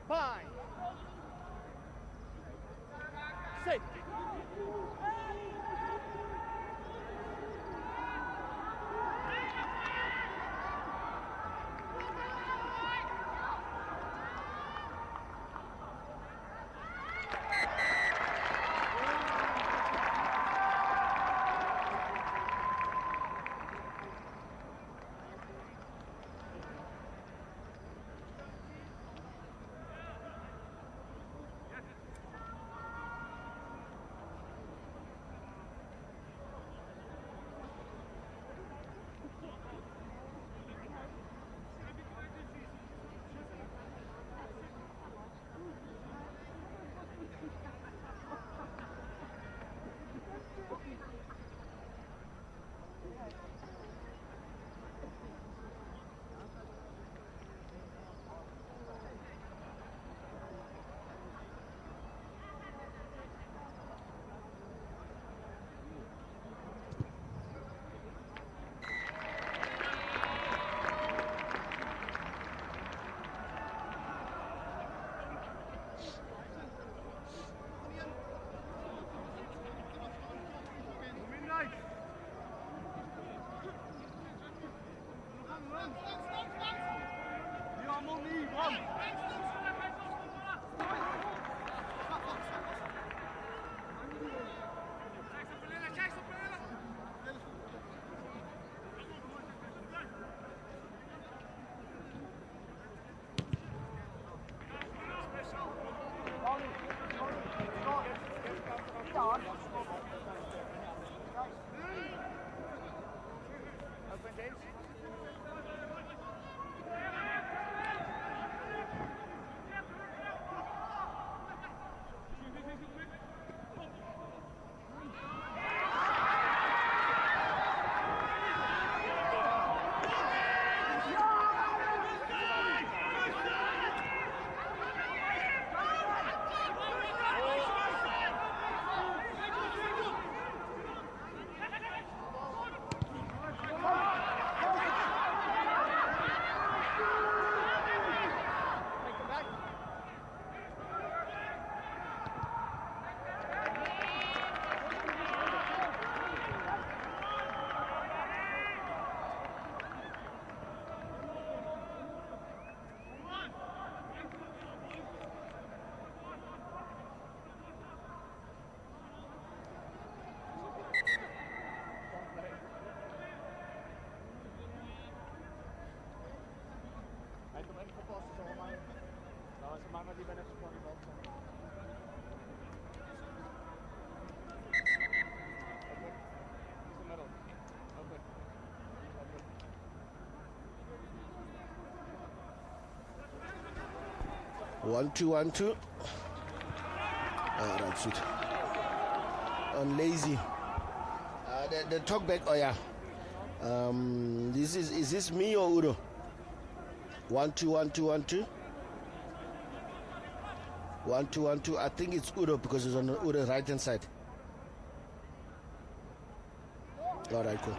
5, 6. One, two, 1, 2. That's it. On lazy. The talk back. Oh yeah. Is this me or Udo? 1, 2, 1, 2, 1, 2. 1, 2, 1, 2. I think it's Udo because it's on the Udo right hand side. All right, cool.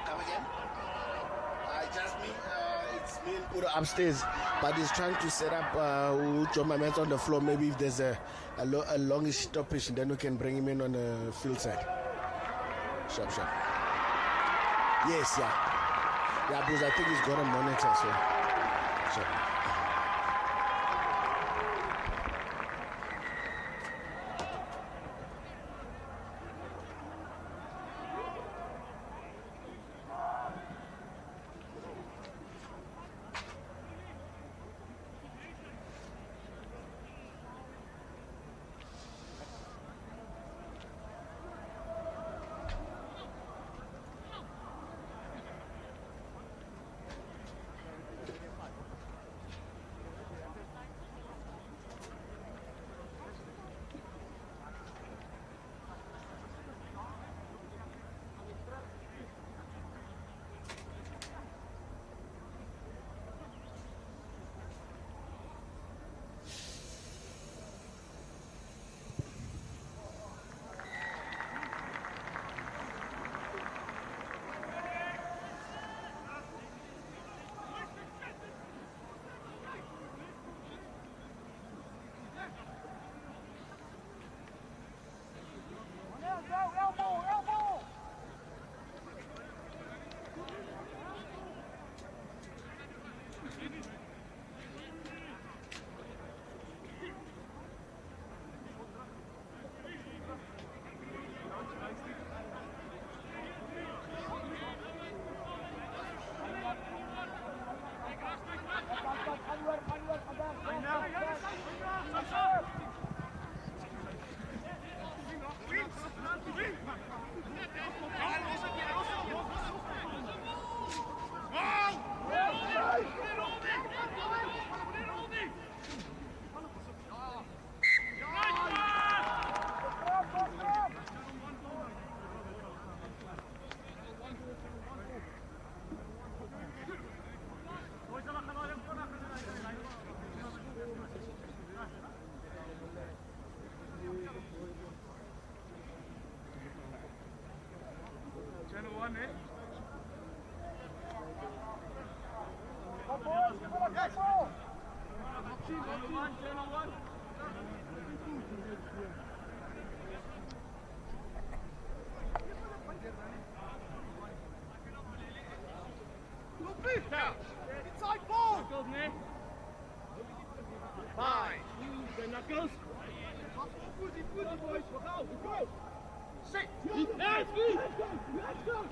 Come again? Just me. It's me and Udo upstairs, but he's trying to set up. John Mamet's on the floor. Maybe if there's a longish stoppage, then we can bring him in on the field side. Sharp. Yes, yeah. Yeah, because I think he's got a monitor, so. Inside ball! Fine. Then that goes. Boys. Go. Sit. Let's go.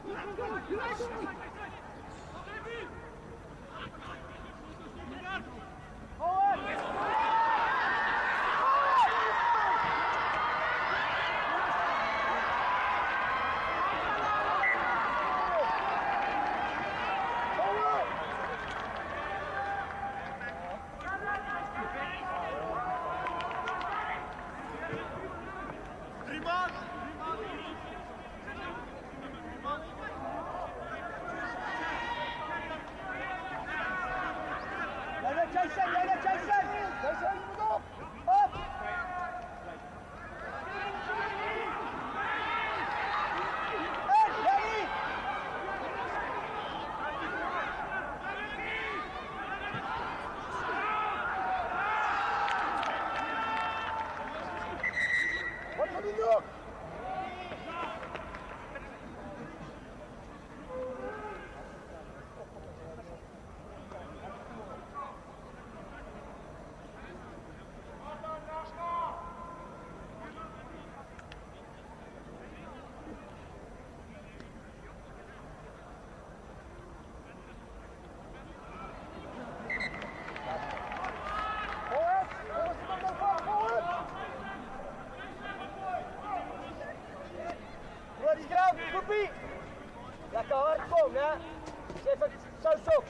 Lekker hard, kom hè. Even zo.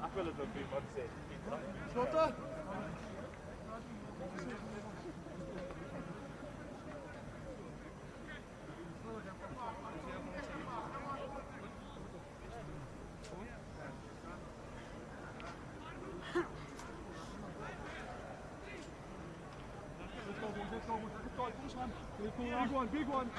Ik wil het nog niet, wat zeg je? Schotten! Big one.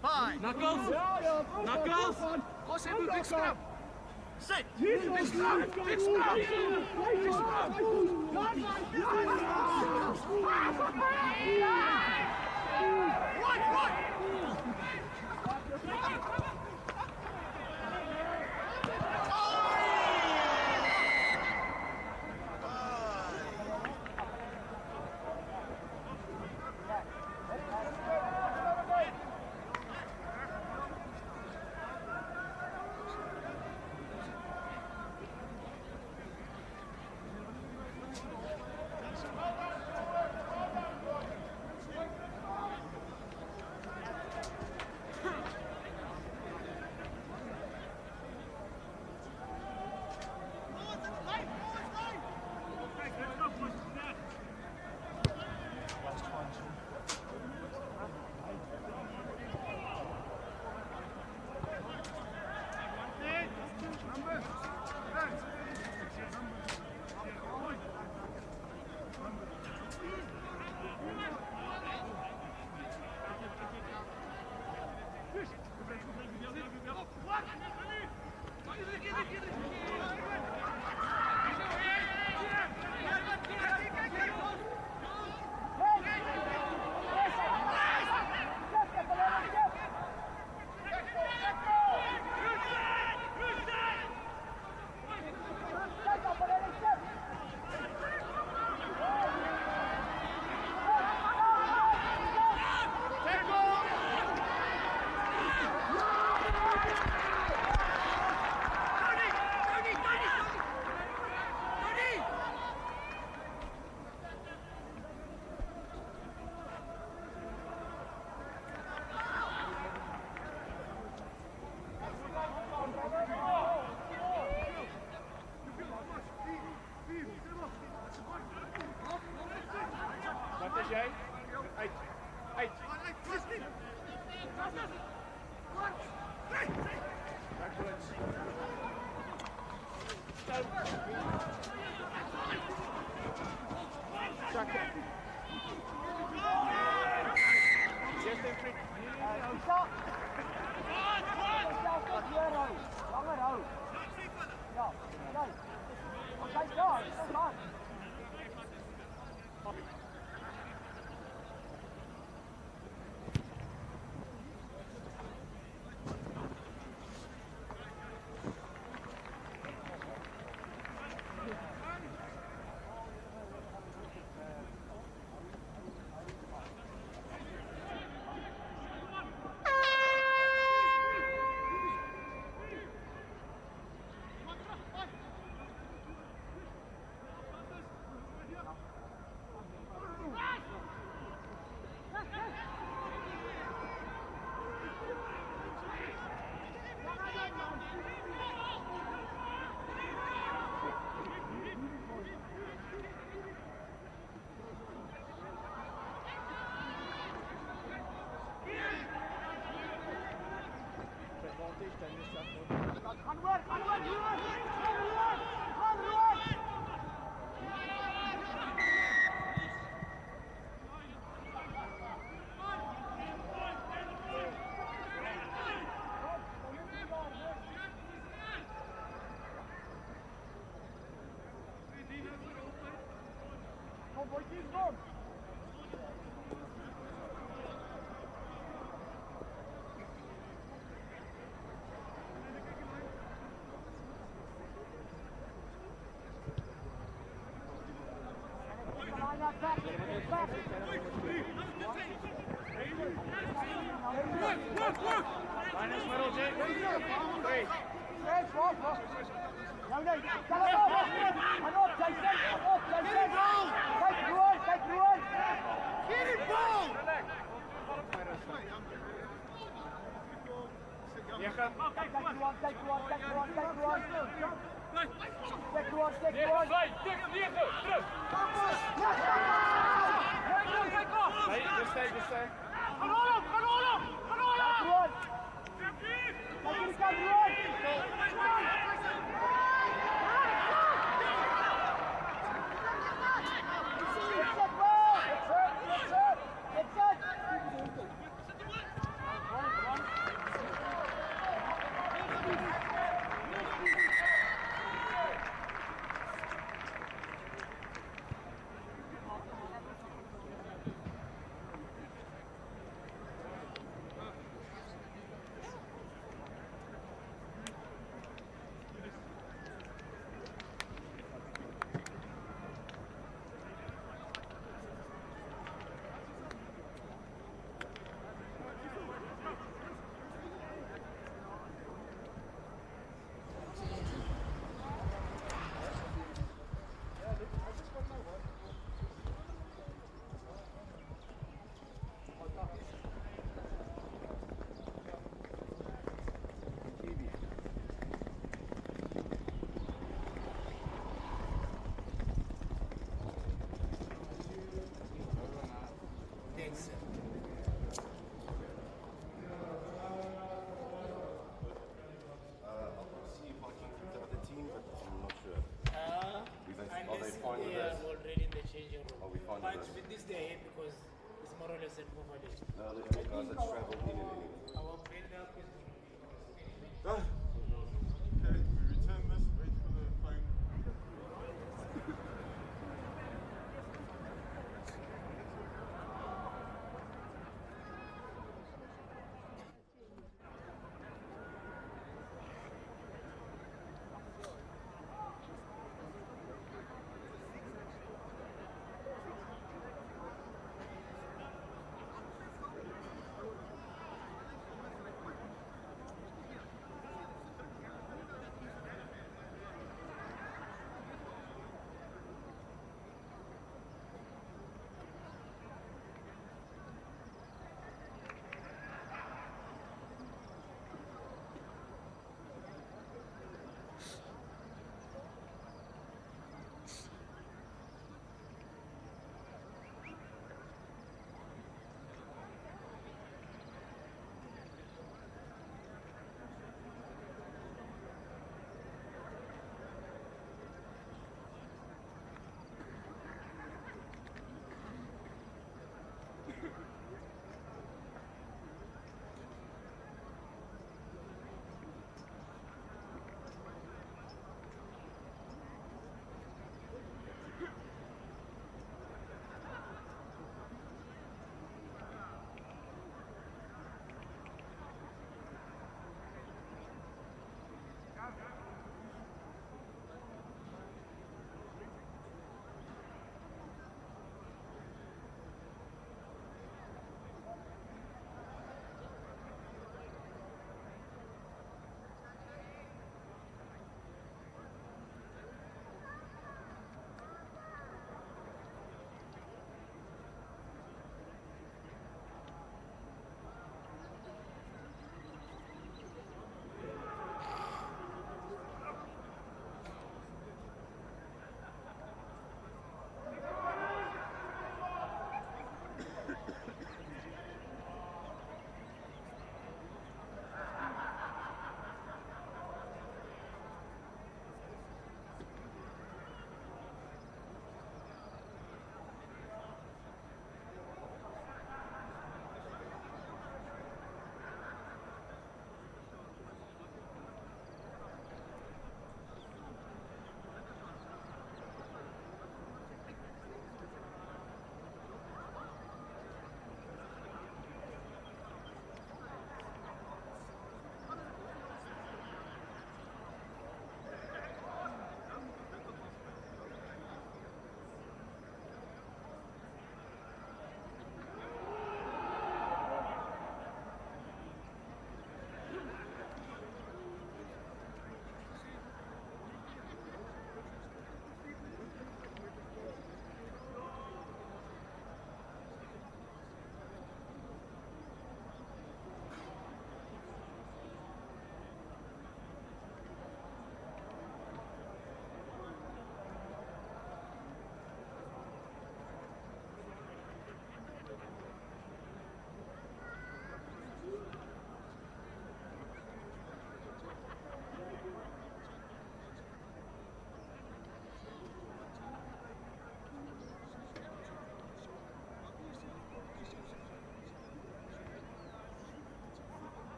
Fine. Knuckles. What's it? Big scrap. Sit. Big scrap. Big scrap. Right. Rhinos middle, Jake. Great. Just stay.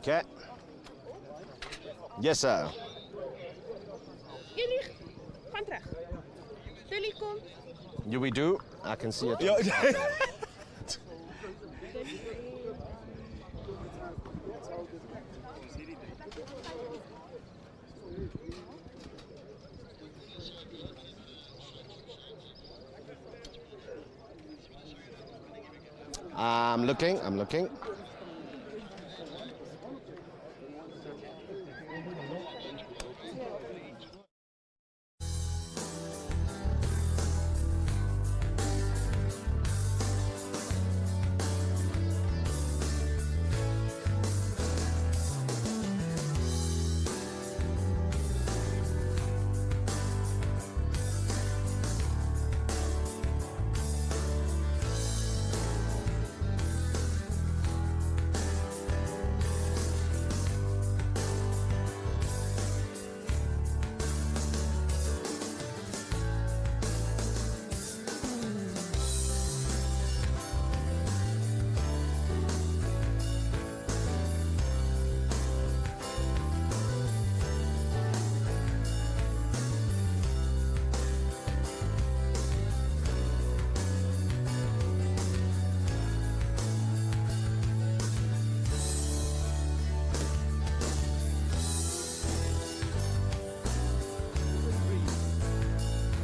Okay. Yes, sir. Jullie gaan terug. Jullie kom. You we do? I can see it. I'm looking.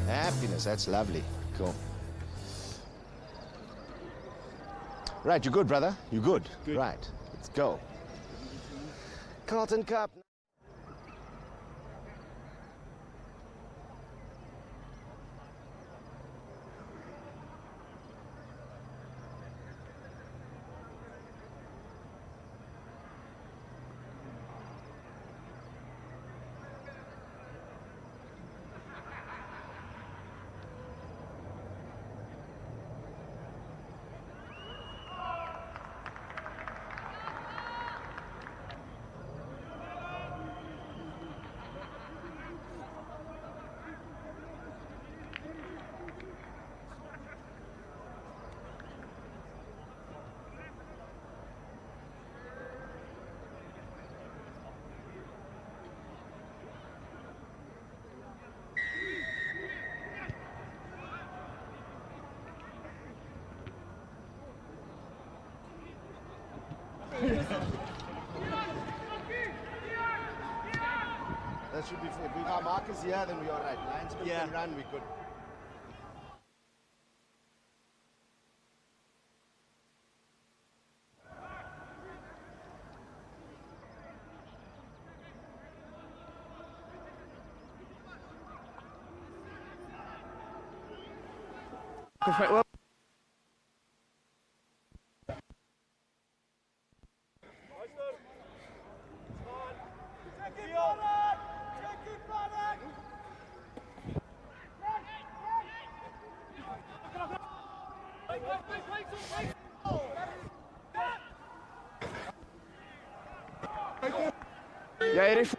Happiness, that's lovely. Cool. Right, you good, brother? You good? Good. Right, let's go. Carlton Cup. That should be, if we got markers here, then we're all right. Linesman can run, we could. Ja, er is.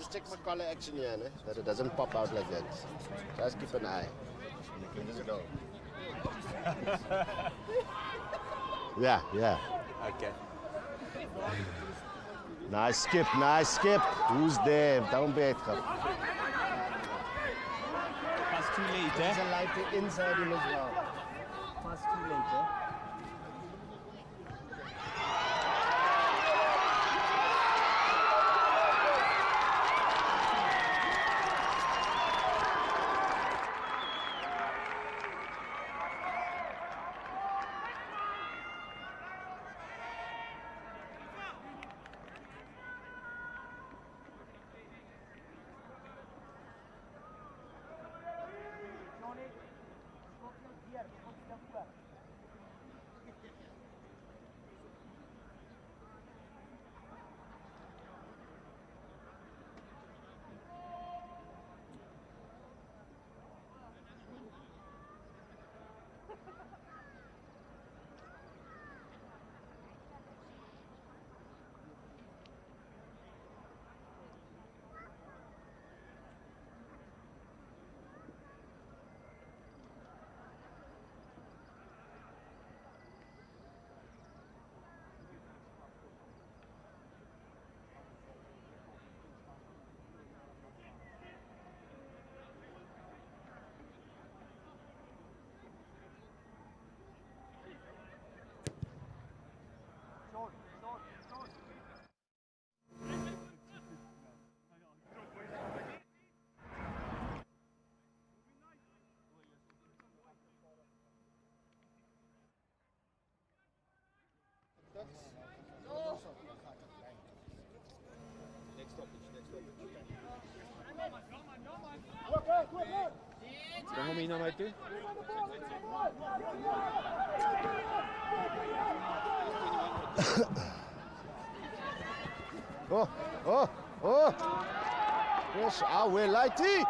Just check my collar action here, né? That it doesn't pop out like that. Just keep an eye. Just go. Yeah. Okay. Nice skip. Who's there? Don't bet. That's too late, There's a light inside him as well. That's too late, eh? Dan kom je naar mij toe. Oh. Yes, we're lighty.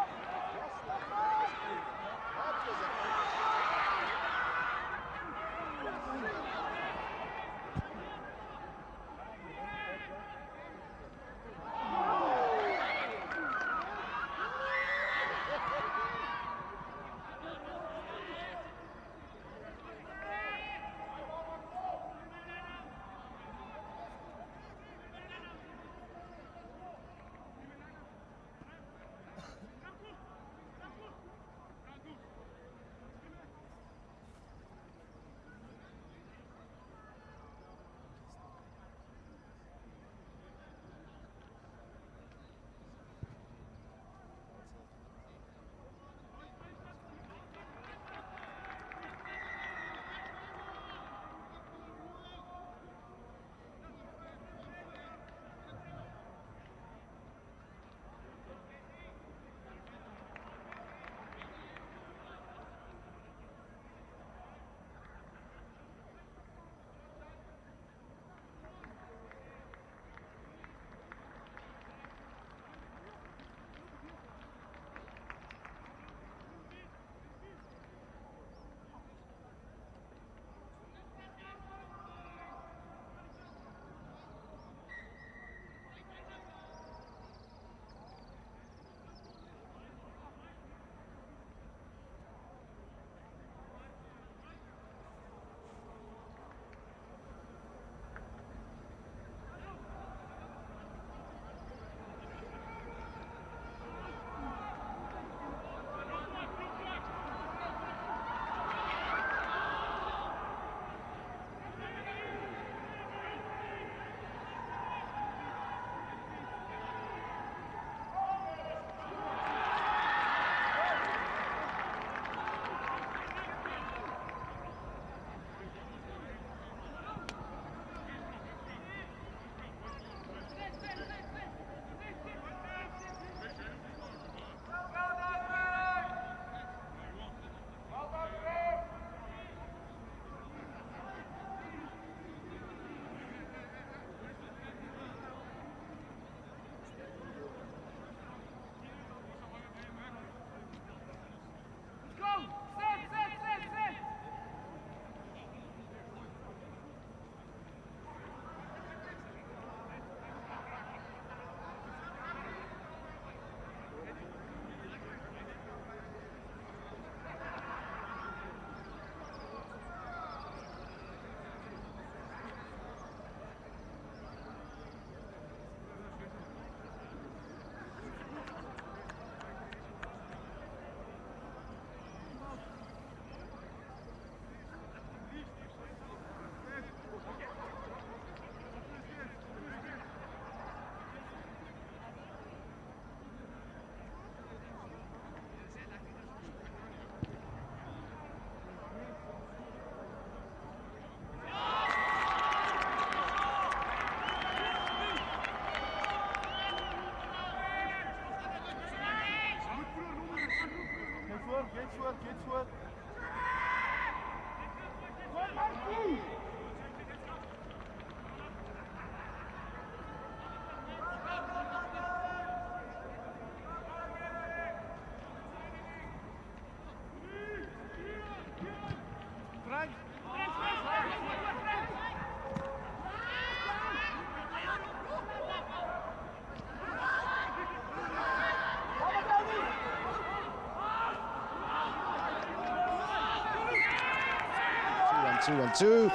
2, 1, 2.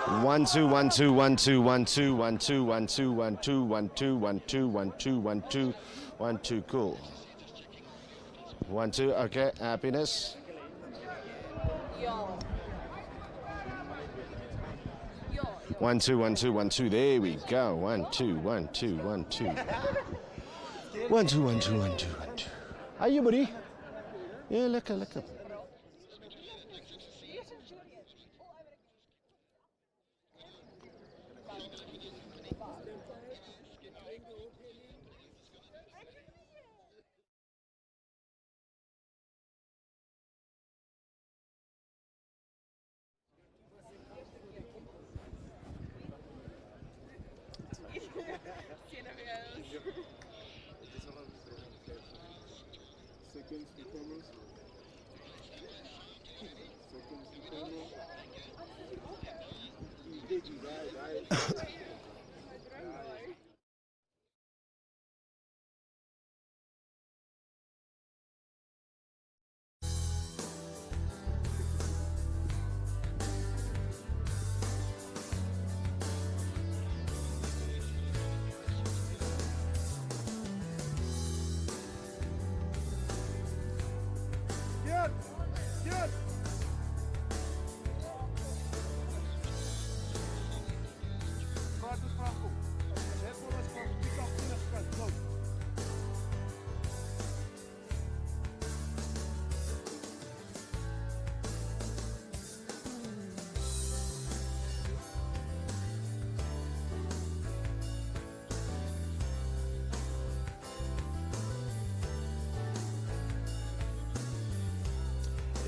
1, 2, 1, 2, 1, 2, 1, 2, 1, 2, 1, 2, 1, 2, 1, 2, 1, 2, 1, 2, 1, 2, 1, 2, cool. 1, 2, okay, happiness. 1, 2, 1, 2, 1, 2, there we go. 1, 2, 1, 2, 1, 2. 1, 2, 1, 2, 1, 2, 1, 2. How you, buddy? Yeah, lekker, lekker.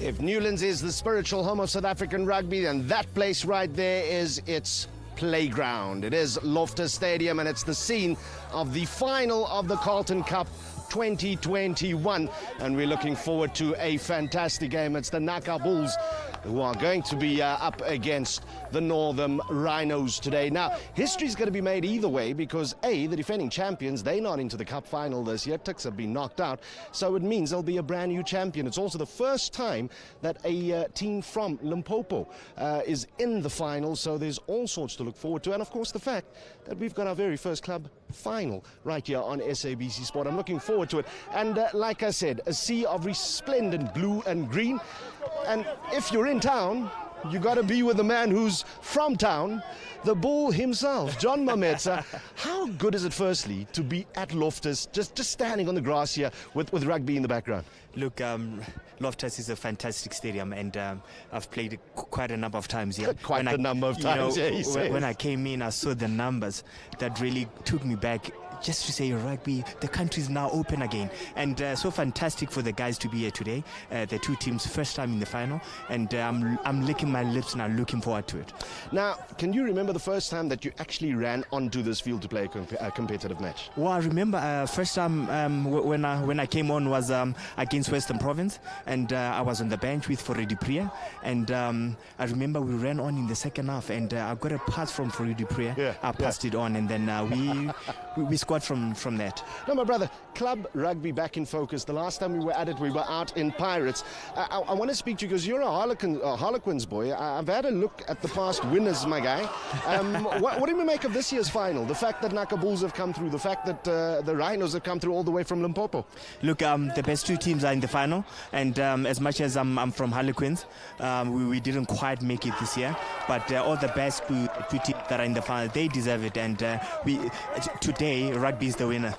If Newlands is the spiritual home of South African rugby, then that place right there is its playground. It is Loftus Stadium, and it's the scene of the final of the Carlton Cup 2021, and we're looking forward to a fantastic game. It's the Naka Bulls who are going to be up against the Northern Rhinos today. Now, history's going to be made either way because, A, the defending champions, they're not into the cup final this year. Tuks have been knocked out, so it means there'll be a brand new champion. It's also the first time that a team from Limpopo is in the final, so there's all sorts to look forward to. And, of course, the fact that we've got our very first club final right here on SABC Sport. I'm looking forward to it. And like I said, a sea of resplendent blue and green. And if you're in town, you got to be with the man who's from town, the bull himself, John Mametsa. How good is it, firstly, to be at Loftus, just standing on the grass here with rugby in the background? Look, Loftus is a fantastic stadium, and I've played it quite a number of times here. Quite a number of times, yeah, he says. When I came in, I saw the numbers that really took me back. Just to say, rugby, the country is now open again, and so fantastic for the guys to be here today. The two teams, first time in the final, and I'm licking my lips and I'm looking forward to it. Now, can you remember the first time that you actually ran onto this field to play a competitive match? Well, I remember first time when I came on was against Western Province, and I was on the bench with Fourie du Preez, and I remember we ran on in the second half, and I got a pass from Fourie du Preez. Yeah, I passed it on, and then we scored from that. No, my brother, club rugby back in focus. The last time we were at it, we were out in Pirates. I want to speak to you because you're a Harlequins boy. I've had a look at the past winners, my guy. What do we make of this year's final? The fact that Naka Bulls have come through, the fact that the Rhinos have come through all the way from Limpopo. Look, the best two teams are in the final, and as much as I'm from Harlequins, we didn't quite make it this year, but all the best two teams that are in the final, they deserve it, and today rugby is the winner.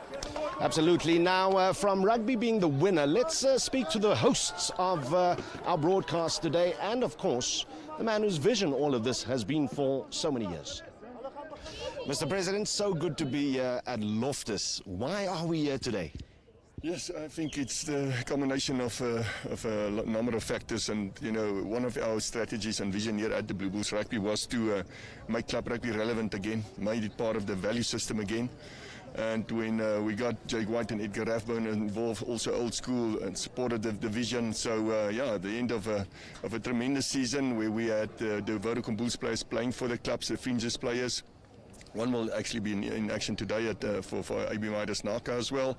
Absolutely. Now, from rugby being the winner, let's speak to the hosts of our broadcast today, and of course, the man whose vision all of this has been for so many years. Mr. President, so good to be at Loftus. Why are we here today? Yes, I think it's the combination of a number of factors, and you know, one of our strategies and vision here at the Blue Bulls Rugby was to make club rugby relevant again, made it part of the value system again. And when we got Jake White and Edgar Rathbone involved, also old school, and supported the vision. So yeah, at the end of a tremendous season where we had the Vodacom Bulls players playing for the clubs, the Finges players. One will actually be in action today for AB Midas Naka as well.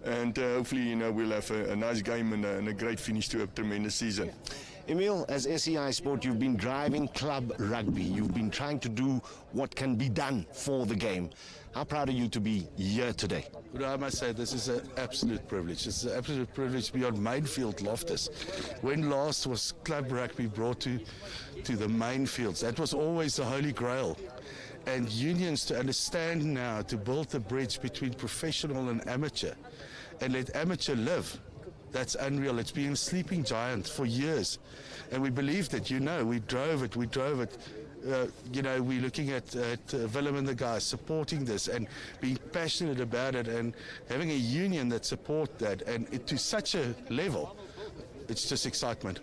and hopefully, you know, we'll have a nice game and a great finish to a tremendous season. Emil, as SEI Sport, you've been driving club rugby. You've been trying to do what can be done for the game. How proud are you to be here today? Well, I must say this is an absolute privilege. It's an absolute privilege to be on main field Loftus. When last was club rugby brought to the main fields, that was always the holy grail. And unions to understand now, to build the bridge between professional and amateur and let amateur live. That's unreal. It's been a sleeping giant for years. And we believed it, you know, we drove it. You know, we're looking at Willem and the guys supporting this and being passionate about it and having a union that support that and to such a level. It's just excitement.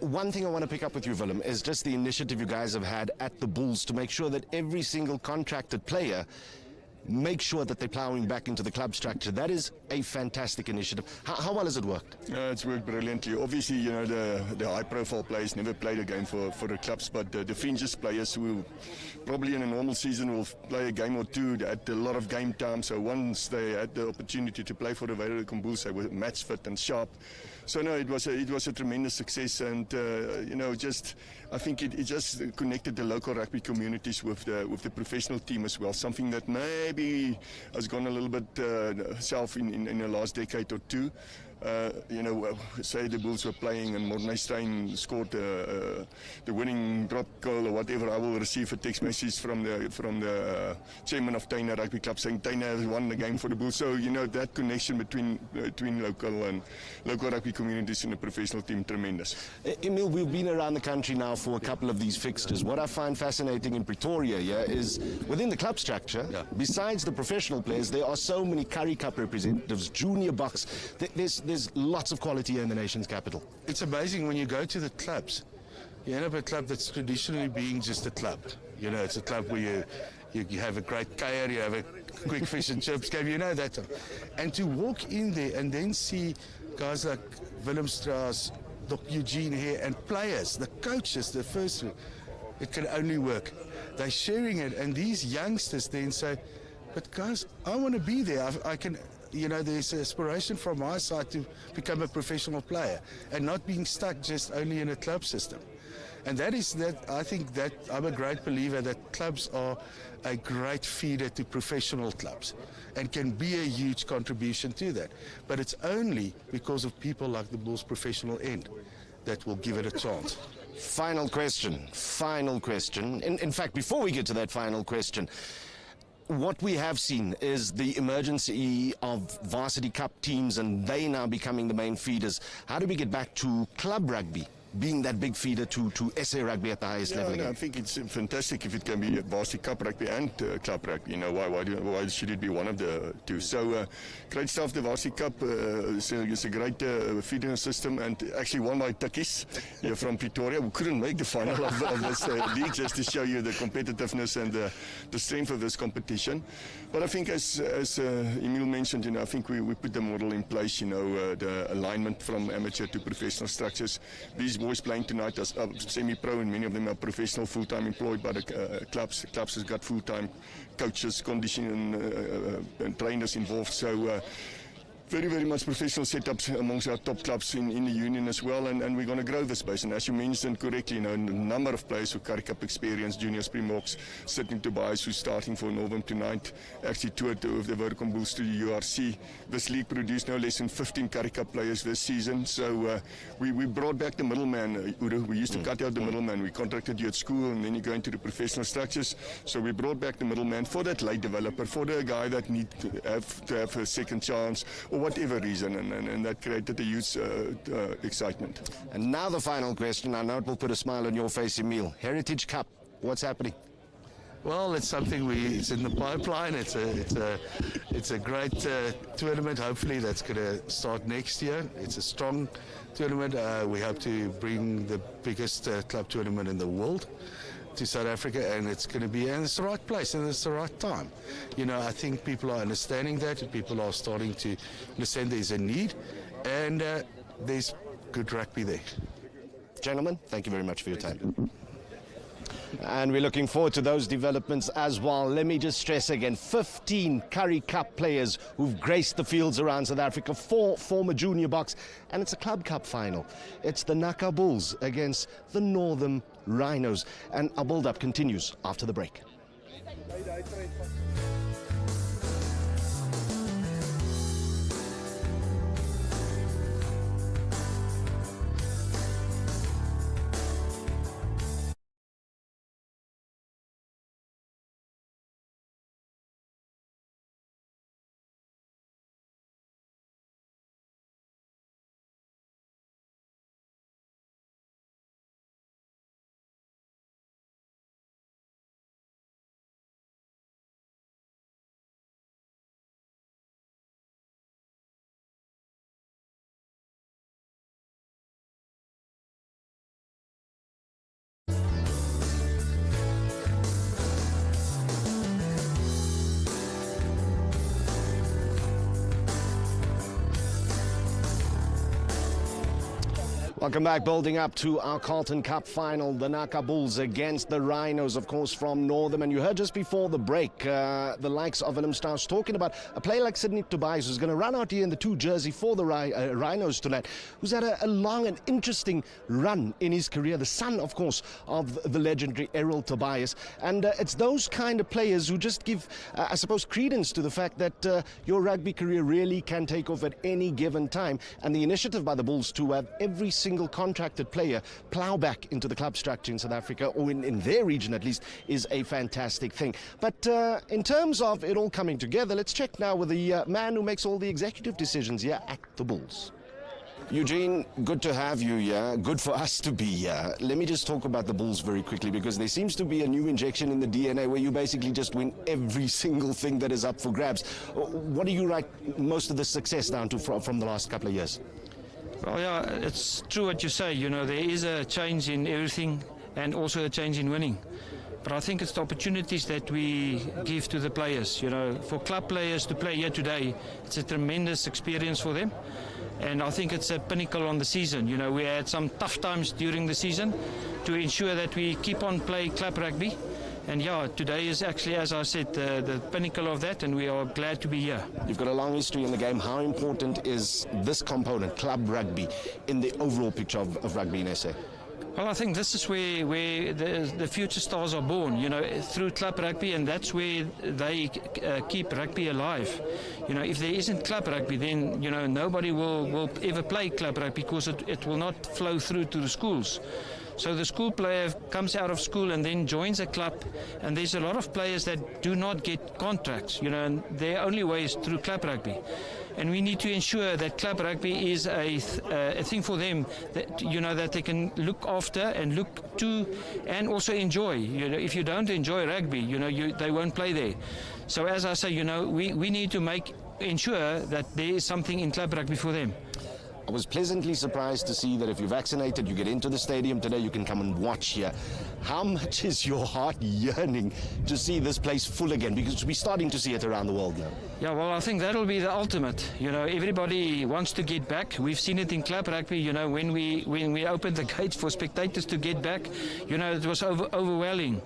One thing I want to pick up with you, Willem, is just the initiative you guys have had at the Bulls to make sure that every single contracted player make sure that they're ploughing back into the club structure. That is a fantastic initiative. How well has it worked? It's worked brilliantly. Obviously, you know, the high-profile players never played a game for the clubs, but the fringes players who probably in a normal season will play a game or two, they had a lot of game time, so once they had the opportunity to play for the Verenigde Bulls, they were match fit and sharp. So no, it was a tremendous success, and you know, I think it just connected the local rugby communities with the professional team as well. Something that maybe has gone a little bit south in the last decade or two. You know, say the Bulls were playing and Mornay Steyn scored the winning drop goal or whatever, I will receive a text message from the chairman of Taina Rugby Club saying Taina has won the game for the Bulls. So, you know, that connection between local rugby communities and the professional team, tremendous. Emil, we've been around the country now for a couple of these fixtures. What I find fascinating in Pretoria here is within the club structure, besides the professional players, there are so many Currie Cup representatives, junior box. There's lots of quality here in the nation's capital. It's amazing when you go to the clubs. You end up at a club that's traditionally being just a club. You know, it's a club where you have a great keier, you have a quick fish and chips game, you know that. And to walk in there and then see guys like Willem Strauss, Dr. Eugene here, and players, the coaches, the first, it can only work. They're sharing it, and these youngsters then say, but guys, I want to be there. I can. You know, there's aspiration from my side to become a professional player and not being stuck just only in a club system. And I think that I'm a great believer that clubs are a great feeder to professional clubs and can be a huge contribution to that. But it's only because of people like the Bulls professional end that will give it a chance. Final question. In fact, before we get to that final question, what we have seen is the emergence of varsity cup teams, and they now becoming the main feeders. How do we get back to club rugby being that big feeder to SA rugby at the highest level again? I think it's fantastic if it can be varsity cup rugby and club rugby. You know, why should it be one of the two? So great stuff. The varsity cup is a great feeding system, and actually won by Tukkies here from Pretoria. We couldn't make the final of this league, just to show you the competitiveness and the strength of this competition. But I think, as Emil mentioned, you know, I think we put the model in place. You know, the alignment from amateur to professional structures. These boys playing tonight are semi-pro, and many of them are professional, full-time employed by the clubs. The clubs has got full-time coaches, conditioning and trainers involved. So very, very much professional setups amongst our top clubs in the union as well, and we're going to grow this space. And as you mentioned correctly, you know, a number of players with Currie Cup experience, junior Springboks, sitting Tobias, who's starting for Northam tonight, actually toured with the Verenigde Bulls to the URC. This league produced no less than 15 Currie Cup players this season, so we brought back the middleman. We used to cut out the middleman. We contracted you at school, and then you go into the professional structures. So we brought back the middleman for that late developer, for the guy that need to have a second chance, or whatever reason, and that created a huge excitement. And now the final question. I know it will put a smile on your face, Emil. Heritage Cup, what's happening? Well, it's something it's in the pipeline. It's a great tournament. Hopefully that's going to start next year. It's a strong tournament. We hope to bring the biggest club tournament in the world to South Africa, and it's going to be, and it's the right place and it's the right time. You know, I think people are understanding that, and people are starting to understand there's a need, and there's good rugby there. Gentlemen, thank you very much for your time. And we're looking forward to those developments as well. Let me just stress again, 15 Currie Cup players who've graced the fields around South Africa, 4 former junior bucks, and it's a Club Cup final. It's the Naka Bulls against the Northern Rhinos. And our build-up continues after the break. Welcome back, building up to our Carlton Cup final, the Naka Bulls against the Rhinos, of course, from Northern. And you heard just before the break, the likes of Willem Strauss talking about a player like Sydney Tobias, who's going to run out here in the 2 jersey for the Rhinos tonight, who's had a long and interesting run in his career, the son, of course, of the legendary Errol Tobias. And it's those kind of players who just give, I suppose, credence to the fact that your rugby career really can take off at any given time. And the initiative by the Bulls to have every single contracted player plough back into the club structure in South Africa, or in their region at least, is a fantastic thing. But in terms of it all coming together, let's check now with the man who makes all the executive decisions here at the Bulls. Eugene, good to have you here. Good for us to be here. Let me just talk about the Bulls very quickly, because there seems to be a new injection in the DNA where you basically just win every single thing that is up for grabs. What do you write most of the success down to from the last couple of years? Well, yeah, it's true what you say. You know, there is a change in everything and also a change in winning. But I think it's the opportunities that we give to the players. You know, for club players to play here today, it's a tremendous experience for them. And I think it's a pinnacle on the season. You know, we had some tough times during the season to ensure that we keep on playing club rugby. And yeah, today is actually, as I said, the pinnacle of that, and we are glad to be here. You've got a long history in the game. How important is this component, club rugby, in the overall picture of rugby in SA? Well, I think this is where the future stars are born, you know, through club rugby, and that's where they keep rugby alive. You know, if there isn't club rugby, then, you know, nobody will ever play club rugby, because it will not flow through to the schools. So the school player comes out of school and then joins a club, and there's a lot of players that do not get contracts, you know, and their only way is through club rugby. And we need to ensure that club rugby is a thing for them, that, you know, that they can look after and look to and also enjoy. You know, if you don't enjoy rugby, you know, they won't play there. So as I say, you know, we need to ensure that there is something in club rugby for them. I was pleasantly surprised to see that if you're vaccinated, you get into the stadium today, you can come and watch here. How much is your heart yearning to see this place full again? Because we're starting to see it around the world now. Yeah, well, I think that'll be the ultimate. You know, everybody wants to get back. We've seen it in club rugby, you know, when we opened the gates for spectators to get back, you know, it was overwhelming.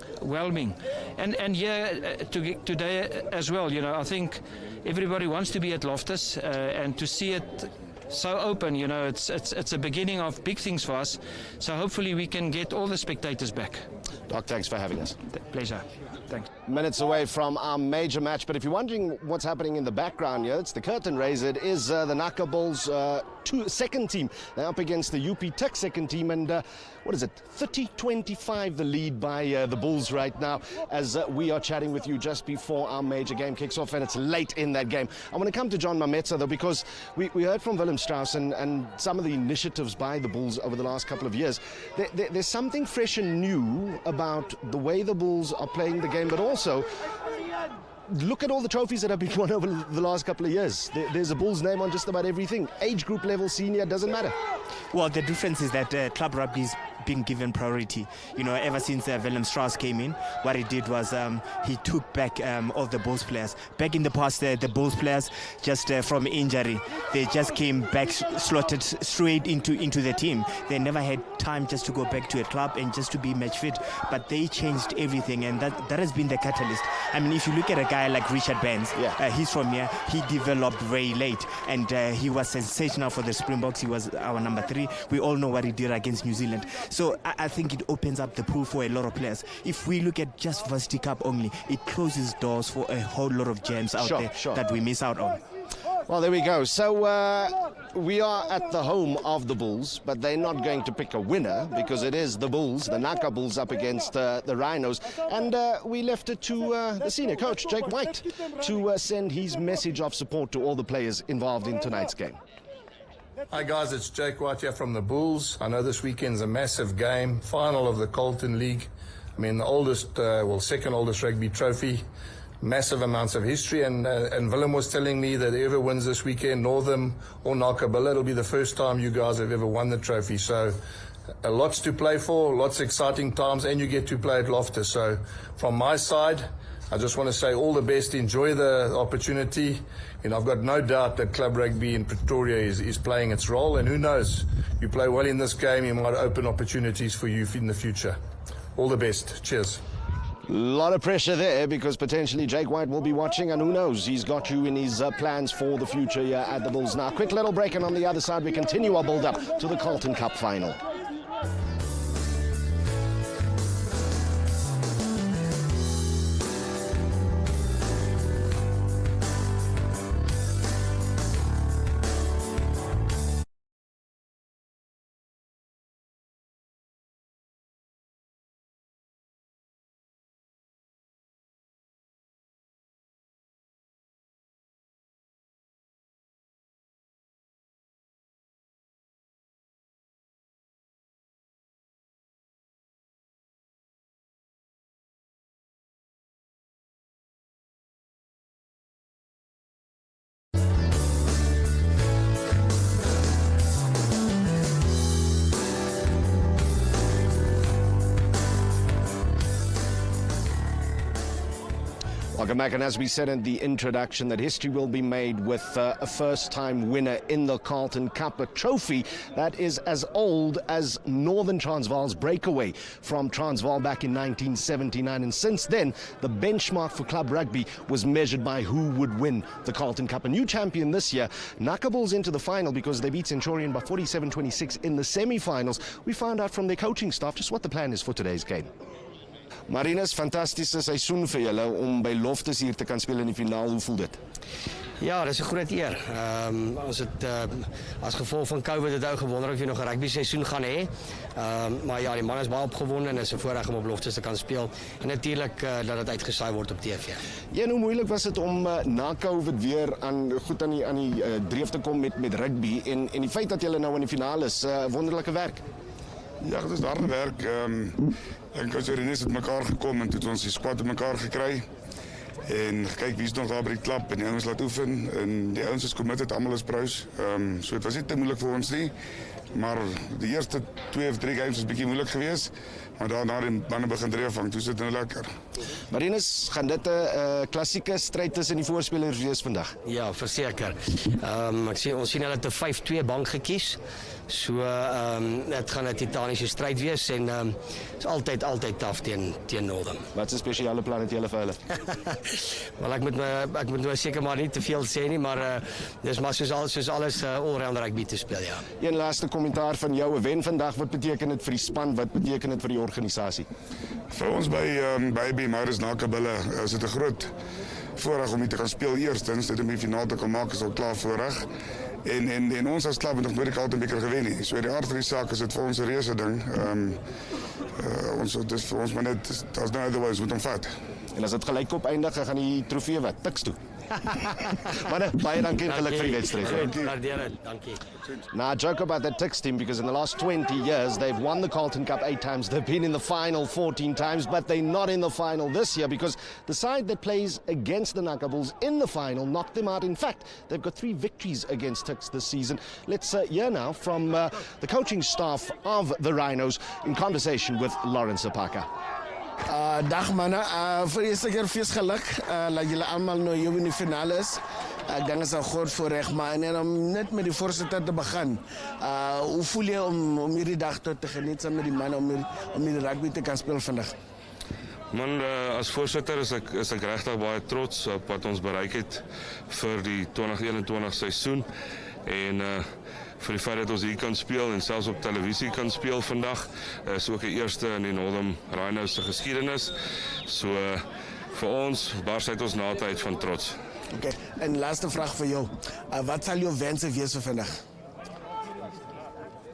And yeah, today as well, you know, I think everybody wants to be at Loftus and to see it so open, you know, it's a beginning of big things for us. So hopefully we can get all the spectators back. Doc, thanks for having us. Pleasure. Thanks. Minutes away from our major match, but if you're wondering what's happening in the background here, it's the curtain raiser. It is the Naka Bulls second team. They're up against the UP Tuck second team, and what is it, 30-25 the lead by the Bulls right now, as we are chatting with you just before our major game kicks off, and it's late in that game. I want to come to John Mametsa, though, because we heard from Willem Strauss and some of the initiatives by the Bulls over the last couple of years. There's something fresh and new about the way the Bulls are playing the game, but also look at all the trophies that have been won over the last couple of years. There's a Bulls name on just about everything. Age group level, senior, doesn't matter. Well, the difference is that club rugby is being given priority. Ever since Willem Strauss came in, what he did was he took back all the Bulls players. Back in the past, the Bulls players, just from injury, they just came back, slotted straight into the team. They never had time just to go back to a club and just to be match fit. But they changed everything, and that has been the catalyst. I mean, if you look at a guy like Richard Benz, he's from here. He developed very late, and he was sensational for the Springboks. He was our number 3. We all know what he did against New Zealand. So I think it opens up the pool for a lot of players. If we look at just Varsity Cup only, it closes doors for a whole lot of gems out there that we miss out on. Well, there we go. So we are at the home of the Bulls, but they're not going to pick a winner because it is the Bulls, the Naka Bulls, up against the Rhinos. And we left it to the senior coach, Jake White, to send his message of support to all the players involved in tonight's game. Hi guys, it's Jake White here from the Bulls. I know this weekend's a massive game, final of the Carlton League. I mean, the oldest, second oldest rugby trophy, massive amounts of history. And Willem was telling me that whoever wins this weekend, Northern or Naka, it'll be the first time you guys have ever won the trophy. So lots to play for, lots of exciting times, and you get to play at Loftus. So from my side, I just want to say all the best, enjoy the opportunity. I've got no doubt that club rugby in Pretoria is playing its role, and who knows, you play well in this game, you might open opportunities for you in the future. All the best. Cheers. A lot of pressure there because potentially Jake White will be watching, and who knows, he's got you in his plans for the future here at the Bulls. Now, quick little break, and on the other side we continue our build-up to the Carlton Cup final. Welcome back, and as we said in the introduction, that history will be made with a first-time winner in the Carlton Cup, a trophy that is as old as Northern Transvaal's breakaway from Transvaal back in 1979. And since then, the benchmark for club rugby was measured by who would win the Carlton Cup. A new champion this year, Naka Bulls into the final because they beat Centurion by 47-26 in the semi-finals. We found out from their coaching staff just what the plan is for today's game. Marines, fantastische seisoen vir julle om by Loftus hier te kan speel in die finaal. Hoe voel dit? Ja, dat is een groot eer. Als gevolg van COVID het ook gewonder of je nog een rugby seizoen gaan hê. Maar ja, die man is baie opgewonden en is 'n voorreg om op Loftus te kan speel. En natuurlijk dat het uitgesaai wordt op TV. Ja, en hoe moeilijk was het om na COVID weer goed aan die dreef te komen met rugby en die feit dat julle nou in die finale is, wonderlijke werk. Ja, het is harde werk. En coach Rhinos het mekaar gekom en toe het ons die squad op mekaar gekry. En kyk wie is nog daar by die klap en die ouens laat oefen en die ouens is committed, almal is prous. So het was nie te moeilik vir ons nie. Maar die eerste 2 of 3 games was bietjie moeilik geweest. Maar daarna die manne begin dreefvang, toe sit hulle lekker. Marines, gaan dit 'n klassieke stryd tussen die voorspelers wees vandag? Ja, verseker. Ons sien hulle het 'n 5-2 bank gekies. So dit gaan 'n titanische stryd wees en is altyd taaf teen Northern. Wat is 'n spesiale plan het julle vir hulle? Wel, ek moet nou seker maar nie te veel sê nie, maar dis maar soos alles all-round rugby te speel, ja. Een laaste kommentaar van jou, 'n wen vandag, wat beteken dit vir die span, wat beteken dit vir die organisasie? Vir ons by BBRU Naka is dit 'n groot voorreg om hier te gaan speel eerstens, dit om die finaal te kan maak is al klaar voorreg. En ons as klub het nog nooit die Carlton beker gewen nie. So die aard van die saak is dit vir ons 'n reuse ding. Dis vir ons maar net, daar's no otherwise moet hom vat. En as dit gelykop eindig, gaan die trofee wat tiks toe. Maar baie dankie en geluk vir die wedstryd. Waardeer dit. Dankie. Now, I joke about that Tuks team because in the last 20 years, they've won the Carlton Cup 8 times. They've been in the final 14 times, but they're not in the final this year because the side that plays against the Naka Bulls in the final knocked them out. In fact, they've got 3 victories against Tuks this season. Let's hear now from the coaching staff of the Rhinos in conversation with Lawrence Apaka. Dag manne, vir die eerste keer fees geluk, dat julle allemaal nou hier in die finale is. Ek dink is 'n groot voorreg, maar en om net met die voorsitter te begin. Hoe voel jy om hierdie dag tot te geniet saam met die manne om die rugby te kan speel vandag? Man, as voorsitter is ek regtig baie trots op wat ons bereik het vir die 2021 seisoen en vir die feit dat ons hier kan speel en selfs op televisie kan speel vandag is ook die eerste in die Northern Rhinos se geskiedenis. So vir ons bars uit ons naad uit van trots. Okay, en laaste vraag vir jou. Wat sal jou wense wees vir vandag?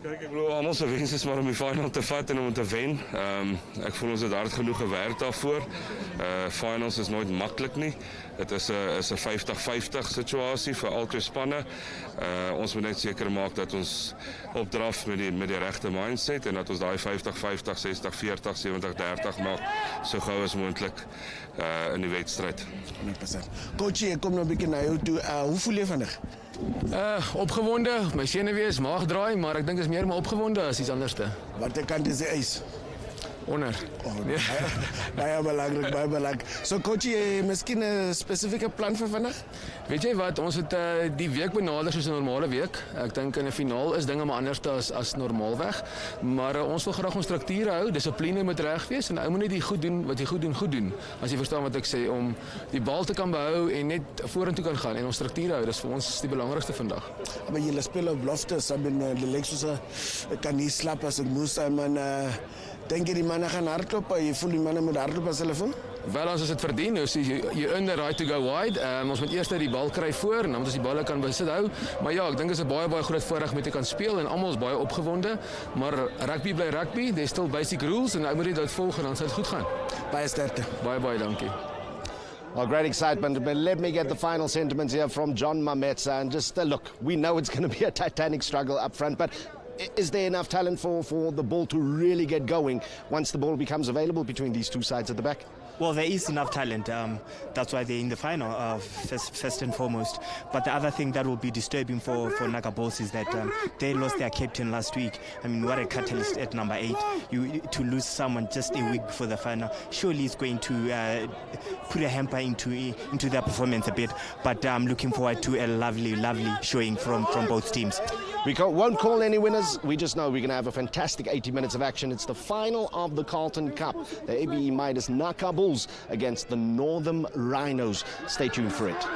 Kijk, ek bedoel, almal se wens is maar om die final te vat en om te wen. Ek voel ons het hard genoeg gewerk daarvoor. Finals is nooit maklik nie. Dit is 'n 50-50 situasie vir al twee spanne. Ons moet net seker maak dat ons opdraf met die regte mindset en dat ons daai 50-50, 60-40, 70-30 maak so gou as moontlik in die wedstryd. 100%. Coachie, ek kom nou 'n bietjie na jou toe. Hoe voel jy vandag? Opgewonde, my senuwees, maag draai, maar ek dink is meer maar opgewonde as iets anderste. Watter kant is die ys? Onder. Baie belangrik. So coachie, miskien 'n spesifieke plan vir vandag? Weet jy wat, ons het die week benader soos 'n normale week. Ek dink in 'n finaal is dinge maar anders as normaalweg, maar ons wil graag ons strukture hou, dissipline moet reg wees en ou moet net die goed doen wat jy goed doen. As jy verstaan wat ek sê, om die bal te kan behou en net vorentoe kan gaan en ons strukture hou, dis vir ons die belangrikste vandag. Maar julle speel op Loftus, die lyk soos 'n kan nie slap as ek moes, man. Dink jy die manne gaan hardloop? Jy voel die manne moet hardloop as hulle voel? Wel, as dit verdien, nou sê jy earn the right to go wide. Ons moet eers die bal kry voor en dan moet ons die balle kan besit hou. Maar ja, ek dink dit is 'n baie groot voorreg om te kan speel en almal is baie opgewonde, maar rugby bly rugby. There's still basic rules en ou moet dit volg en dan sal dit goed gaan. Baie sterkte. Baie dankie. Well, great excitement, but let me get the final sentiments here from John Mametsa. And just look, we know it's going to be a titanic struggle up front, but is there enough talent for the ball to really get going once the ball becomes available between these two sides at the back? Well, there is enough talent. That's why they're in the final, first and foremost. But the other thing that will be disturbing for Naka Bulls is that they lost their captain last week. I mean, what a catalyst at number 8. To lose someone just a week before the final, surely it's going to put a hamper into their performance a bit. But I'm looking forward to a lovely showing from both teams. We won't call any winners. We just know we're going to have a fantastic 80 minutes of action. It's the final of the Carlton Cup. The ABE Midas Naka Bulls against the Northern Rhinos. Stay tuned for it.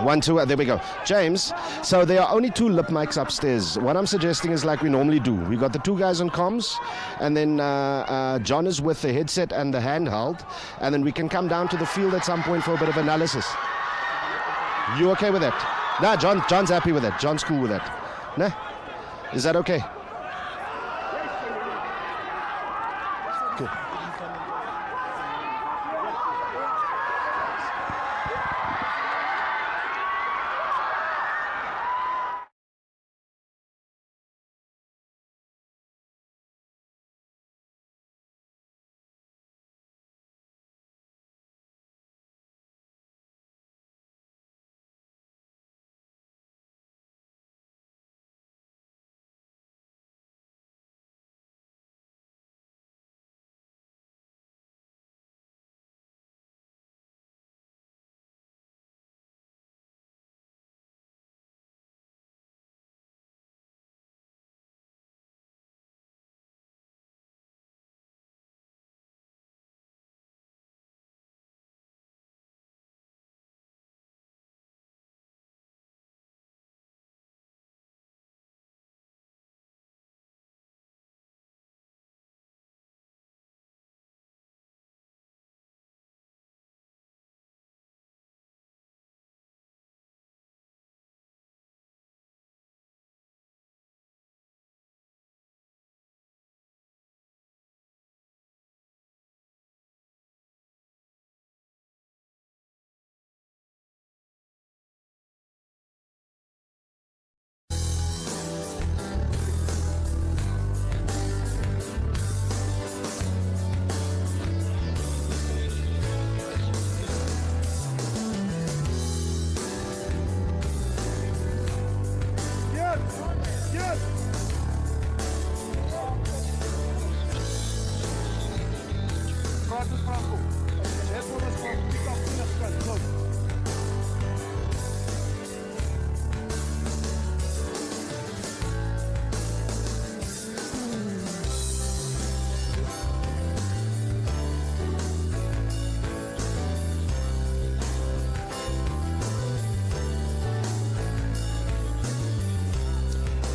1, 2, there we go. James, so there are only 2 lip mics upstairs. What I'm suggesting is like we normally do. We got the 2 guys on comms, and then John is with the headset and the handheld, and then we can come down to the field at some point for a bit of analysis. You okay with that? Nah, John's happy with that. John's cool with that. Nah? Is that okay? Cool.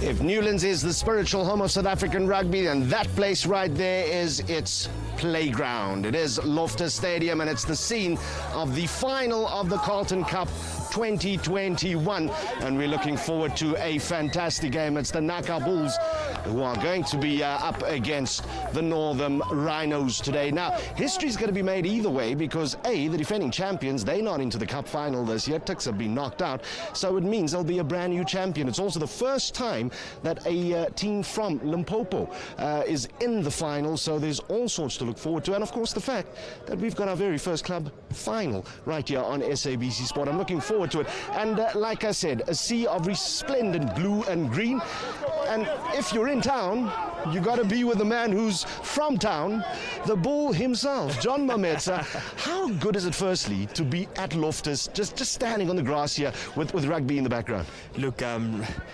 If Newlands is the spiritual home of South African rugby, then that place right there is its playground. It is Loftus Stadium, and it's the scene of the final of the Carlton Cup 2021, and we're looking forward to a fantastic game. It's the Naka Bulls who are going to be up against the Northern Rhinos today. Now, history's going to be made either way because A, the defending champions, they're not into the cup final this year. Tuks have been knocked out, so it means there'll be a brand new champion. It's also the first time that a team from Limpopo is in the final, so there's all sorts to look forward to, and of course the fact that we've got our very first club final right here on SABC Sport. I'm looking forward to it, and like I said, a sea of resplendent blue and green, and if you're in town, you got to be with the man who's from town, the bull himself, John Mametsa. How good is it, firstly, to be at Loftus, just standing on the grass here with rugby in the background? Look,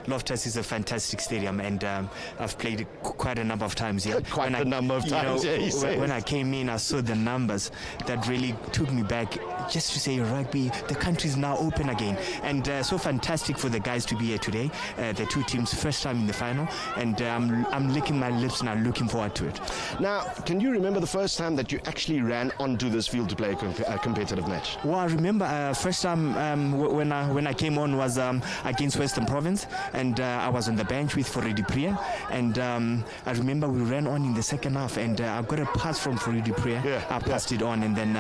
Loftus is a fantastic stadium, and I've played it quite a number of times here. Quite a number of times, yeah, when I came in, I saw the numbers that really took me back, just to say rugby, the country is now open again, and so fantastic for the guys to be here today. The two teams first time in the final, and I'm licking my lips and I'm looking forward to it. Now, can you remember the first time that you actually ran onto this field to play a competitive match? Well, I remember first time when I came on was against Western Province, and I was on the bench with Freddy Priya, and I remember we ran on in the second half, and I got a pass from Freddy Priya. I passed it on, and then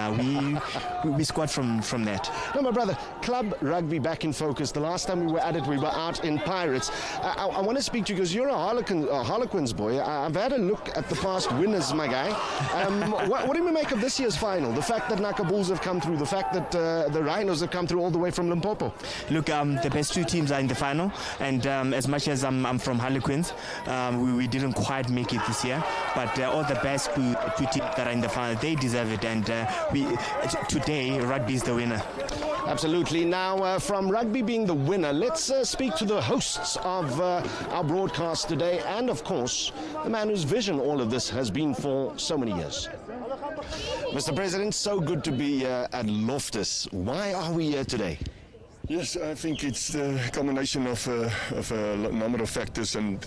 we scored from that. No, my brother, club rugby back in focus. The last time we were at it, we were out in Pirates. I want to speak to you because you're a Harlequins boy. I've had a look at the past winners, my guy. What do we make of this year's final? The fact that Naka Bulls have come through, the fact that the Rhinos have come through all the way from Limpopo. Look, the best two teams are in the final, and as much as I'm from Harlequins, we didn't quite make it this year, but all the best two teams that are in the final, they deserve it, and today rugby is the winner. Absolutely. Now, from rugby being the winner, let's speak to the hosts of our broadcast today, and of course, the man whose vision all of this has been for so many years. Mr. President, so good to be at Loftus. Why are we here today? Yes, I think it's the combination of a number of factors, and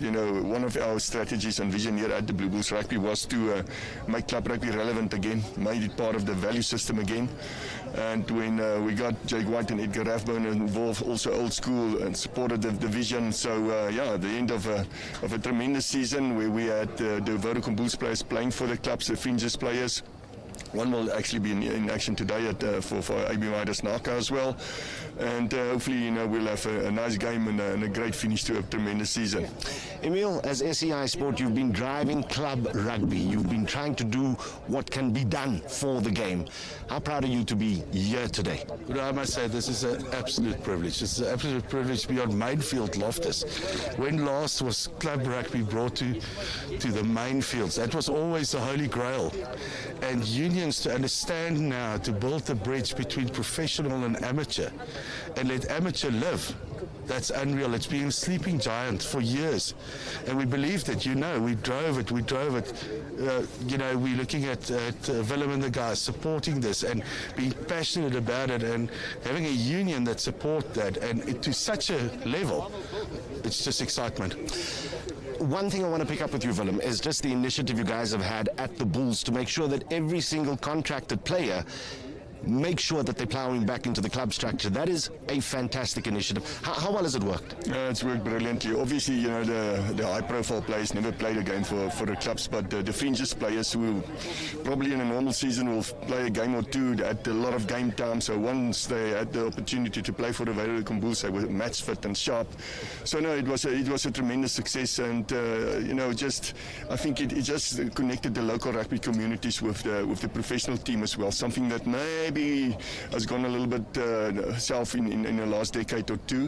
one of our strategies and vision here at the Blue Bulls Rugby was to make club rugby relevant again, made it part of the value system again. And when we got Jake White and Edgar Rathbone involved, also old school, and supported the vision. So at the end of a tremendous season where we had the Vodacom Bulls players playing for the clubs, the fringes players. One will actually be in action today for AB Midas Naka as well. And hopefully, we'll have a nice game and a great finish to a tremendous season. Emil, as SEI Sport, you've been driving club rugby. You've been trying to do what can be done for the game. How proud are you to be here today? Well, I must say this is an absolute privilege. It's an absolute privilege to be on main field Loftus. When last was club rugby brought to the main fields, that was always the holy grail. And unions to understand now to build the bridge between professional and amateur and let amateur live. That's unreal. It's been a sleeping giant for years. And we believed it, we drove it. We're looking at Willem and the guys supporting this and being passionate about it and having a union that support that and to such a level. It's just excitement. One thing I want to pick up with you, Willem, is just the initiative you guys have had at the Bulls to make sure that every single contracted player make sure that they're ploughing back into the club structure. That is a fantastic initiative. How well has it worked? It's worked brilliantly. Obviously, the high-profile players never played a game for the clubs, but the fringes players who probably in a normal season will play a game or two at a lot of game time. So once they had the opportunity to play for the Vodacom Bulls, they were match fit and sharp. So no, it was a tremendous success, and I think it just connected the local rugby communities with the professional team as well. Something that maybe has gone a little bit south in the last decade or two.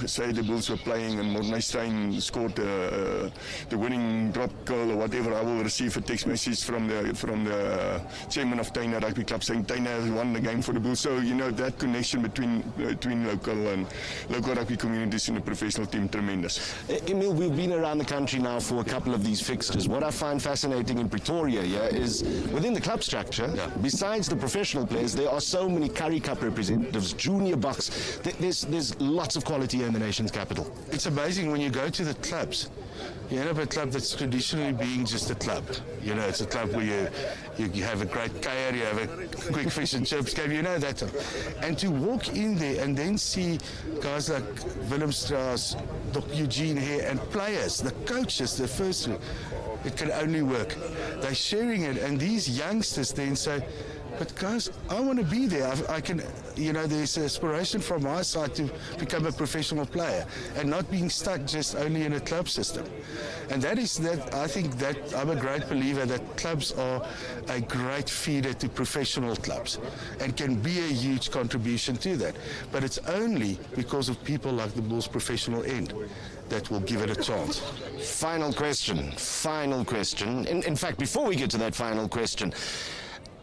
Say the Bulls were playing and Mornay Steyn scored the winning drop goal or whatever, I will receive a text message from the chairman of Taina Rugby Club saying Taina has won the game for the Bulls. So that connection between local rugby communities and the professional team, tremendous. Emil, we've been around the country now for a couple of these fixtures. What I find fascinating in Pretoria is within the club structure, besides the professional players, there are so many Currie Cup representatives, junior bucks. There's lots of quality in the nation's capital. It's amazing when you go to the clubs. You end up at a club that's traditionally being just a club. It's a club where you have a great keier, you have a quick fish and chips game, that. And to walk in there and then see guys like Willem Strauss, Dr. Eugene here, and players, the coaches, the first, it can only work. They're sharing it, and these youngsters then say, but guys, I want to be there. I can, there's aspiration from my side to become a professional player and not being stuck just only in a club system. And I think that I'm a great believer that clubs are a great feeder to professional clubs and can be a huge contribution to that. But it's only because of people like the Bulls professional end that will give it a chance. Final question. In fact, before we get to that final question,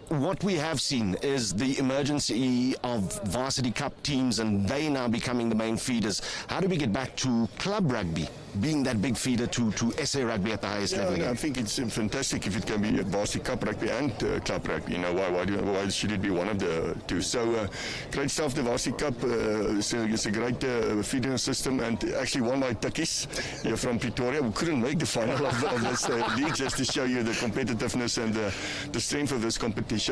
what we have seen is the emergence of varsity cup teams, and they now becoming the main feeders. How do we get back to club rugby being that big feeder to SA rugby at the highest level? I think it's fantastic if it can be varsity cup rugby and club rugby. Why should it be one of the two? So great stuff. The varsity cup is a great feeding system, and actually won by Takis here from Pretoria. We couldn't make the final of this league, just to show you the competitiveness and the strength of this competition.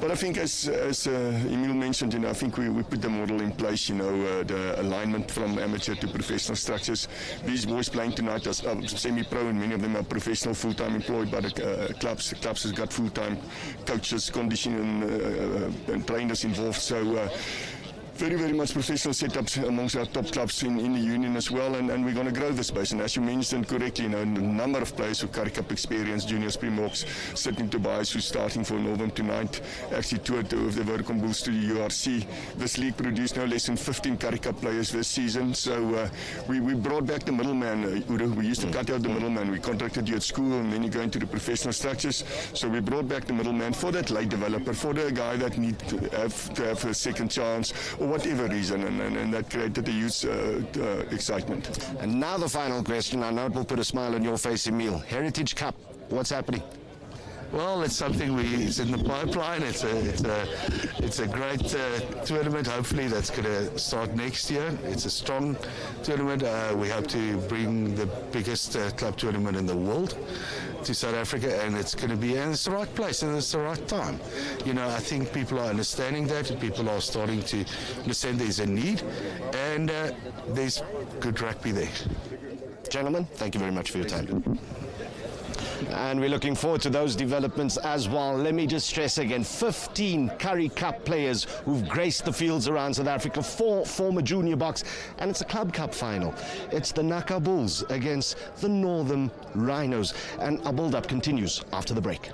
But I think, as Emil mentioned, I think we put the model in place. The alignment from amateur to professional structures. These boys playing tonight are semi-pro, and many of them are professional, full-time employed by the clubs. The clubs has got full-time coaches, conditioning and trainers involved. So very, very much professional setups amongst our top clubs in the union as well, and we're going to grow this space. And as you mentioned correctly, a number of players with Currie Cup experience, juniors, Springboks, sitting Tobias, who's starting for Northam tonight, actually toured with the Vodacom Bulls to the URC. This league produced no less than 15 Currie Cup players this season, so we brought back the middleman. We used to cut out the middleman. We contracted you at school, and then you go into the professional structures. So we brought back the middleman for that late developer, for the guy that need to have a second chance, or whatever reason, and that created a huge excitement. And now the final question. I know it will put a smile on your face, Emil. Heritage Cup, what's happening? Well, it's something it's in the pipeline. It's a great tournament. Hopefully, that's going to start next year. It's a strong tournament. We hope to bring the biggest club tournament in the world to South Africa, and it's going to be, and it's the right place and it's the right time. You know, I think people are understanding that, and people are starting to understand there's a need, and there's good rugby there. Gentlemen, thank you very much for your time. And we're looking forward to those developments as well. Let me just stress again, 15 Currie Cup players who've graced the fields around South Africa, 4 former junior box, and it's a Club Cup final. It's the Naka Bulls against the Northern Rhinos, and our build-up continues after the break.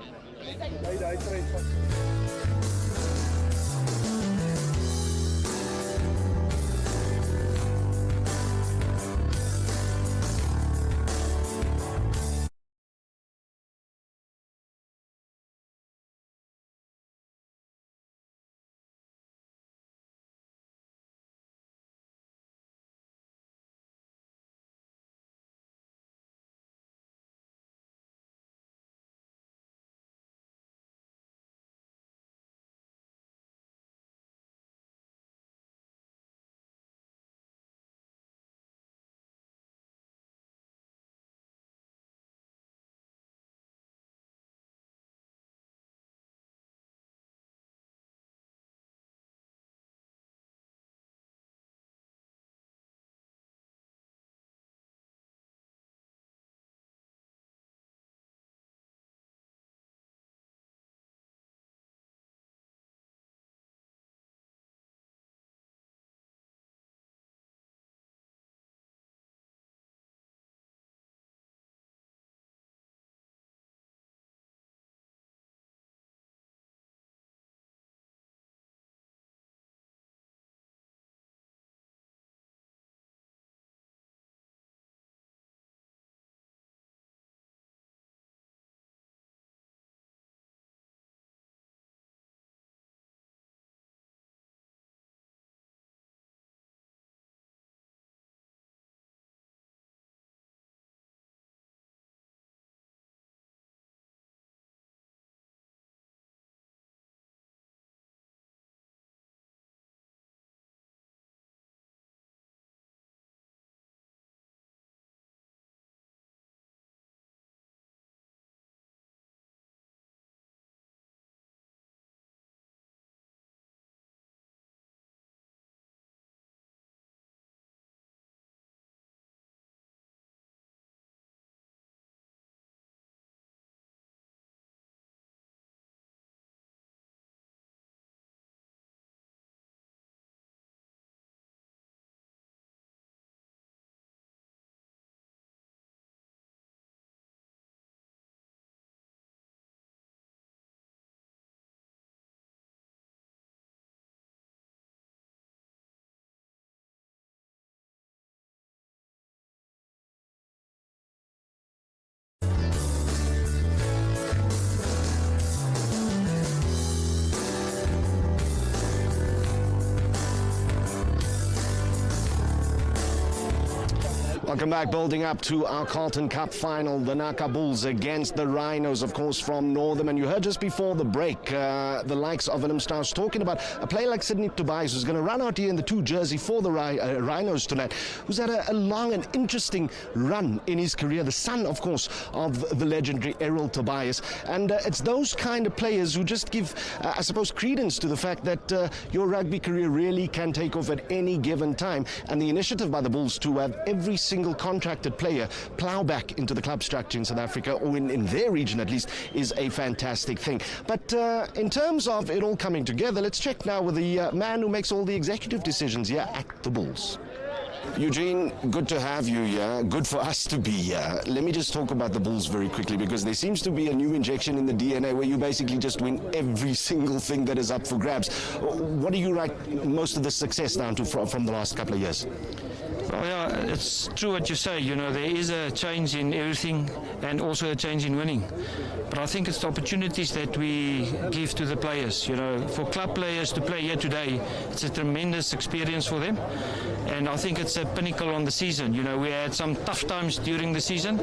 Welcome back, building up to our Carlton Cup final, the Naka Bulls against the Rhinos, of course, from Northern. And you heard just before the break the likes of Willem Strauss talking about a player like Sydney Tobias, who's going to run out here in the 2 jersey for the Rhinos tonight, who's had a long and interesting run in his career, the son, of course, of the legendary Errol Tobias. And it's those kind of players who just give, I suppose, credence to the fact that your rugby career really can take off at any given time. And the initiative by the Bulls to have every single contracted player plough back into the club structure in South Africa, or in their region at least, is a fantastic thing. But in terms of it all coming together, let's check now with the man who makes all the executive decisions here at the Bulls. Eugene, good to have you here. Good for us to be here. Let me just talk about the Bulls very quickly, because there seems to be a new injection in the DNA where you basically just win every single thing that is up for grabs. What do you write most of the success down to from the last couple of years? Well, yeah, it's true what you say. You know, there is a change in everything and also a change in winning. But I think it's the opportunities that we give to the players. You know, for club players to play here today, it's a tremendous experience for them. And I think it's a pinnacle on the season. You know, we had some tough times during the season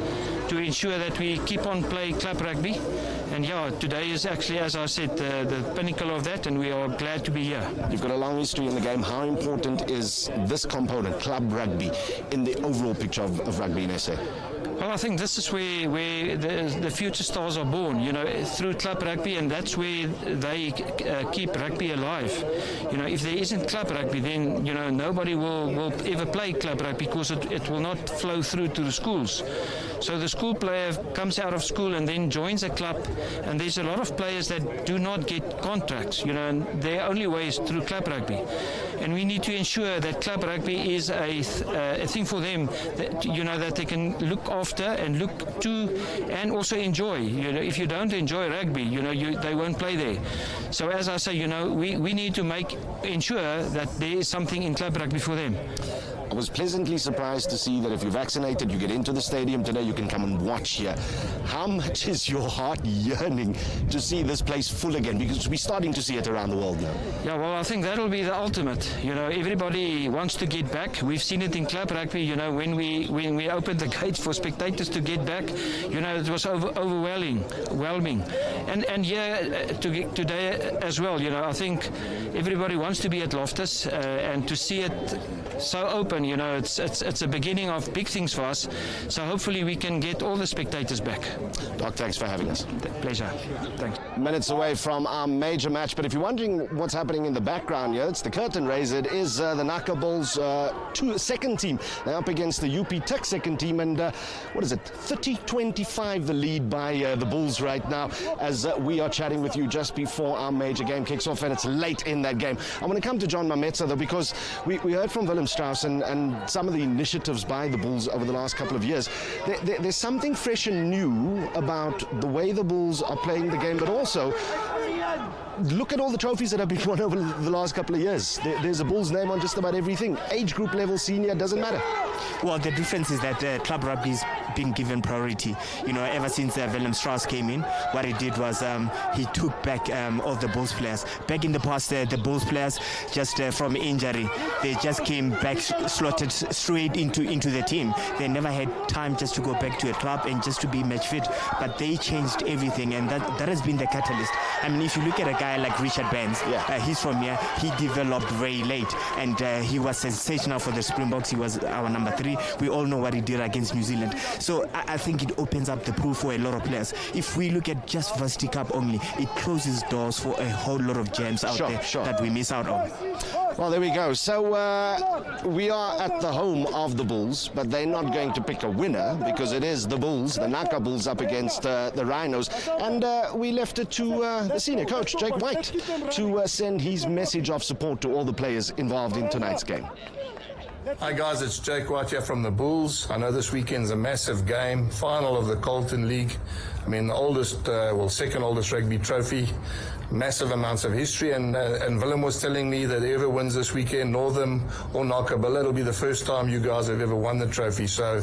to ensure that we keep on playing club rugby And yeah, today is actually, as I said, the pinnacle of that, and we are glad to be here. You've got a long history in the game. How important is this component, club rugby, in the overall picture of rugby in SA? Well, I think this is where the future stars are born, you know, through club rugby, and that's where they keep rugby alive. You know, if there isn't club rugby, then, you know, nobody will ever play club rugby because it will not flow through to the schools. So the school player comes out of school and then joins a club, and there's a lot of players that do not get contracts, you know, and their only way is through club rugby. And we need to ensure that club rugby is a thing for them, that, you know, that they can look after and look to and also enjoy. You know, if you don't enjoy rugby, you know, they won't play there. So as I say, you know, we need to ensure that there is something in club rugby for them. I was pleasantly surprised to see that if you're vaccinated, you get into the stadium today, you can come and watch here. How much is your heart yearning to see this place full again? Because we're starting to see it around the world now. Yeah, well, I think that'll be the ultimate. You know, everybody wants to get back. We've seen it in club rugby, you know, when we opened the gates for spectators to get back, you know, it was overwhelming. And yeah, today as well, you know, I think everybody wants to be at Loftus and to see it so open. You know, it's a beginning of big things for us. So hopefully we can get all the spectators back. Doc, thanks for having us. Pleasure. Thanks. Minutes away from our major match, but if you're wondering what's happening in the background here, it's the curtain raiser. It is the Naka Bulls second team. They're up against the UP Tech second team, and what is it, 30-25 the lead by the Bulls right now as we are chatting with you just before our major game kicks off, and it's late in that game. I want to come to John Mametsa though, because we heard from Willem Strauss and some of the initiatives by the Bulls over the last couple of years. There's something fresh and new about the way the Bulls are playing the game, but also look at all the trophies that have been won over the last couple of years. There's a Bulls name on just about everything. Age group level, senior, doesn't matter. Well, the difference is that club rugby's been given priority. You know, ever since Willem Strauss came in, what he did was he took back all the Bulls players. Back in the past, the Bulls players, just from injury, they just came back, slotted straight into the team. They never had time just to go back to a club and just to be match fit. But they changed everything, and that has been the catalyst. I mean, if you look at a guy like Richard Benz, he's from here. He developed very late, and he was sensational for the Springboks. He was our number 3. We all know what he did against New Zealand. So I think it opens up the pool for a lot of players. If we look at just Varsity Cup only, it closes doors for a whole lot of gems out there that we miss out on. Well, there we go. So we are at the home of the Bulls, but they're not going to pick a winner because it is the Bulls, the Naka Bulls, up against the Rhinos. And we left it to the senior coach, Jake White, to send his message of support to all the players involved in tonight's game. Hi guys, it's Jake White here from the Bulls. I know this weekend's a massive game, final of the Carlton League. I mean, the oldest, second oldest rugby trophy. Massive amounts of history, and Willem was telling me that whoever wins this weekend, Northern or Naka, it'll be the first time you guys have ever won the trophy. So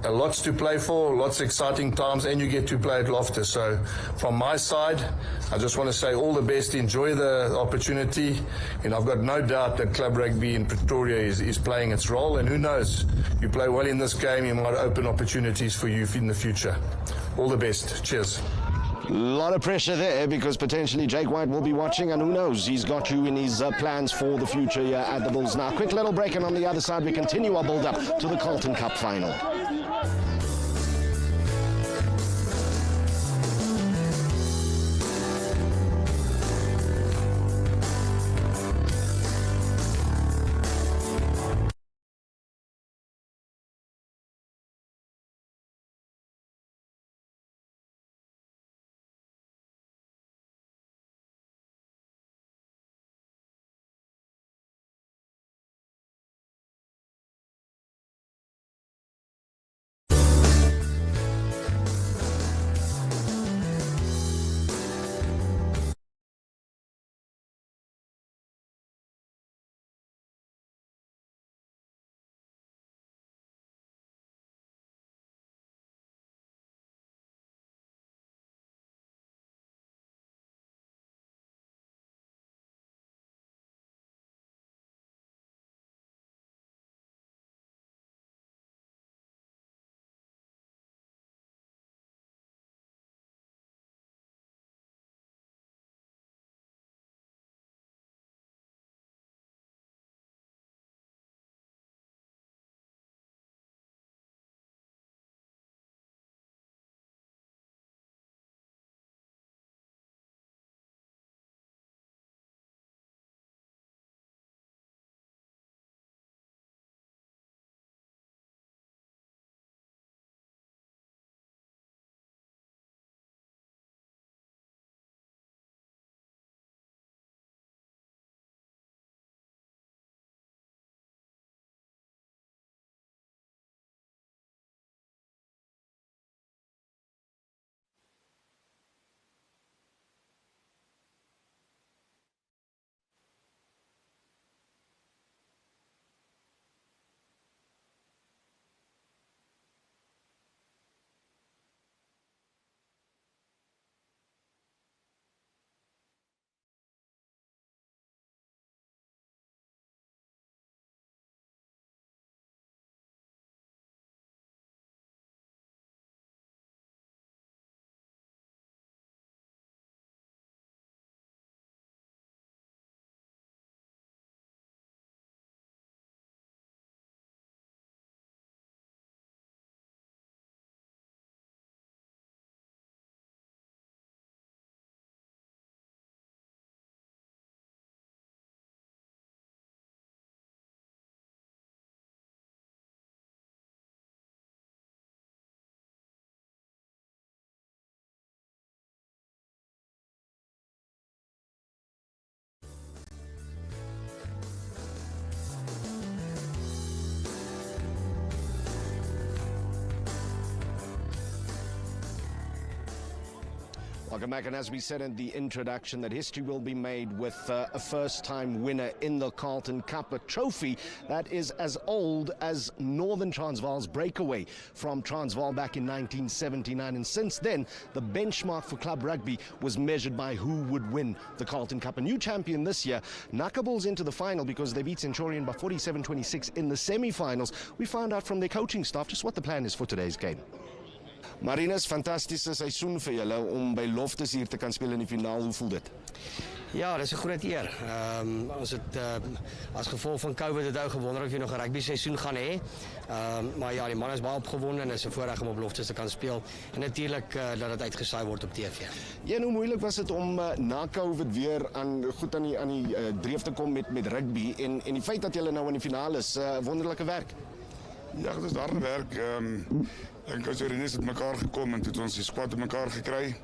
lots to play for, lots of exciting times, and you get to play at Loftus. So from my side, I just want to say all the best, enjoy the opportunity, and I've got no doubt that club rugby in Pretoria is playing its role, and who knows, you play well in this game, you might open opportunities for you in the future. All the best. Cheers. A lot of pressure there because potentially Jake White will be watching, and who knows, he's got you in his plans for the future here at the Bulls. Now, quick little break, and on the other side we continue our build-up to the Carlton Cup final. Welcome back, and as we said in the introduction, that history will be made with a first-time winner in the Carlton Cup, a trophy that is as old as Northern Transvaal's breakaway from Transvaal back in 1979, and since then the benchmark for club rugby was measured by who would win the Carlton Cup. A new champion this year, Naka balls into the final because they beat Centurion by 47-26 in the semi-finals. We found out from their coaching staff just what the plan is for today's game. Rhinos, fantastische seisoen vir julle om by Loftus hier te kan speel in die finaal. Hoe voel dit? Ja, dat is een groot eer. Ons het as gevolg van COVID het ou gewonder of jy nog 'n rugby seisoen gaan hê. Maar ja, die man is baie opgewonde en is 'n voorreg om op Loftus te kan speel. En natuurlik dat dit uitgesaai word op TV. Ja, hoe moeilik was dit om Naka weer aan die dreef te kom met rugby en die feit dat julle nou in die finaal is, wonderlike werk. Ja, dit is harde werk. En as Rhinos het mekaar gekom en het ons die squad mekaar gekry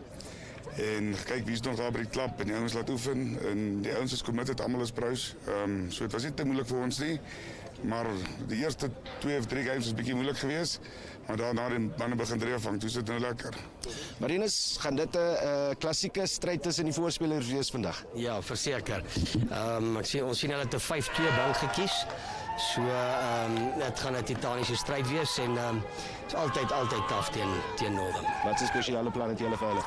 en kyk wie is nog daar by die klap en die ouens laat oefen en die ouens is committed, almal is bruis. So het was nie te moeilik vir ons nie, maar die eerste 2 of 3 games was bietjie moeilik geweest, maar daarna die manne begin dreef vang, toe sit nou lekker. Rhinos, gaan dit 'n klassieke stryd tussen die voorspelers wees vandag? Ja, verseker. Ons sien hulle het 'n 5-2 bank gekies. So dit gaan 'n titaniese stryd wees en is altyd taaf teen Northern. Wat is spesiale planne het julle vir hulle?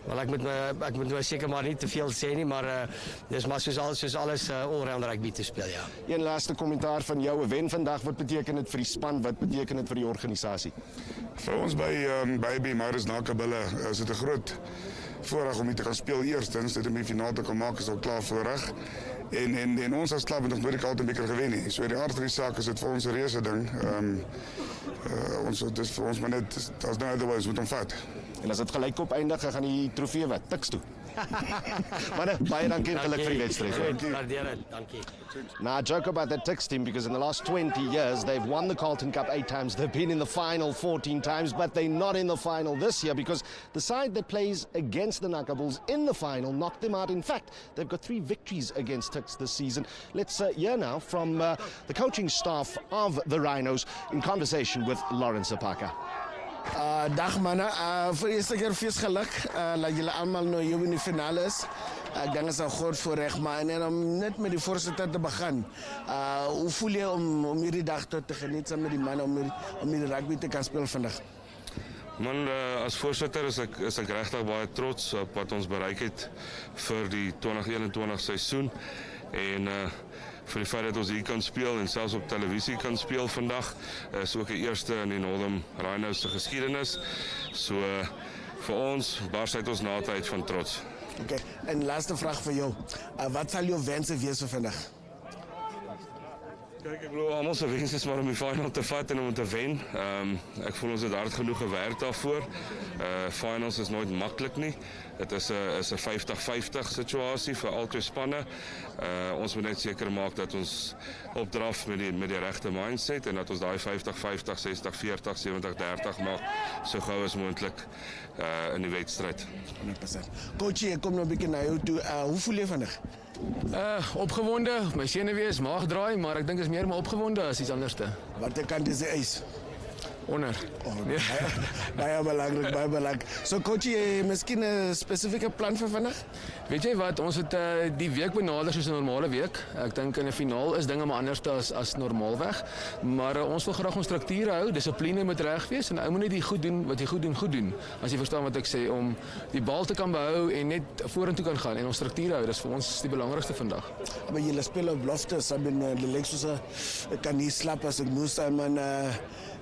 Wel ek moet nou seker maar nie te veel sê nie, maar dis maar soos alles all-round rugby te speel, ja. Een laaste kommentaar van jou, 'n wen vandag, wat beteken dit vir die span, wat beteken dit vir die organisasie? Vir ons by BBRU Naka is dit 'n groot voorreg om hier te gaan speel eerstens, dit om die finaal te kan maak is al klaar voorreg. En ons as klub het nog nooit die Carlton beker gewen nie. So die aard van die saak is dit vir ons 'n reuse ding. Dit is vir ons maar net as nou otherwise moet ons vat. En as dit gelykop eindig, gaan die trofee wat tiks toe. Maar baie dankie en geluk vir die wedstryd. Waardeer dit. Dankie. Now, I joke about that Tix team because in the last 20 years, they've won the Carlton Cup 8 times. They've been in the final 14 times, but they're not in the final this year because the side that plays against the Naka Bulls in the final knocked them out. In fact, they've got 3 victories against Tix this season. Let's hear now from the coaching staff of the Rhinos in conversation with Lawrence Apaka. Dag manne, vir eerste keer fees geluk, dat julle almal nou hier in die finale is. Ek dink is 'n groot voorreg, maar en om net met die voorsitter te begin. Hoe voel jy om hierdie dag te geniet saam met die manne om hierdie rugby te kan speel vandag? Man, as voorsitter is ek regtig baie trots op wat ons bereik het vir die 2021 seisoen en vir die feit dat ons hier kan speel en selfs op televisie kan speel vandag is ook die eerste in die Northern Rhinos se geskiedenis. So vir ons bars uit ons nate uit van trots. Okay, en laaste vraag vir jou. Wat sal jou wense wees vir vandag? Kijk, ik bedoel, almal se wens is maar om die final te vat en om te wen. Ek voel ons het hard genoeg gewerk daarvoor. Finals is nooit maklik nie. Dit is 'n 50-50 situasie vir albei spanne. Ons moet net seker maak dat ons opdraf met die regte mindset en dat ons daai 50-50, 60-40, 70-30 maak so gou as moontlik in die wedstryd. 100%. Coach, ek kom nou 'n bietjie na jou toe. Hoe voel jy vandag? Opgewonde, my senuwees, maag draai, maar ek dink is meer maar opgewonde as iets anderste. Watter kant is die ys? Onder. Baie belangrik. So coach, jy miskien 'n spesifieke plan vir vandag? Weet jy wat, ons het die week benader soos 'n normale week. Ek dink in 'n finaal is dinge maar anders as normaalweg, maar ons wil graag ons strukture hou, dissipline moet reg wees en ou moet net die goed doen wat jy goed doen. As jy verstaan wat ek sê, om die bal te kan behou en net vorentoe kan gaan en ons strukture hou, dis vir ons die belangrikste vandag. Maar julle speel op Loftus, die lyk soos 'n kan nie slap as ek moes, man.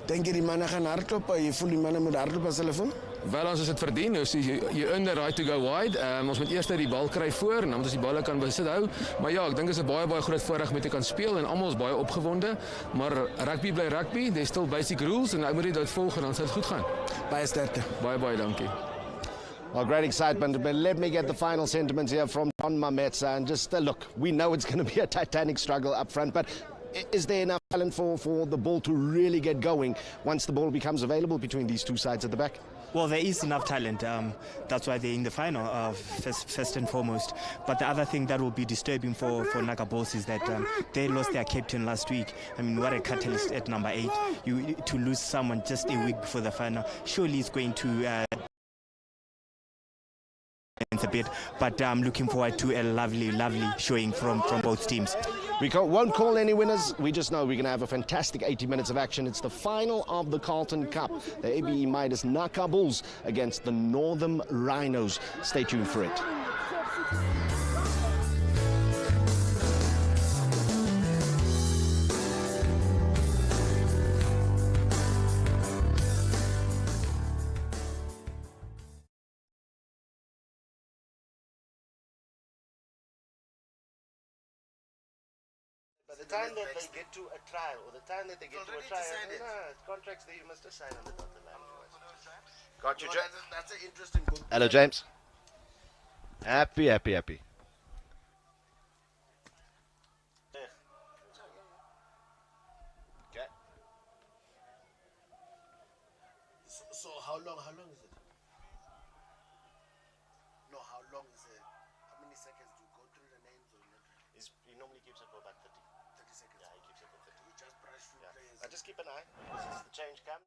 Dink jy die manne gaan hardloop? Jy voel die manne moet hardloop as hulle voel? Wel, ons het verdien. Dus you earn the right to go wide. Ons moet eers die bal kry voor en dan moet ons die balle kan besit hou. Maar ja, ek dink is 'n baie groot voorreg om te kan speel en almal is baie opgewonde. Maar rugby bly rugby. There's still basic rules en ou moet dit volg en dan sal dit goed gaan. Baie sterkte. Baie dankie. Well, great excitement, but let me get the final sentiments here from Don Mametsa. And just look, we know it's going to be a titanic struggle up front, but is there enough talent for the ball to really get going once the ball becomes available between these two sides at the back? Well, there is enough talent. That's why they're in the final, first and foremost. But the other thing that will be disturbing for Naka Bulls is that they lost their captain last week. I mean, what a catalyst at number 8. To lose someone just a week before the final, surely it's going to a bit, but I'm looking forward to a lovely showing from both teams. We won't call any winners. We just know we're going to have a fantastic 80 minutes of action. It's the final of the Carlton Cup. The ABE Midas Naka Bulls against the Northern Rhinos. Stay tuned for it. By the time that they get to a trial, or the time that they get to a trial, contracts that you must sign on the dotted line. Got you, James. That's an interesting book. Hello, James. Happy. Okay. So how long is it? No, how long is it? How many seconds do you go through the names or not? He normally keeps it for about 30 seconds. Yeah, he keeps it for 30. You just brush through players. I just keep an eye. This is the change cam.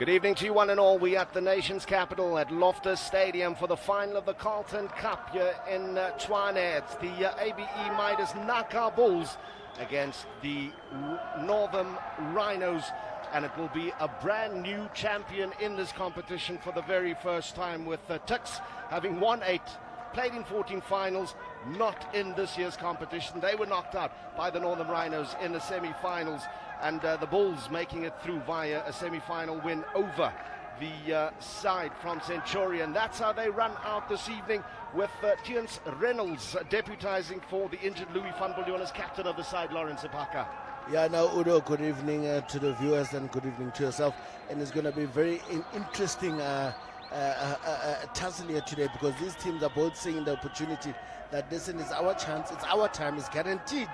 Good evening to you one and all. We at the nation's capital at Loftus Stadium for the final of the Carlton Cup here in Tshwane. It's the ABE Midas Naka Bulls against the Northern Rhinos, and it will be a brand new champion in this competition for the very first time, with Tuks having won 8, played in 14 finals, not in this year's competition. They were knocked out by the Northern Rhinos in the semi-finals, and the Bulls making it through via a semi-final win over the side from Centurion. That's how they run out this evening, with Tiens Reynolds deputizing for the injured Louis van Biljon as captain of the side, Lawrence Ipaka. Yeah, now Udo, good evening to the viewers and good evening to yourself. And it's going to be very interesting tussle here today, because these teams are both seeing the opportunity that this is our chance, it's our time, it's guaranteed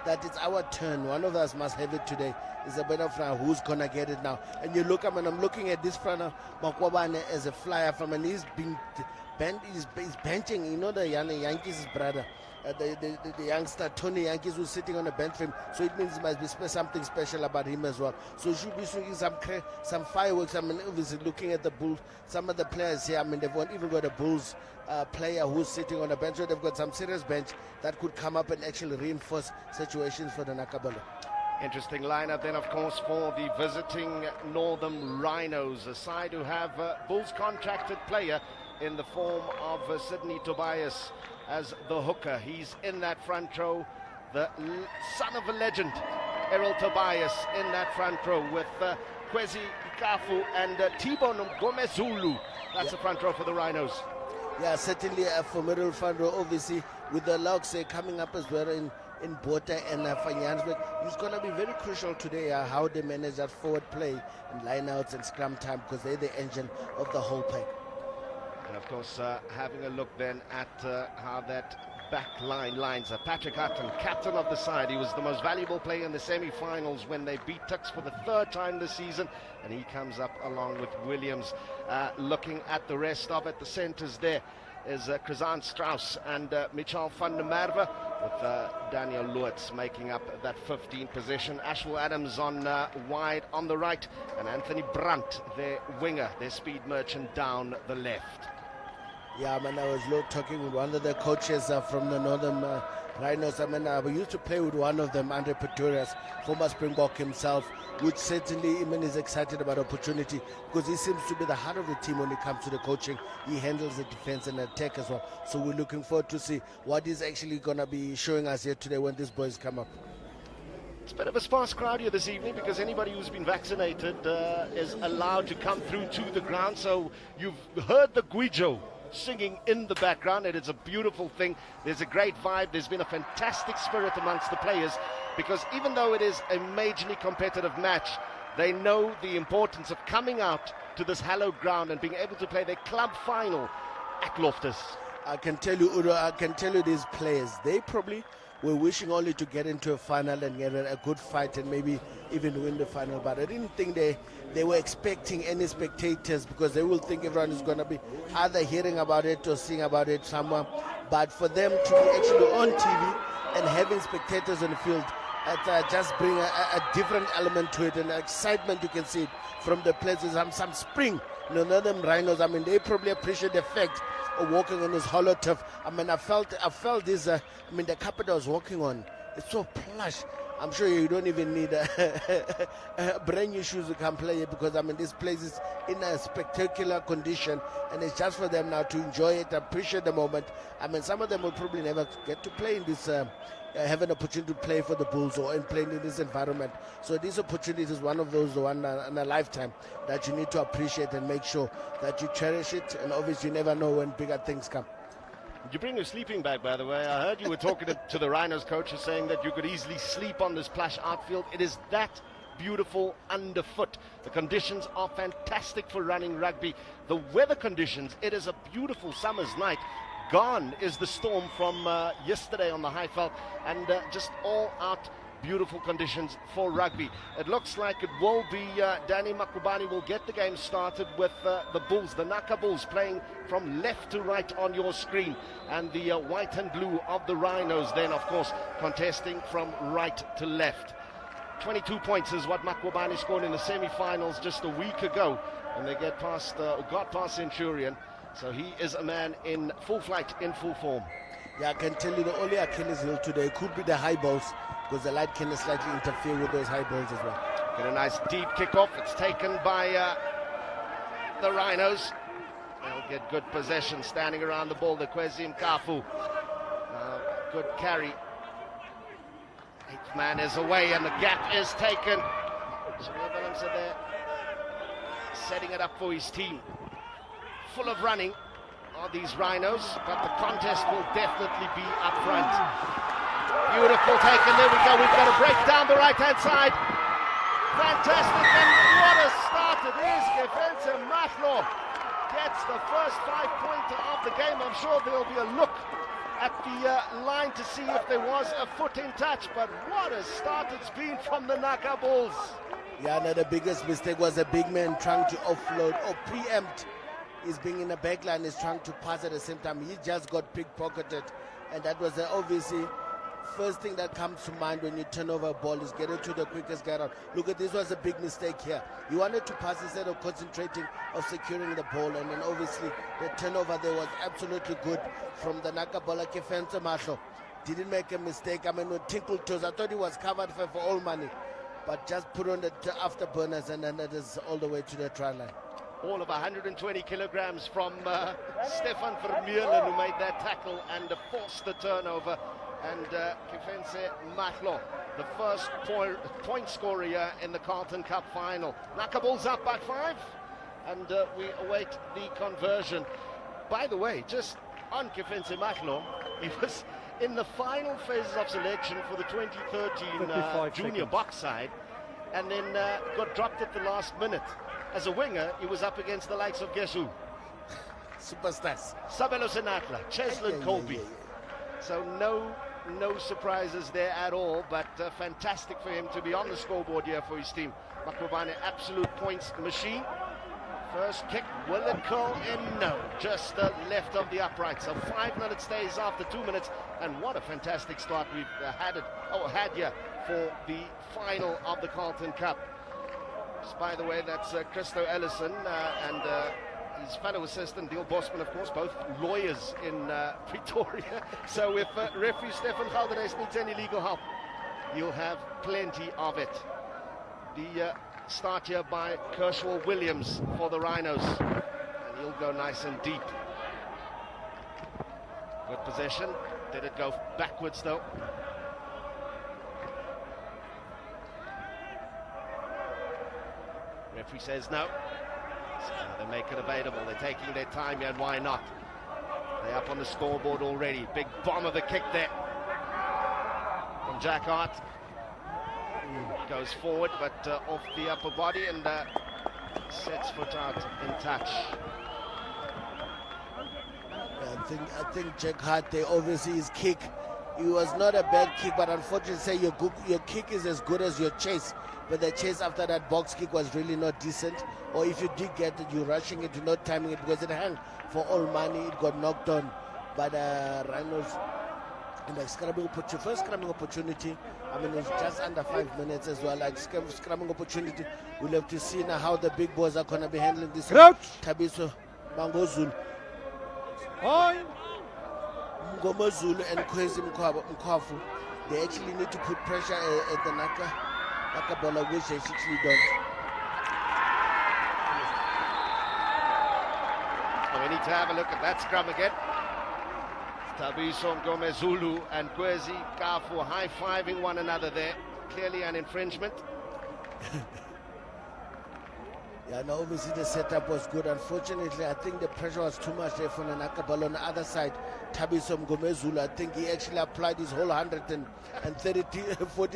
that it's our turn. One of us must have it today. It's a better friend who's gonna get it now. And you look, I'm looking at this friend Makwabane as a flyer from, and he's been he's benching, you know, the Yankees' brother. The youngster Tony Yankees, who's sitting on the bench for him, so it means there must be something special about him as well. So you should be swinging some fireworks. I mean, obviously looking at the Bulls, some of the players here, I mean, they've even got a Bulls player who's sitting on the bench, so they've got some serious bench that could come up and actually reinforce situations for the Nakabala. Interesting lineup then, of course, for the visiting Northern Rhinos, a side who have Bulls contracted player in the form of Sydney Tobias as the hooker. He's in that front row, the son of a legend, Errol Tobias, in that front row with Kwesi Ikafu and T-Bone Gomezulu. That's the front row for the Rhinos. Yeah, certainly a formidable front row, obviously, with the Loks coming up as well in Botha and Fanyansberg. It's going to be very crucial today how they manage that forward play and lineouts and scrum time, because they're the engine of the whole pack. And of course, having a look then at how that back line lines up. Patrick Hutton, captain of the side. He was the most valuable player in the semi-finals when they beat Tuks for the 3rd time this season, and he comes up along with Williams. Looking at the rest of it, the centres there is Krizan Strauss and Michal van der Merwe, with Daniel Lewitz making up that 15th position. Ashwell Adams on wide on the right, and Anthony Brandt, their winger, their speed merchant, down the left. Yeah, man, I was talking with one of the coaches from the Northern Rhinos. I mean, we used to play with one of them, Andre Pretorius, former Springbok himself, which certainly even is excited about opportunity because he seems to be the heart of the team when it comes to the coaching. He handles the defense and attack as well. So we're looking forward to see what he's actually going to be showing us here today when these boys come up. It's a bit of a sparse crowd here this evening because anybody who's been vaccinated is allowed to come through to the ground. So you've heard the Guijo singing in the background, and it's a beautiful thing. There's a great vibe. There's been a fantastic spirit amongst the players because even though it is a majorly competitive match, they know the importance of coming out to this hallowed ground and being able to play their club final at Loftus. I can tell you, Udo, I can tell you these players, they probably were wishing only to get into a final and get a good fight and maybe even win the final, but I didn't think they were expecting any spectators because they will think everyone is going to be either hearing about it or seeing about it somewhere. But for them to be actually on TV and having spectators on the field, it just bring a different element to it and excitement. You can see it from the players. Some spring, none of them Rhinos. I mean, they probably appreciate the fact of walking on this hollow turf. I mean, I felt this. I mean, the carpet I was walking on, it's so plush. I'm sure you don't even need brand new shoes to come play here because I mean this place is in a spectacular condition and it's just for them now to enjoy it, appreciate the moment. I mean some of them will probably never get to play in this, have an opportunity to play for the Bulls or in playing in this environment. So this opportunity is one of those, the one in a lifetime that you need to appreciate and make sure that you cherish it, and obviously you never know when bigger things come. Did you bring your sleeping bag, by the way? I heard you were talking to the Rhinos coaches saying that you could easily sleep on this plush outfield. It is that beautiful underfoot. The conditions are fantastic for running rugby. The weather conditions, it is a beautiful summer's night. Gone is the storm from yesterday on the Highveld, and just all out beautiful conditions for rugby. It looks like it will be Danny Makubani will get the game started with the Bulls, the Naka Bulls, playing from left to right on your screen, and the white and blue of the Rhinos then of course contesting from right to left. 22 points is what Makubani scored in the semi-finals just a week ago, and they got past Centurion. So he is a man in full flight, in full form. Yeah, I can tell you the only Achilles heel today could be the high balls, because the light can slightly interfere with those high balls as well. Get a nice deep kick-off. It's taken by the Rhinos. They'll get good possession, standing around the ball, the Kwezim Kafu. Good carry. 8th man is away, and the gap is taken. Williams are there, setting it up for his team. Full of running are these Rhinos, but the contest will definitely be up front. Beautiful take, and there we go. We've got a break down the right-hand side. Fantastic, and what a start it is. Gefense Mahlo gets the first 5-pointer of the game. I'm sure there'll be a look at the line to see if there was a foot in touch, but what a start it's been from the Naka Bulls. Yeah, no, the biggest mistake was a big man trying to offload or preempt. He's being in the back line, is trying to pass at the same time. He just got pickpocketed, and that was obviously first thing that comes to mind when you turn over a ball is get it to the quickest guy out. Look at this, was a big mistake here. He wanted to pass instead of concentrating of securing the ball, and then obviously the turnover there was absolutely good from the Naka Bola Kefense Mahlo. Didn't make a mistake. I mean, with tinkle toes, I thought he was covered for all money, but just put on the afterburners, and then that is all the way to the try line. All of 120 kilograms from Stefan Vermeulen, who made that tackle and forced the turnover. And Kefense Mahlo, the first point scorer here in the Carlton Cup final. Naka Bulls up by 5, and we await the conversion. By the way, just on Kefense Mahlo, he was in the final phases of selection for the 2013 junior box side, and then got dropped at the last minute. As a winger, he was up against the likes of guess who? superstars. Sabelo Sinatla, Cheslin Colby. So no surprises there at all, but fantastic for him to be on the scoreboard here for his team. Makwabane, absolute points machine. First kick, will it curl in? No, just left of the upright. So 5-minute stays after 2 minutes, and what a fantastic start we've had here for the final of the Carlton Cup. Just by the way, that's Christo Ellison and his fellow assistant, Neil Bosman, of course, both lawyers in Pretoria. So if referee Stefan Galderes needs any legal help, you'll have plenty of it. The start here by Kershaw Williams for the Rhinos, and he'll go nice and deep. Good possession. Did it go backwards though? Referee says no. So they make it available. They're taking their time here, and why not? They're up on the scoreboard already. Big bomb of a kick there from Jack Hart. Goes forward, but off the upper body, and sets foot out in touch. I think Jack Hart, they obviously his kick, it was not a bad kick, but unfortunately say your kick is as good as your chase. But the chase after that box kick was really not decent. Or if you did get it, you're rushing it, you're not timing it, because it hung for all money. It got knocked on by the Rhinos. And like first scrumming opportunity, I mean, it's just under 5 minutes as well. Like scrumming opportunity, we'll have to see now how the big boys are going to be handling this. Tabiso Mangozulu. Ngomozulu and Kwezi Mkwafu, they actually need to put pressure at the Naka ball, which they actually don't. So we need to have a look at that scrum again. Tabiso Ngomezulu and Kwezi Kafu high-fiving one another there. Clearly an infringement. Yeah, no, obviously the setup was good. Unfortunately, I think the pressure was too much there for Naka ball. On the other side, Tabiso Ngomezulu, I think he actually applied his whole 40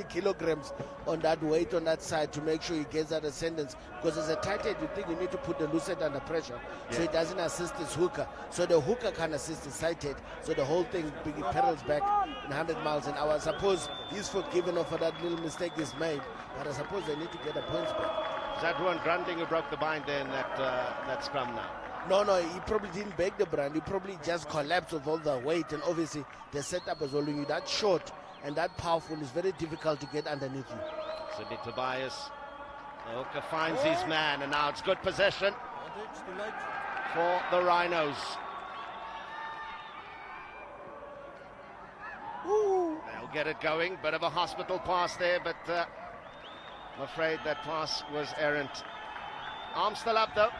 kilograms on that weight on that side to make sure he gets that ascendance. Because as a tight head, you think you need to put the loose head under pressure, so he doesn't assist his hooker. So the hooker can assist his side head. So the whole thing pedals back in 100 miles an hour. I suppose he's forgiven for that little mistake he's made, but I suppose they need to get the points back. Is that Ruan Grunding who broke the bind there in that scrum now? No, he probably didn't break the brand. He probably just collapsed with all the weight, and obviously the setup was holding you that short and that powerful. Is very difficult to get underneath you. Sydney Tobias, the hooker finds his man, and now it's good possession for the Rhinos. They'll get it going. Bit of a hospital pass there, but I'm afraid that pass was errant. Arm still up though.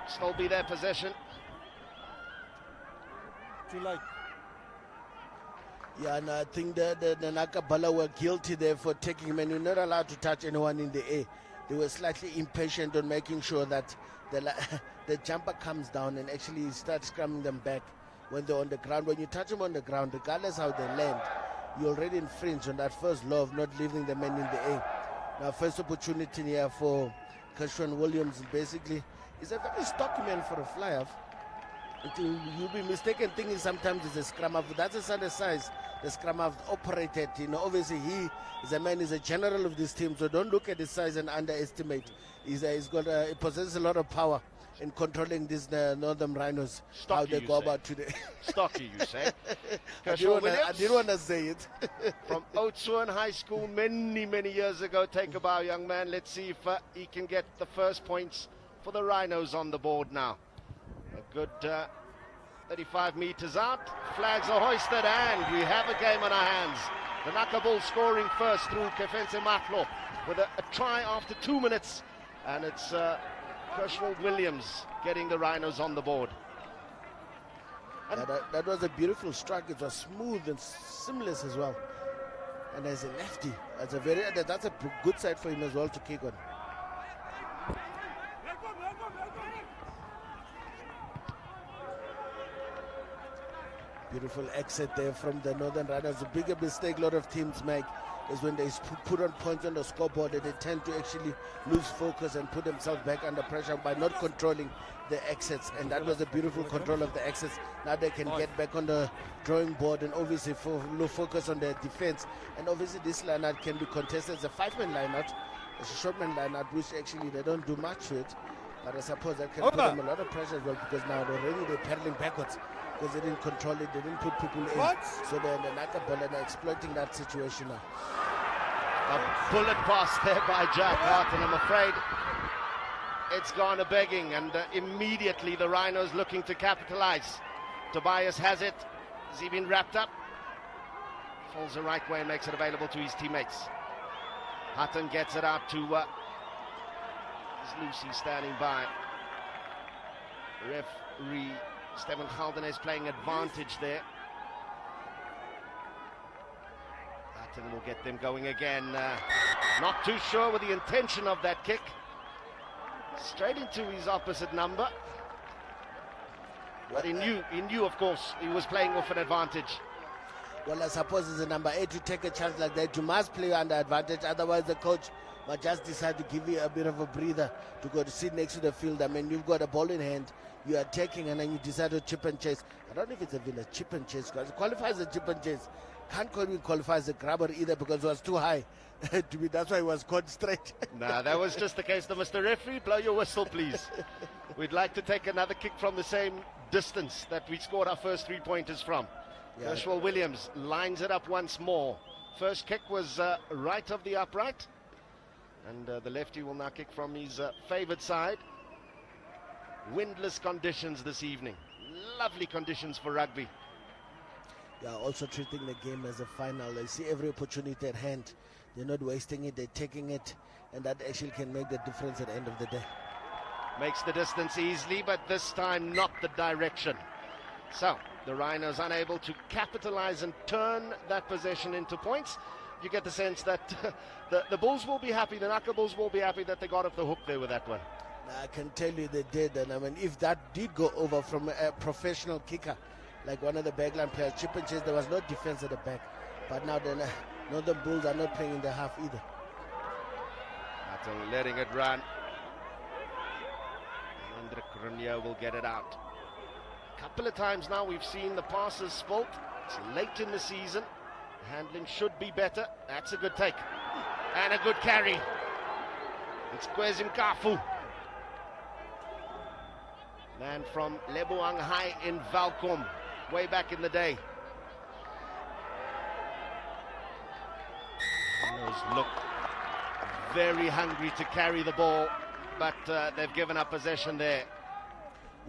Still be their possession. Too late. Yeah, and I think the Naka Bala were guilty there for taking him, and you're not allowed to touch anyone in the air. They were slightly impatient on making sure that the jumper comes down and actually starts scrumming them back when they're on the ground. When you touch them on the ground, regardless how they land, you already infringe on that first law of not leaving the men in the air. Now, first opportunity here for Kershaw Williams, basically, is a very stocky man for a fly-off. You'll be mistaken thinking sometimes it's a scrum-off. That's a certain size the scrum-off operated. Obviously he is a man, he's a general of this team, so don't look at his size and underestimate. He possesses a lot of power in controlling these Northern Rhinos, Stocky, how they go about today. Stocky, you say? I didn't want to say it. From Oudtshoorn High School many years ago. Take a bow, young man. Let's see if he can get the first points for the Rhinos on the board now. A good 35 meters out. Flags are hoisted, and we have a game on our hands. The Naka Bulls scoring first through Kefense Mahlo with a try after 2 minutes, and it's Kershaw Williams getting the Rhinos on the board. And that was a beautiful strike. It was smooth and seamless as well. And as a lefty, that's a good side for him as well to kick on. Beautiful exit there from the Northern Rhinos. A bigger mistake a lot of teams make is when they put on points on the scoreboard, and they tend to actually lose focus and put themselves back under pressure by not controlling the exits. And that was a beautiful control of the exits. Now they can get back on the drawing board and obviously focus on their defense. And obviously this lineout can be contested as a 5-man lineout. It's a short-man lineout, which actually they don't do much with. But I suppose that can put them a lot of pressure as well, because now they're pedaling backwards because they didn't control it, they didn't put people in. So they're in the Naka ball and they're exploiting that situation now. A bullet pass there by Jack Carlton. I'm afraid it's gone a begging, and immediately the Rhinos looking to capitalize. Tobias has it. Has he been wrapped up? Falls the right way and makes it available to his teammates. Hutton gets it out to Lucy standing by. Referee Stephen Carlton is playing advantage there. Hutton will get them going again. Not too sure with the intention of that kick. Straight into his opposite number. But he knew, of course, he was playing off an advantage. Well, I suppose as a number 8 to take a chance like that, you must play under advantage. Otherwise, the coach might just decide to give you a bit of a breather to go to sit next to the field. I mean, you've got a ball in hand, you are taking, and then you decide to chip and chase. I don't know if it's a chip and chase, because it qualifies as a chip and chase. Can't qualify as a grabber either, because it was too high. To me, that's why it was caught straight. Nah, that was just the case. Mr. Referee, blow your whistle, please. We'd like to take another kick from the same distance that we scored our first 3-pointers from. Yeah. Gershwell Williams lines it up once more. First kick was right of the upright, and the lefty will now kick from his favoured side. Windless conditions this evening. Lovely conditions for rugby. Yeah, also treating the game as a final. They see every opportunity at hand. They're not wasting it, they're taking it, and that actually can make the difference at the end of the day. Makes the distance easily, but this time not the direction. So the Rhinos unable to capitalize and turn that possession into points. You get the sense that the Bulls will be happy, the Naka Bulls will be happy that they got off the hook there with that one. I can tell you they did, and I mean, if that did go over from a professional kicker, like one of the backline players, chip and chase, there was no defense at the back. But now the Northern Bulls are not playing in the half either. That's letting it run. Hendrik Runyo will get it out. A couple of times now we've seen the passes spoilt. It's late in the season. The handling should be better. That's a good take. And a good carry. It's Kwezim Kafu. Man from Leboang High in Valcom, way back in the day. Look very hungry to carry the ball, but they've given up possession there.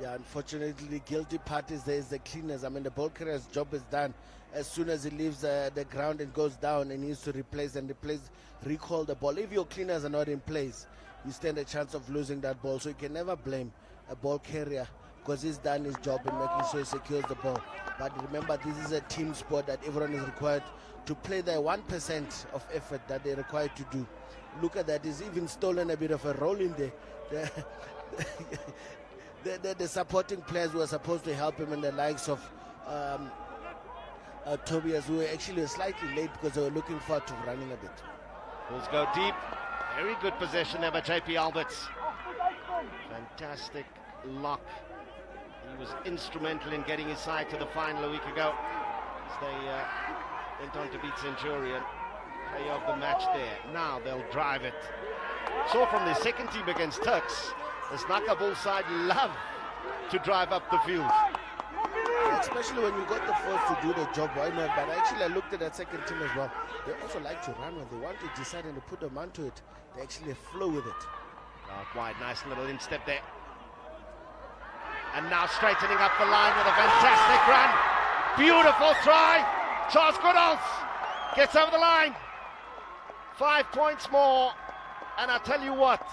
Yeah, unfortunately, the guilty parties there is the cleaners. I mean, the ball carrier's job is done. As soon as he leaves the ground and goes down, and needs to recall the ball. If your cleaners are not in place, you stand a chance of losing that ball. So you can never blame a ball carrier, because he's done his job in making sure he secures the ball. But remember, this is a team sport that everyone is required to play their 1% of effort that they're required to do. Look at that, he's even stolen a bit of a role in there. The supporting players who are supposed to help him, and the likes of Tobias, who were actually slightly late because they were looking forward to running a bit. Bulls go deep. Very good possession there by JP Alberts. Fantastic lock. He was instrumental in getting his side to the final a week ago, as they went on to beat Centurion. Play of the match there. Now they'll drive it. So from the second team against Turks, this Naka Bull side love to drive up the field. Yeah, especially when you got the force to do the job, why not? But actually I looked at that second team as well. They also like to run when they want to decide and to put them onto it. They actually flow with it. Out wide, nice little instep there. And now straightening up the line with a fantastic run. Beautiful try. Charles Goodalls gets over the line. 5 points more. And I'll tell you what,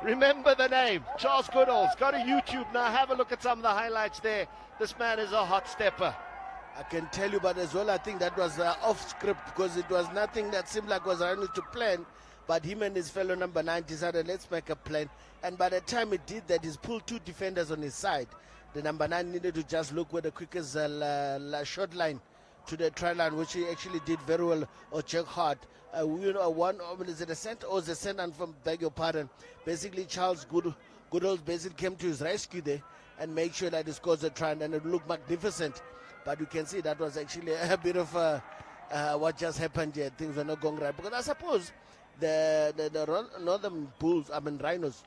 remember the name, Charles Goodalls. Go to YouTube now, have a look at some of the highlights there. This man is a hot stepper. I can tell you, but as well, I think that was off script, because it was nothing that seemed like was running to plan. But him and his fellow number 9 decided, let's make a plan. And by the time he did that, he's pulled 2 defenders on his side. The number 9 needed to just look where the quickest short line to the try line, which he actually did very well, or check hard. Is it a center or is it a center? And from, beg your pardon, basically Charles Goodall's basically came to his rescue there and make sure that he scores a try, and it looked magnificent. But you can see that was actually a bit of what just happened here. Things were not going right, because I suppose the Northern Rhinos,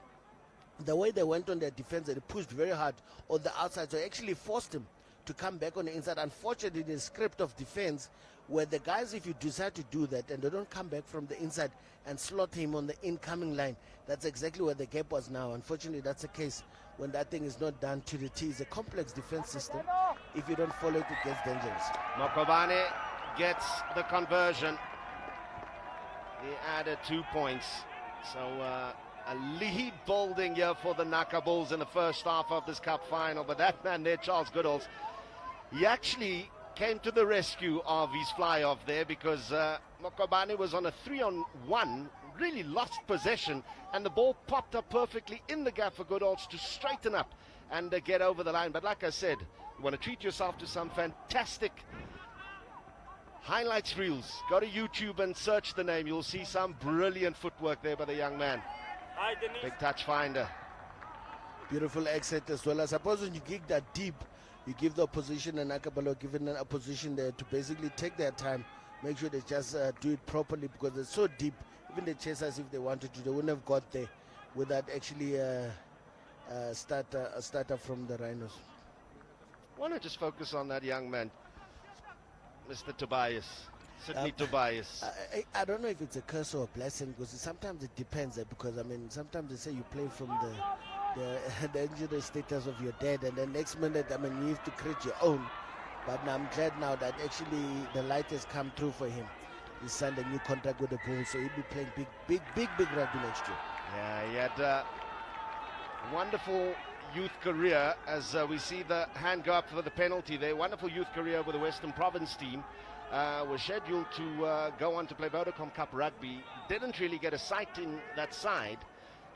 the way they went on their defense, they pushed very hard on the outside, so it actually forced him to come back on the inside. Unfortunately, the script of defense, where the guys, if you decide to do that and they don't come back from the inside and slot him on the incoming line, that's exactly where the gap was now. Unfortunately, that's the case when that thing is not done to the T. It's a complex defense system. If you don't follow it, it gets dangerous. Mokobane gets the conversion. He added 2 points. So a lead building here for the Naka Bulls in the first half of this cup final. But that man there, Charles Goodalls, he actually came to the rescue of his fly-off there, because Mokobane was on a 3-on-1, really lost possession, and the ball popped up perfectly in the gap for Goodalls to straighten up and get over the line. But like I said, you want to treat yourself to some fantastic highlights reels. Go to YouTube and search the name. You'll see some brilliant footwork there by the young man. Big touch finder. Beautiful exit as well. I suppose when you kick that deep, you give the opposition, and Nakabalo given an opposition there to basically take their time, make sure they just do it properly, because it's so deep. Even the chasers, if they wanted to, they wouldn't have got there without actually a starter from the Rhinos. I want to just focus on that young man, Mr. Tobias, Sydney Tobias. I don't know if it's a curse or a blessing, because sometimes it depends, because sometimes they say you play from the injury status of your dad, and then next minute, you have to create your own. But now I'm glad now that actually the light has come through for him. He signed a new contract with the Bulls, so he'll be playing big rugby next year. Yeah, he had a wonderful youth career, as we see the hand go up for the penalty there. Wonderful youth career with the Western Province team. Was scheduled to go on to play Vodacom Cup rugby. Didn't really get a sight in that side.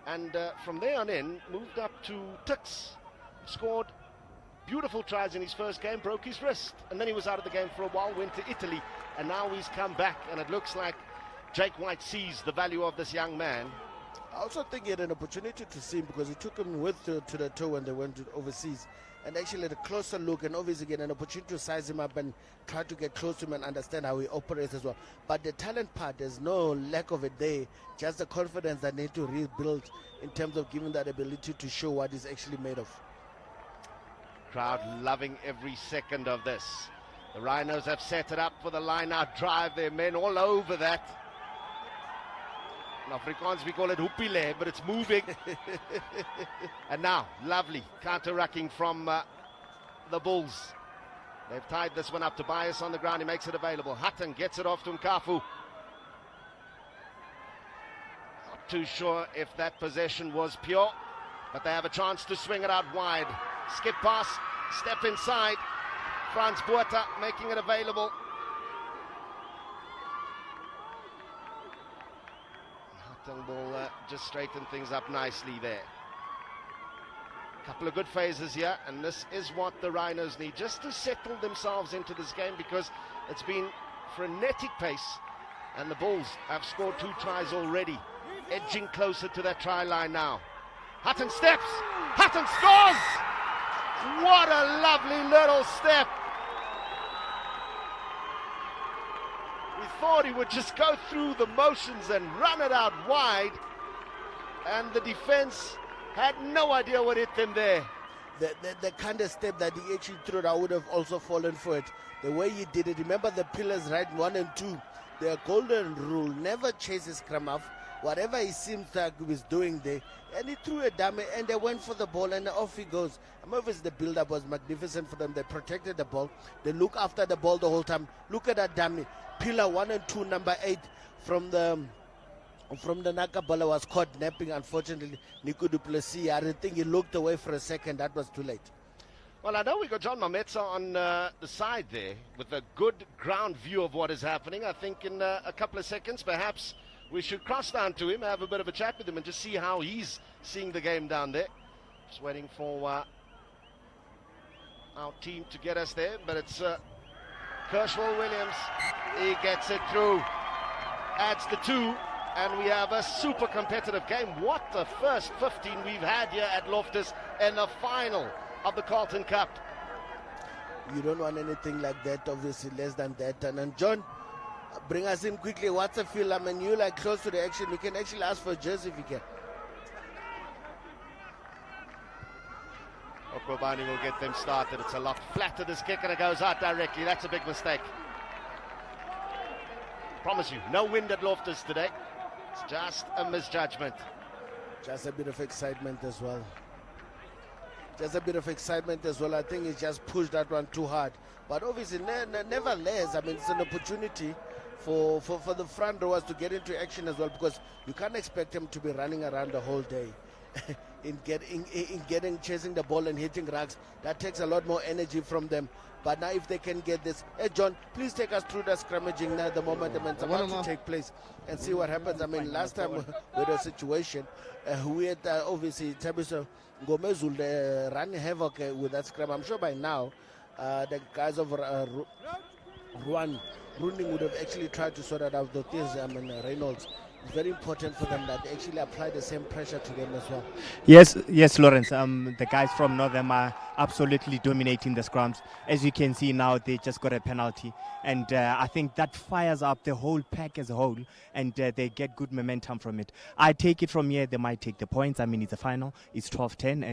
And from there on in, moved up to Tuks. Scored beautiful tries in his first game, broke his wrist. And then he was out of the game for a while, went to Italy. And now he's come back. And it looks like Jake White sees the value of this young man. I also think he had an opportunity to see him, because he took him to the tour when they went to overseas, and actually had a closer look, and obviously get an opportunity to size him up and try to get close to him and understand how he operates as well. But the talent part, there's no lack of it there, just the confidence that need to rebuild in terms of giving that ability to show what he's actually made of. Crowd loving every second of this. The Rhinos have set it up for the line-out drive. Their men all over that. In Afrikaans we call it hoepile, but it's moving. And now, lovely counter-rucking from the Bulls. They've tied this one up. Tobias on the ground, he makes it available. Hutton gets it off to Nkafu. Not too sure if that possession was pure, but they have a chance to swing it out wide. Skip pass, step inside. Frans Botha making it available. Will just straighten things up nicely there. Couple of good phases here, and this is what the Rhinos need, just to settle themselves into this game, because it's been frenetic pace, and the Bulls have scored 2 tries already, edging closer to that try line now. Hutton steps, Hutton scores! What a lovely little step. Thought he would just go through the motions and run it out wide, and the defense had no idea what hit them there. The kind of step that he actually threw, I would have also fallen for it. The way he did it, remember the pillars right 1 and 2, the golden rule, never chase his scrum off. Whatever he seems like he was doing there, and he threw a dummy, and they went for the ball, and off he goes. Obviously the build-up was magnificent for them. They protected the ball, they look after the ball the whole time. Look at that dummy. Pillar 1 and 2, number 8 from the Naka baller was caught napping, unfortunately. Nico du Plessis, I think he looked away for a second. That was too late. Well, I know we got John Mametsa on the side there with a good ground view of what is happening. I think in a couple of seconds, perhaps we should cross down to him, have a bit of a chat with him, and just see how he's seeing the game down there. Just waiting for our team to get us there, but it's Williams, he gets it through. Adds the 2, and we have a super competitive game. What the first 15 we've had here at Loftus in the final of the Carlton Cup. You don't want anything like that, obviously, less than that. And John, bring us in quickly. What's the feel? I mean, you like close to the action. You can actually ask for a jersey if you can. Okwabani will get them started. It's a lot flatter, this kick, and it goes out directly. That's a big mistake. Promise you, no wind at Loftus today. It's just a misjudgment. Just a bit of excitement as well. Just a bit of excitement as well. I think he just pushed that one too hard. But obviously, nevertheless, I mean, it's an opportunity for the front rowers to get into action as well, because you can't expect them to be running around the whole day. Chasing the ball and hitting rucks, that takes a lot more energy from them. But now if they can get this, hey John, please take us through the scrimmaging now, the momentum it's about to take place, and see what happens. I mean, last time we had a situation, we had obviously Tabiso Gomezul running havoc with that scrum. I'm sure by now the guys of Runing would have actually tried to sort that out. The things, I mean, Reynolds. It's very important for them that they actually apply the same pressure to them as well. Yes, Lawrence. The guys from Northern are absolutely dominating the scrums. As you can see now, they just got a penalty, and I think that fires up the whole pack as a whole, and they get good momentum from it. I take it from here, they might take the points. I mean, it's a final, it's 12-10,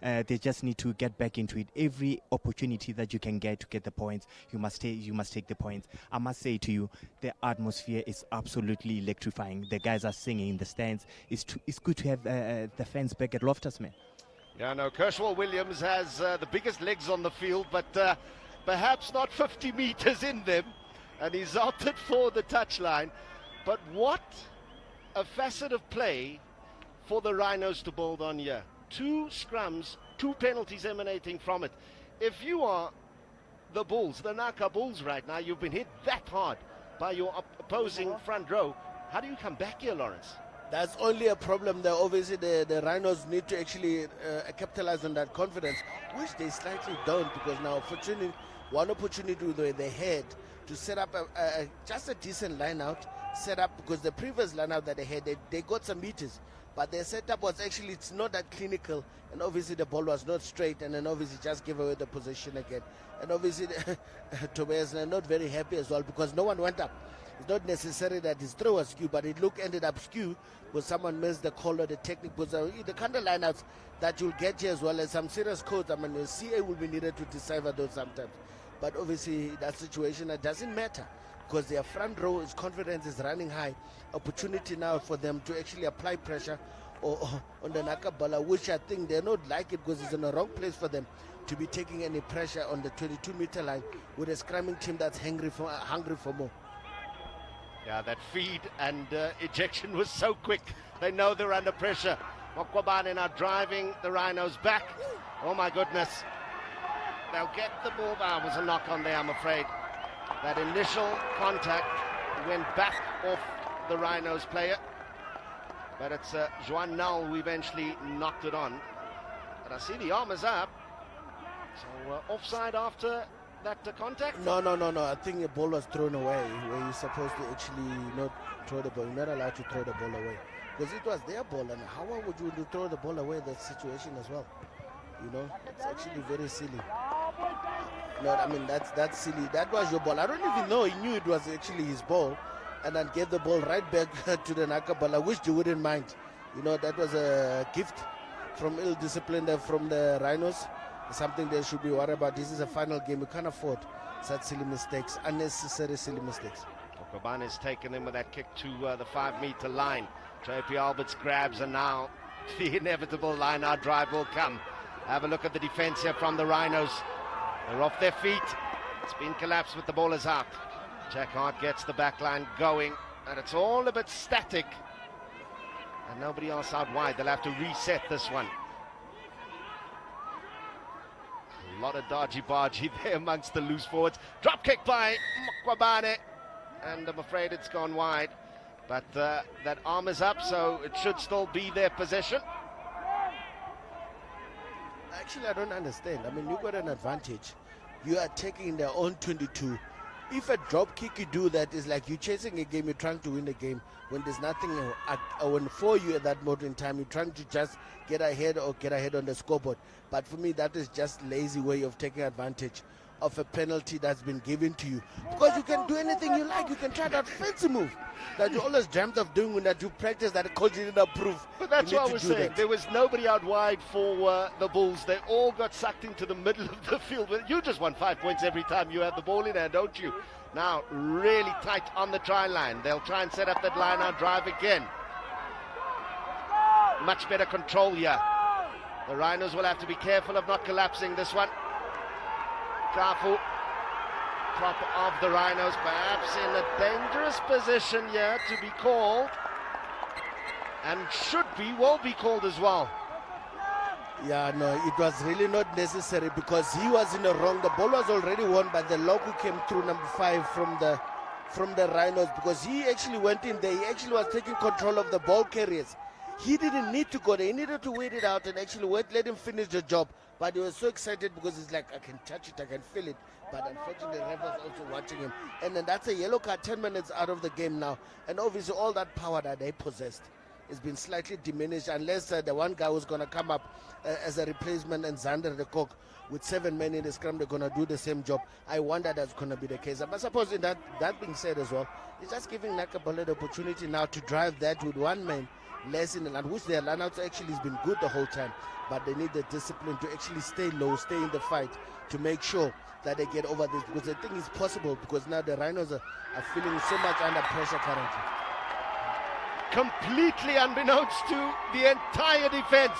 and they just need to get back into it. Every opportunity that you can get to get the points, you must take the points. I must say to you, the atmosphere is absolutely electrifying. The guys are singing in the stands. It's good to have the fans back at Loftus, man. Yeah, no, Williams has the biggest legs on the field, but perhaps not 50 meters in them, and he's opted for the touchline. But what a facet of play for the Rhinos to build on here. 2 scrums, 2 penalties emanating from it. If you are the Bulls, the Naka Bulls right now, you've been hit that hard by your opposing front row. How do you come back here, Lawrence? That's only a problem there. Obviously, the Rhinos need to actually capitalize on that confidence, which they slightly don't, because now one opportunity they had to set up just a decent line-out, set up, because the previous line-out that they had, they got some meters, but their setup was actually, it's not that clinical, and obviously the ball was not straight, and then obviously just gave away the position again. And obviously, Tobias not very happy as well, because no one went up. It's not necessary that his throw was skew, but ended up skew because someone missed the call or the technique. Because the kind of lineouts that you'll get here as well as some serious codes. I mean, the CA will be needed to decipher those sometimes. But obviously, that situation, it doesn't matter, because their front row is confidence is running high. Opportunity now for them to actually apply pressure on the Naka Bala, which I think they don't like it, because it's in the wrong place for them to be taking any pressure on the 22-meter line with a scrumming team that's hungry for more. Yeah, that feed and ejection was so quick. They know they're under pressure. Mokwabane now driving the Rhinos back. Oh my goodness. They'll get the ball. There was a knock on there, I'm afraid. That initial contact went back off the Rhinos player. But it's Joan Null who eventually knocked it on. But I see the arm is up. So offside after that contact? No. I think the ball was thrown away, where you're supposed to actually not throw the ball. You're not allowed to throw the ball away, because it was their ball, and how would you throw the ball away in that situation as well? You know, it's actually very silly. No, I mean, that's silly. That was your ball. I don't even know he knew it was actually his ball, and then gave the ball right back to the Naka Ball. I wish you wouldn't mind. You know, that was a gift from ill discipline from the Rhinos. Something they should be worried about. This is a final game. We can't afford such silly mistakes, unnecessary silly mistakes. Okobane has taken him with that kick to the 5-meter line. JP Alberts grabs, and now the inevitable line-out drive will come. Have a look at the defense here from the Rhinos. They're off their feet. It's been collapsed, but the ball is out. Jack Hart gets the back line going, and it's all a bit static. And nobody else out wide. They'll have to reset this one. A lot of dodgy-bargy there amongst the loose forwards. Drop kick by Mokwabane, and I'm afraid it's gone wide. But that arm is up, so it should still be their possession. Actually, I don't understand. I mean, you got an advantage. You are taking their own 22. if a drop kick you do that is like you're chasing a game, you're trying to win a game when there's nothing for you at that moment in time. You're trying to just get ahead on the scoreboard. But for me, that is just lazy way of taking advantage of a penalty that's been given to you, because you can do anything you like. You can try that fancy move that you always dreamt of doing when that you practice that the coach didn't approve. But that's what I was saying. There was nobody out wide for the Bulls. They all got sucked into the middle of the field. You just won 5 points every time you have the ball in hand, don't you? Now, really tight on the try line. They'll try and set up that line-out drive again. Much better control here. The Rhinos will have to be careful of not collapsing this one. Kafu, top of the Rhinos, perhaps in a dangerous position here to be called, and will be called as well. Yeah, no, it was really not necessary, because he was in the wrong. The ball was already won by the lock who came through, number 5 from the Rhinos, because he actually went in there. He actually was taking control of the ball carriers. He didn't need to go there. He needed to wait it out and actually let him finish the job. But he was so excited because he's like, I can touch it, I can feel it. But unfortunately, the ref was also watching him. And then that's a yellow card, 10 minutes out of the game now. And obviously, all that power that they possessed has been slightly diminished, unless the one guy who's going to come up as a replacement, and Zander the Cock, with 7 men in the scrum, they're going to do the same job. I wonder that's going to be the case. But suppose that being said as well, it's just giving Naka the opportunity now to drive that with 1 man less in the line, which their line-out actually has been good the whole time. But they need the discipline to actually stay low, stay in the fight, to make sure that they get over this, because I think it's possible, because now the Rhinos are feeling so much under pressure currently. Completely unbeknownst to the entire defense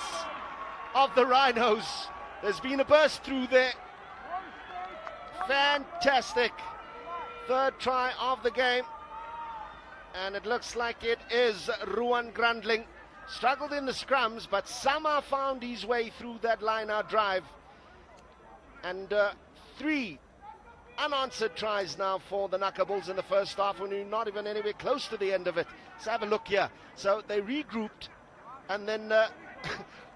of the Rhinos, there's been a burst through there. Fantastic. 3rd try of the game. And it looks like it is Ruan Grundling. Struggled in the scrums, but somehow found his way through that line-out drive. And 3 unanswered tries now for the Naka Bulls in the first half, when you're not even anywhere close to the end of it. Let's have a look here. So they regrouped, and then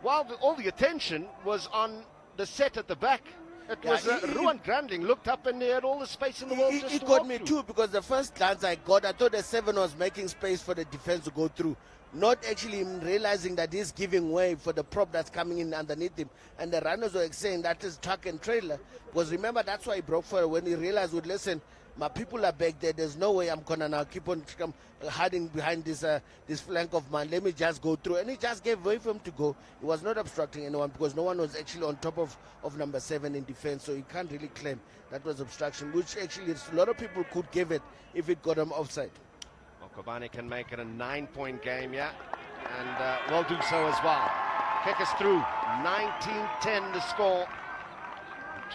while all the attention was on the set at the back, it was Ruan Grundling looked up and he had all the space in the world. It got me too, because the first glance I thought the 7 was making space for the defense to go through, not actually realizing that he's giving way for the prop that's coming in underneath him. And the runners were saying that is truck and trailer, because remember, that's why he broke for it, when he realized, listen, my people are back there, there's no way I'm gonna now keep on hiding behind this flank of mine. Let me just go through. And he just gave way for him to go. He was not obstructing anyone, because no one was actually on top of number 7 in defense, so he can't really claim that was obstruction, which actually a lot of people could give it if it got him offside. Kobane can make it a 9-point game, yeah, and will do so as well. Kick us through. 19-10 the score.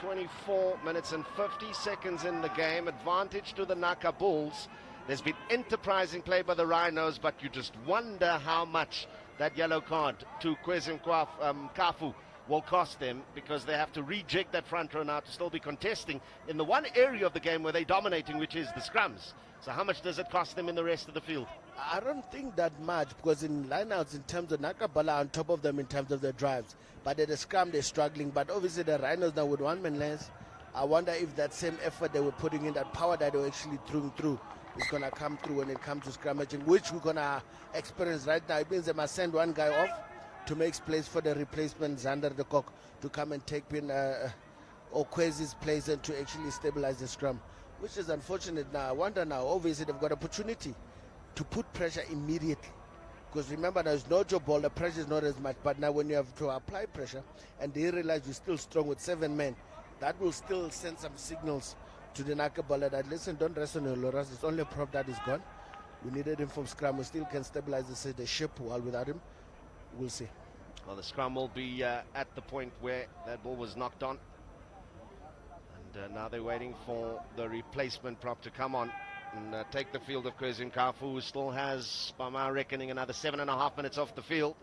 24 minutes and 50 seconds in the game. Advantage to the Naka Bulls. There's been enterprising play by the Rhinos, but you just wonder how much that yellow card to Kwezim Kafu will cost them, because they have to rejig that front row now to still be contesting in the one area of the game where they're dominating, which is the scrums. So how much does it cost them in the rest of the field? I don't think that much, because in lineouts, in terms of Naka Bala on top of them in terms of their drives, but at the scrum they're struggling. But obviously the Rhinos now with 1 man less, I wonder if that same effort they were putting in, that power that they were actually throwing through, is going to come through when it comes to scrummaging, which we're going to experience right now. It means they must send 1 guy off to make place for the replacement, Zander the Cock, to come and take in Okwezi's place and to actually stabilize the scrum, which is unfortunate now. I wonder now, obviously they've got opportunity to put pressure immediately, because remember, there's no job ball, the pressure is not as much. But now when you have to apply pressure and they realize you're still strong with 7 men, that will still send some signals to the Naka Bala that, listen, don't rest on your laurels, it's only a prop that is gone. We needed him from scrum. We still can stabilize the ship, while without him, we'll see. Well, the scrum will be at the point where that ball was knocked on. And now they're waiting for the replacement prop to come on and take the field of Kwezim Kafu, who still has, by my reckoning, another 7.5 minutes off the field.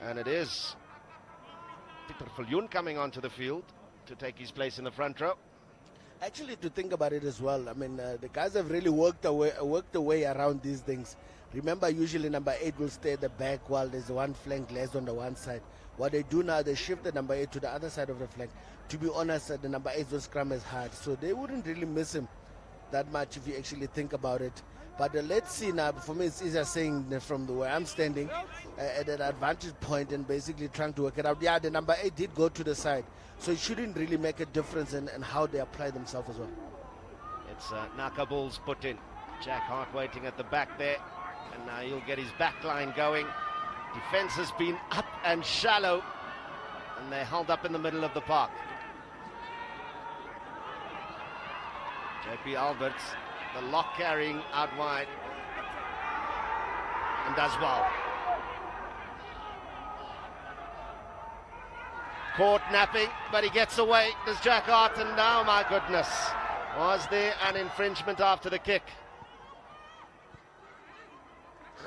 And it is Peter Viljoen coming onto the field to take his place in the front row. Actually, to think about it as well, I mean, the guys have really worked the way around these things. Remember, usually number 8 will stay at the back while there's one flank less on the one side. What they do now, they shift the number 8 to the other side of the flank. To be honest, the number 8 will scrum as hard, so they wouldn't really miss him that much if you actually think about it. But let's see now. For me, it's easier saying from where I'm standing at an advantage point and basically trying to work it out. Yeah, the number 8 did go to the side, so it shouldn't really make a difference in how they apply themselves as well. It's Naka Bulls put in. Jack Hart waiting at the back there, and now he'll get his back line going. Defense has been up and shallow, and they're held up in the middle of the park. JP Alberts, the lock carrying out wide, and does well. Caught napping, but he gets away. Does Jack Hart, and now, my goodness, was there an infringement after the kick?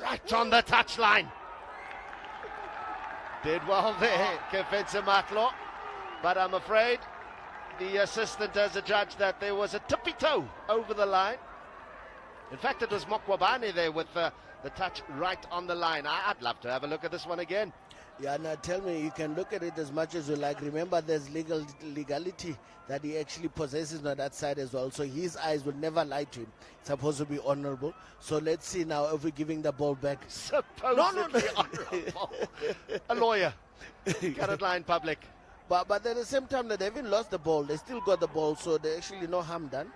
Right on the touchline. Did well there, Kefense Matlo, but I'm afraid the assistant has adjudged that there was a tippy toe over the line. In fact, it was Mokwabane there with the touch right on the line. I'd love to have a look at this one again. Yeah, now tell me, you can look at it as much as you like. Remember, there's legality that he actually possesses on that side as well. So his eyes will never lie to him. It's supposed to be honorable. So let's see now if we're giving the ball back. Supposedly honorable. A lawyer. Carrot line public. But at the same time that they haven't lost the ball, they still got the ball, so they actually no harm done.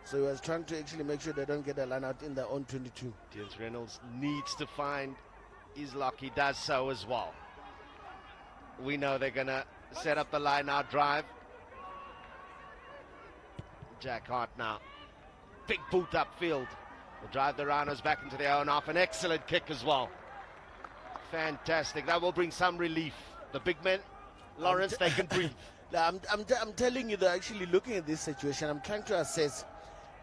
So he was trying to actually make sure they don't get a line out in their own 22. James Reynolds needs to find his lock. He does so as well. We know they're going to set up the line out drive. Jack Hart now. Big boot upfield. Will drive the Rhinos back into their own half. An excellent kick as well. Fantastic. That will bring some relief. The big men, Lawrence, they can breathe. I'm telling you, they're actually looking at this situation. I'm trying to assess.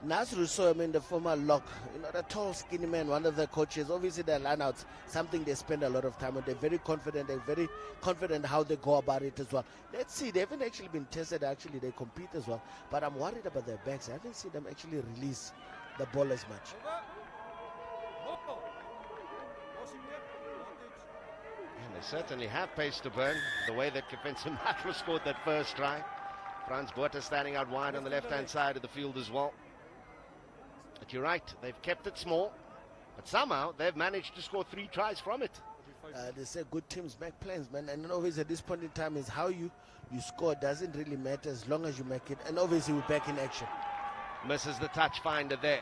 Nasru saw him in the former lock, the tall, skinny man, one of the coaches. Obviously, their lineouts, something they spend a lot of time on. They're very confident how they go about it as well. Let's see, they haven't actually been tested. Actually, they compete as well. But I'm worried about their backs. I haven't seen them actually release the ball as much. And they certainly have pace to burn. The way that Kefense Matlo scored that first try. Franz Botha standing out wide on the left-hand side of the field as well. But you're right, they've kept it small, but somehow they've managed to score 3 tries from it. They say good teams make plans, man, and obviously at this point in time is how you score doesn't really matter as long as you make it, and obviously we're back in action. Misses the touch finder there.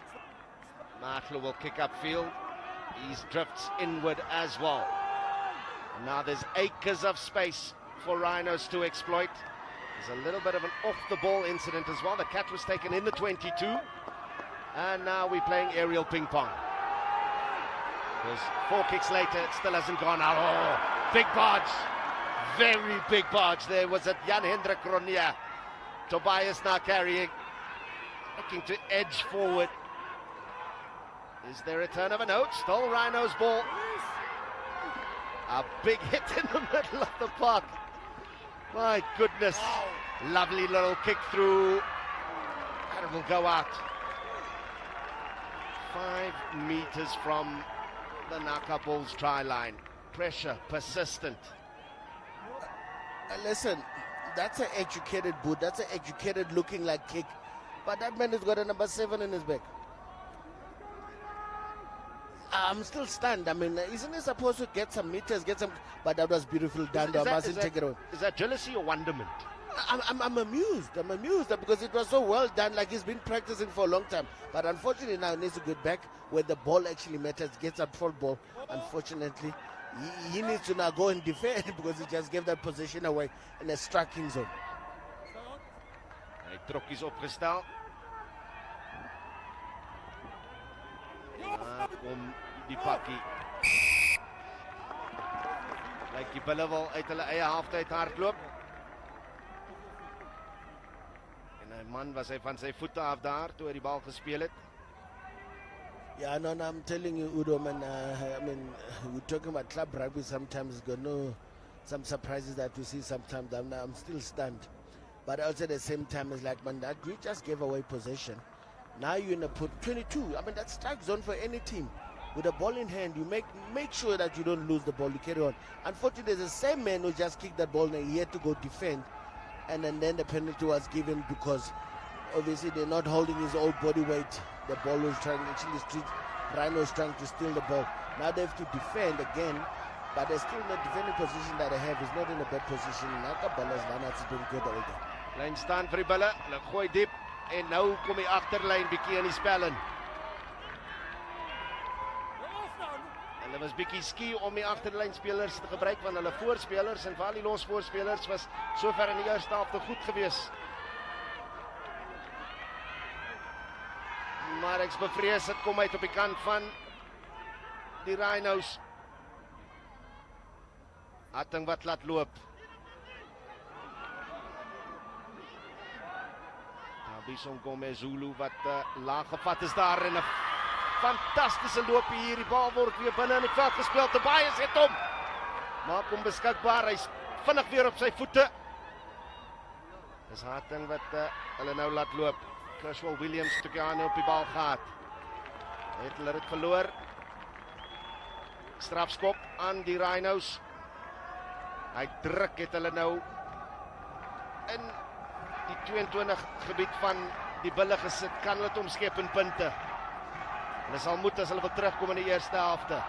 Matlo will kick upfield. He drifts inward as well. And now there's acres of space for Rhinos to exploit. There's a little bit of an off-the-ball incident as well. The catch was taken in the 22. And now we're playing aerial ping pong. Because 4 kicks later, it still hasn't gone out. Oh, big barge. Very big barge. There was a Jan Hendrik Ronia. Tobias now carrying. Looking to edge forward. Is there a turn of a note? Still Rhinos ball. A big hit in the middle of the park. My goodness. Lovely little kick through. And it will go out. 5 meters from the Naka Bulls try line. Pressure, persistent. Listen, that's an educated boot. That's an educated looking like kick. But that man has got a number 7 in his back. I'm still stunned. I mean, isn't he supposed to get some meters, but that was beautiful done. I mustn't take it away. Is that jealousy or wonderment? I'm amused. I'm amused because it was so well done, like he's been practicing for a long time. But unfortunately now he needs to get back where the ball actually matters, gets that full ball. Unfortunately, he needs to now go and defend because he just gave that position away in a striking zone. Hy trok is opgestel. Kom die pakkie. Lyk die bulle wil uit hulle eie halftyd hardloop. En 'n man was hy van sy voete af daar toe hy die bal gespeel het. Yeah, no, I'm telling you, Udo, man, I mean, we're talking about club rugby sometimes, got some surprises that we see sometimes. I'm still stunned. But also at the same time, it's like, man, that you just gave away possession. Now you're going to put 22. I mean, that's strike zone for any team. With the ball in hand, you make sure that you don't lose the ball. You carry on. Unfortunately, there's the same man who just kicked that ball and he had to go defend. And then the penalty was given because obviously they're not holding his old body weight. The ball was Rhinos trying to steal the ball. Now they have to defend again, but they're still in the defending position that they have. Is not in a bad position. Naka Ballas Lanats doing good all day. Lyn staan vir die bulle. Hulle gooi diep en nou kom die agterlyn bietjie in die spel in. Hulle was bietjie skie om die agterlynspelers te gebruik want hulle voorspelers en veral die losvoorspelers was sover in die eerste helfte goed gewees. Maar ek bevrees dit kom uit op die kant van die Rhinos. Hatting wat laat loop. Bison Gomez Zulu wat laag gevat is daar en 'n fantastiese loop hier. Die bal word weer binne in die veld gespeel. Tobias het hom. Maak hom beskikbaar. Hy's vinnig weer op sy voete. Dis Hatting wat hulle nou laat loop. Cashwell Williams het ook op die bal gehad. Het hulle dit verloor. Strafskop aan die Rhinos. Hy druk het hulle nou in die 22 gebied van die bulle gesit. Kan hulle dit omskep in punte. Hulle sal moet as hulle wil terugkom in die eerste helfte.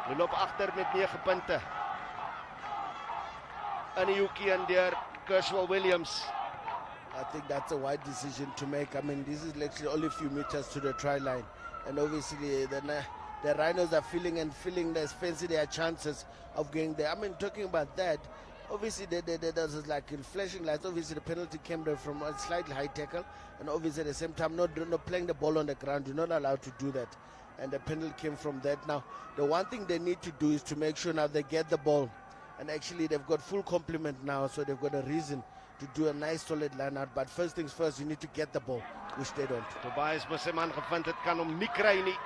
Hulle loop agter met 9 punte. In die hoekie en deur Cashwell Williams. I think that's a wide decision to make. I mean, this is literally only a few meters to the try line. And obviously, the Rhinos are feeling there's fancy their chances of getting there. I mean, talking about that, obviously, there's like in flashing lights. Obviously, the penalty came there from a slightly high tackle. And obviously, at the same time, not playing the ball on the ground. You're not allowed to do that. And the penalty came from that. Now, the one thing they need to do is to make sure now they get the ball. And actually, they've got full complement now, so they've got a reason to do a nice solid line out. But first things first, you need to get the ball, which they don't. Tobias Museman gevind het kan hom nie kry nie.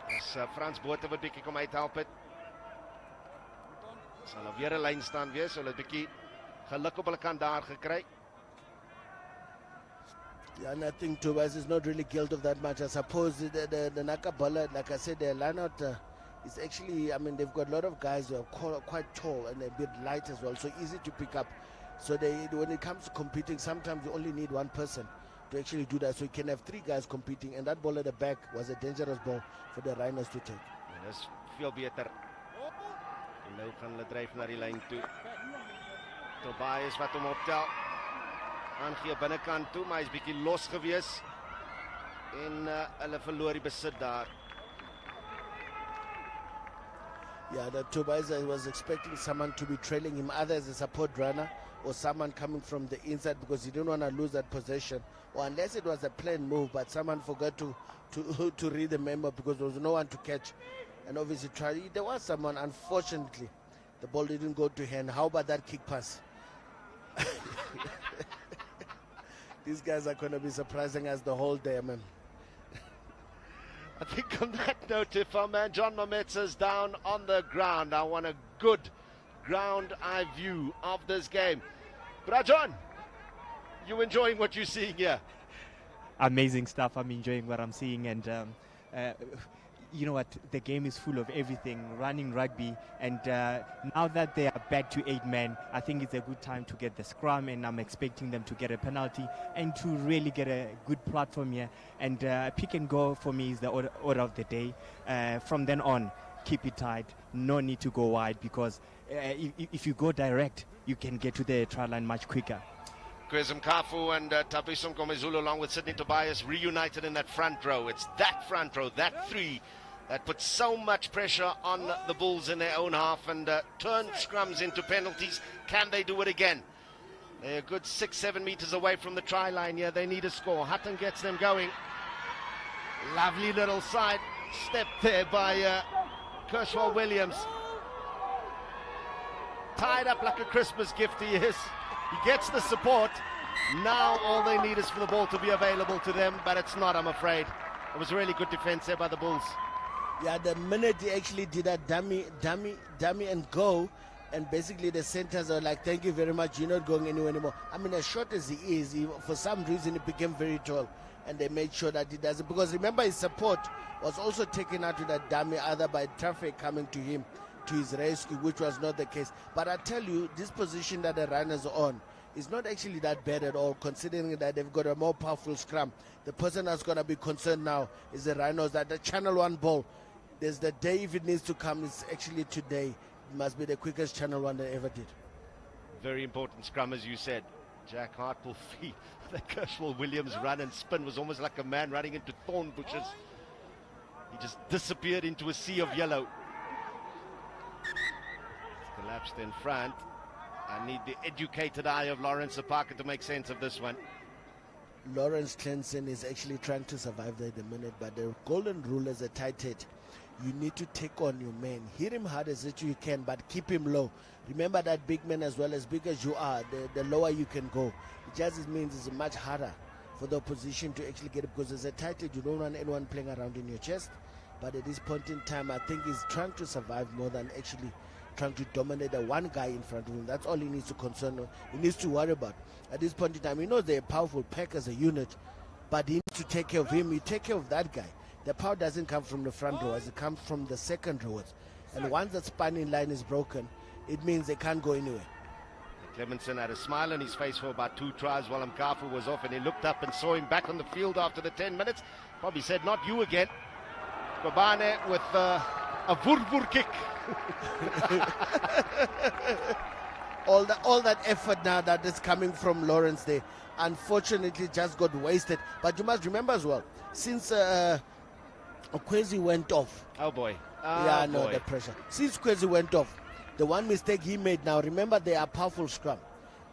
Dis Frans Botha wat bietjie kom uithelp het. Sal nou weer 'n lyn staan wees, so hulle het bietjie geluk op hulle kant daar gekry. Yeah, and I think Tobias is not really guilty of that much. I suppose the Naka Bala, like I said, their line-out is actually, I mean, they've got a lot of guys who are quite tall and a bit light as well, so easy to pick up. So when it comes to competing, sometimes you only need one person to actually do that. So you can have 3 guys competing, and that ball at the back was a dangerous ball for the Rhinos to take. En dis veel beter. En nou gaan hulle dryf na die lyn toe. Tobias wat hom optel. Aangee binnekant toe, maar hy's bietjie los gewees. En hulle verloor die besit daar. Yeah, that Tobias was expecting someone to be trailing him, either as a support runner or someone coming from the inside, because he didn't want to lose that possession, or unless it was a planned move, but someone forgot to read the memo because there was no one to catch. And obviously there was someone. Unfortunately, the ball didn't go to hand. How about that kick pass? These guys are going to be surprising us the whole day, man. I think on that note, if our man John Mametsa's down on the ground, I want a good ground eye view of this game. But John, you enjoying what you're seeing here? Amazing stuff. I'm enjoying what I'm seeing, and you know what? The game is full of everything, running rugby, and now that they are back to 8 men, I think it's a good time to get the scrum, and I'm expecting them to get a penalty and to really get a good platform here. And pick and go for me is the order of the day. From then on, keep it tight. No need to go wide, because if you go direct, you can get to the try line much quicker. Kwezim Kafu and Tabiso Mngomezulu, along with Sydney Tobias, reunited in that front row. It's that front row, that 3, that puts so much pressure on the Bulls in their own half and turned scrums into penalties. Can they do it again? They're a good 6-7 meters away from the try line here. They need a score. Hatton gets them going. Lovely little side step there by Cashwell Williams. Tied up like a Christmas gift he is. He gets the support. Now all they need is for the ball to be available to them, but it's not, I'm afraid. It was really good defense there by the Bulls. Yeah, the minute he actually did that dummy and go, And basically the centers are like, thank you very much, you're not going anywhere anymore. I mean, as short as he is, for some reason he became very tall. And they made sure that he doesn't. Because remember, his support was also taken out to that dummy, either by traffic coming to him, to his rescue, which was not the case. But I tell you, this position that the Rhinos are on is not actually that bad at all, considering that they've got a more powerful scrum. The person that's going to be concerned now is the Rhinos, that the Channel 1 ball, there's the day if it needs to come, it's actually today. It must be the quickest Channel 1 they ever did. Very important scrum, as you said. Jack Hart will feed. The Kershaw-Williams run and spin was almost like a man running into thorn bushes. He just disappeared into a sea of yellow. Collapsed in front. I need the educated eye of Lawrence Apaka to make sense of this one. Lawrence Clemson is actually trying to survive there at the minute, but the golden rule is a tight head. You need to take on your man. Hit him hard as you can, but keep him low. Remember that big man, as well as big as you are, the lower you can go. It just means it's much harder for the opposition to actually get it, because as a tight head, you don't want anyone playing around in your chest. But at this point in time, I think he's trying to survive more than actually trying to dominate the one guy in front of him. That's all he needs to he needs to worry about. At this point in time, he knows they're a powerful pack as a unit, but he needs to take care of him. You take care of that guy. The power doesn't come from the front rows, it comes from the second rows. And once that spanning line is broken, it means they can't go anywhere. Clemenson had a smile on his face for about 2 tries while Mkafu was off, and he looked up and saw him back on the field after the 10 minutes. Probably said, not you again. Kobane with a vur kick. all that effort now that is coming from Lawrence there, unfortunately just got wasted. But you must remember as well, since Kwesi went off. Oh boy. Yeah, no, the pressure. Since Kwesi went off, the one mistake he made now, remember they are powerful scrum,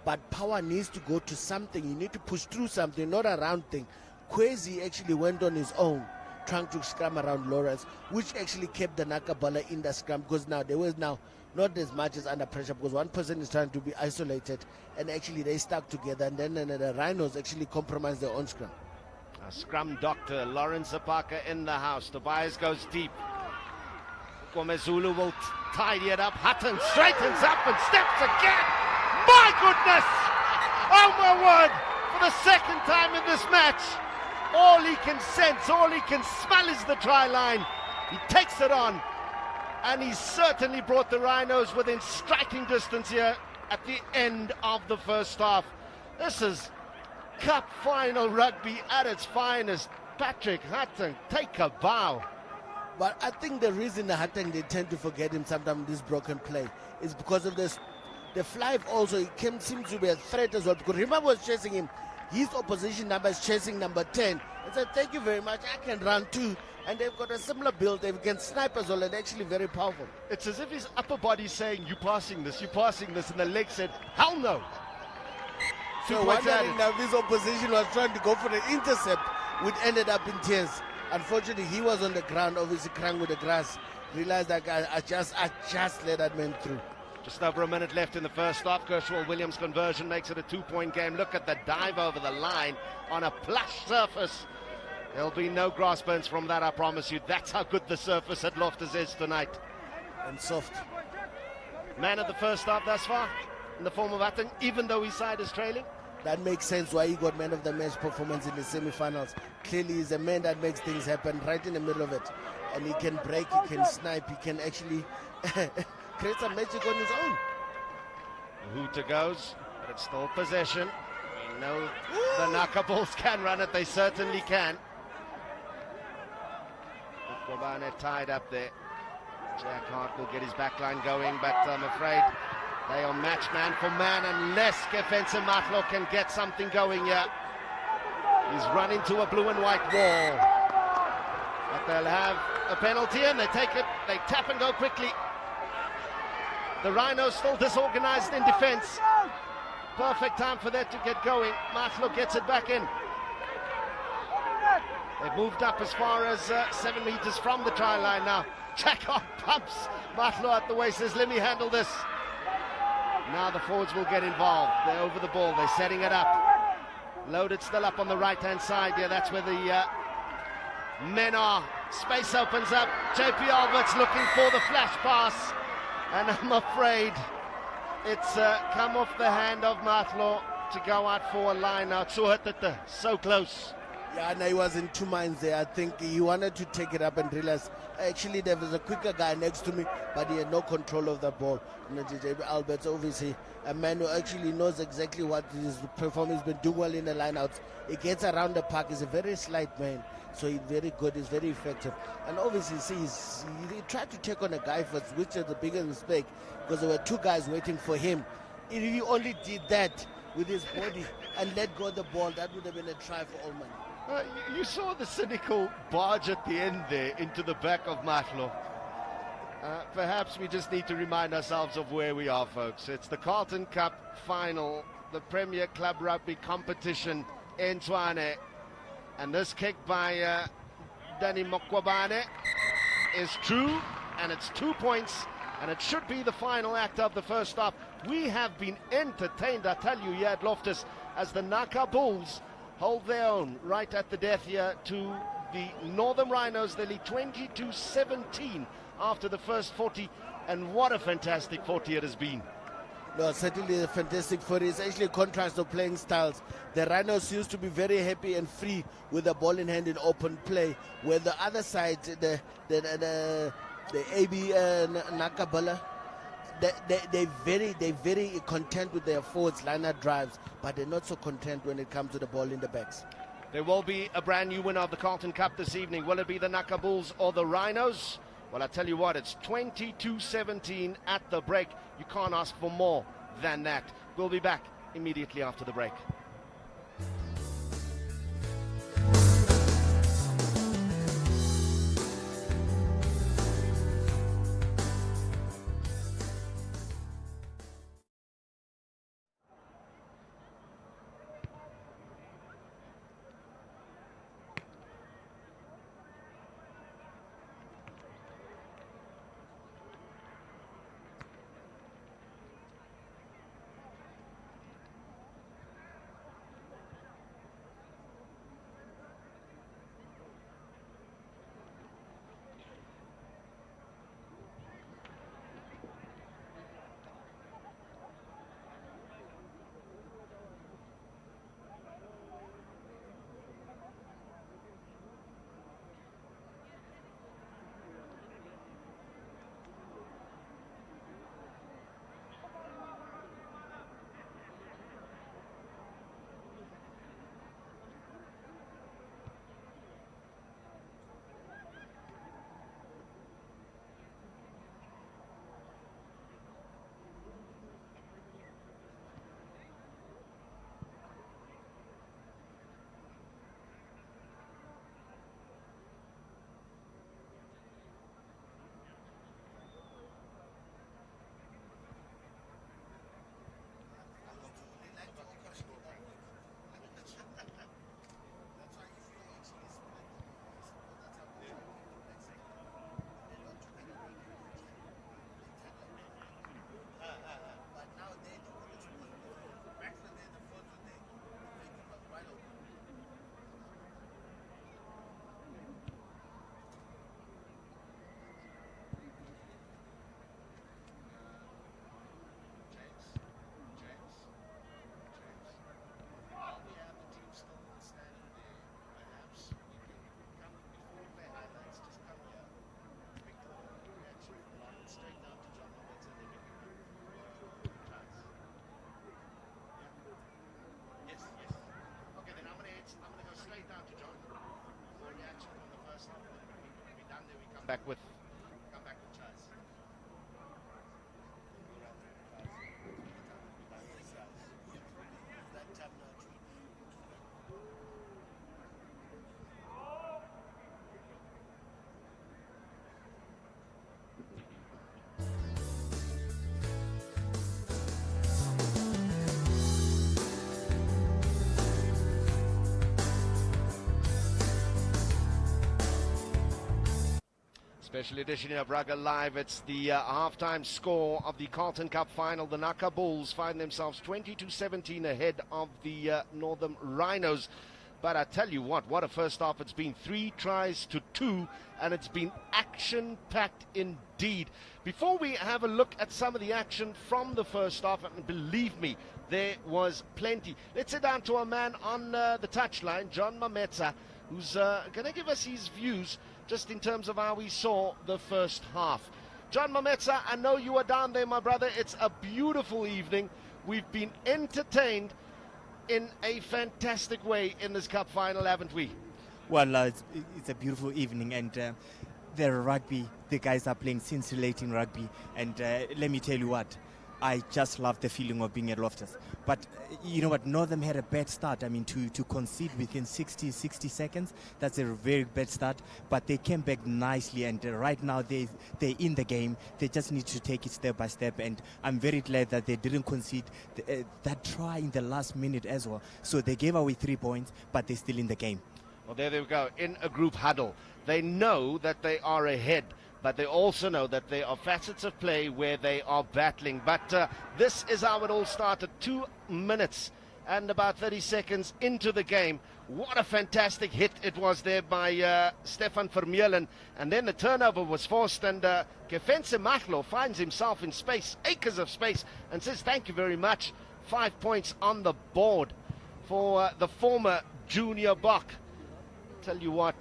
but power needs to go to something. You need to push through something, not a round thing. Kwesi actually went on his own, trying to scrum around Lawrence, which actually kept the Naka baller in the scrum, because now there was now not as much as under pressure, because one person is trying to be isolated, and actually they stuck together, and then the Rhinos actually compromised their own scrum. A scrum doctor, Lawrence Apaka in the house. Tobias goes deep. Komezulu will tidy it up. Hutton straightens up and steps again. My goodness! Oh my word! For the second time in this match, all he can sense, all he can smell is the try line. He takes it on, and he certainly brought the Rhinos within striking distance here at the end of the first half. This is Cup final rugby at its finest. Patrick Hutton, take a bow. But I think the reason the Hutton, they tend to forget him sometimes this broken play is because of this. The fly also, seems to be a threat as well, because remember was chasing him. His opposition number is chasing number 10. And said, thank you very much, I can run too. And they've got a similar build, they can snipe as well, and actually very powerful. It's as if his upper body saying, you're passing this, and the leg said, hell no. So wondering now his opposition was trying to go for the intercept, which ended up in tears. Unfortunately, he was on the ground, obviously crying with the grass. Realized that guy, I just let that man through. Just over a minute left in the first half. Kershaw-Williams conversion makes it a 2-point game. Look at the dive over the line on a plush surface. There'll be no grass burns from that, I promise you. That's how good the surface at Loftus is tonight. And soft. Man of the first half thus far, in the form of Hutton, even though his side is trailing. That makes sense why he got man of the match performance in the semi-finals. Clearly he's a man that makes things happen right in the middle of it. And he can break, he can snipe, he can actually create some magic on his own. Hooter goes, but it's still possession. We know the Naka Bulls can run it, they certainly can. Kobane tied up there. Jack Hart will get his backline going, but I'm afraid they are match man for man unless Gefense Matlo can get something going here. He's run into a blue and white wall. But they'll have a penalty and they take it, they tap and go quickly. The Rhinos still disorganized in defense. Perfect time for that to get going. Matlo gets it back in. They've moved up as far as 7 meters from the try line now. Jack Hart pumps Matlo out the way, says, let me handle this. Now the forwards will get involved. They're over the ball. They're setting it up. Loaded still up on the right-hand side. Yeah, that's where the men are. Space opens up. JP Albert's looking for the flash pass. And I'm afraid It's come off the hand of Matlo to go out for a line out. So close. Yeah, no, he was in two minds there. I think he wanted to take it up and realize actually there was a quicker guy next to me, but he had no control of the ball. Albert's obviously a man who actually knows exactly what his performance. He's been doing well in the lineouts. He gets around the park. He's a very slight man, so he's very good. He's very effective. And obviously, he tried to take on a guy first, which is the biggest mistake because there were two guys waiting for him. If he only did that with his body and let go of the ball, that would have been a try for Allman. You saw the cynical barge at the end there into the back of Matlo. Perhaps we just need to remind ourselves of where we are, folks. It's the Carlton Cup final, the Premier Club Rugby competition in Tshwane. And this kick by Danny Mokwabane is true, and it's 2 points, and it should be the final act of the first half. We have been entertained, I tell you, here at Loftus, as the Naka Bulls hold their own right at the death here to the Northern Rhinos. They lead 20-17 after the first 40, and what a fantastic 40 it has been. No, certainly a fantastic 40. It's actually a contrast of playing styles. The Rhinos used to be very happy and free with the ball in hand in open play, where the other side, the AB Nakabala, they're very content with their forwards liner drives, but they're not so content when it comes to the ball in the backs. There will be a brand new winner of the Carlton Cup this evening. Will it be the Naka Bulls or the Rhinos? Well, I tell you what, it's 22-17 at the break. You can't ask for more than that. We'll be back immediately after the break. Back with Chaz. Special edition of Rugger Live. It's the halftime score of the Carlton Cup final. The Naka Bulls find themselves 20-17 ahead of the Northern Rhinos. But I tell you what a first half it's been. 3 tries to 2, and it's been action-packed indeed. Before we have a look at some of the action from the first half, and believe me, there was plenty. Let's sit down to a man on the touchline, John Mametsa, who's going to give us his views just in terms of how we saw the first half. John Mametsa, I know you are down there, my brother. It's a beautiful evening. We've been entertained in a fantastic way in this cup final, haven't we? Well, it's a beautiful evening, and the rugby, the guys are playing scintillating rugby, and let me tell you what, I just love the feeling of being at Loftus. But you know what, Northern had a bad start. I mean, to concede within 60 seconds, that's a very bad start. But they came back nicely, and right now they're in the game. They just need to take it step by step, and I'm very glad that they didn't concede that try in the last minute as well. So they gave away 3 points, but they're still in the game. Well, there they go, in a group huddle. They know that they are ahead, but they also know that there are facets of play where they are battling. But this is how it all started. 2 minutes and about 30 seconds into the game. What a fantastic hit it was there by Stefan Vermeulen. And then the turnover was forced, and Kefense Mahlo finds himself in space, acres of space, and says thank you very much. 5 points on the board for the former junior Bok. Tell you what,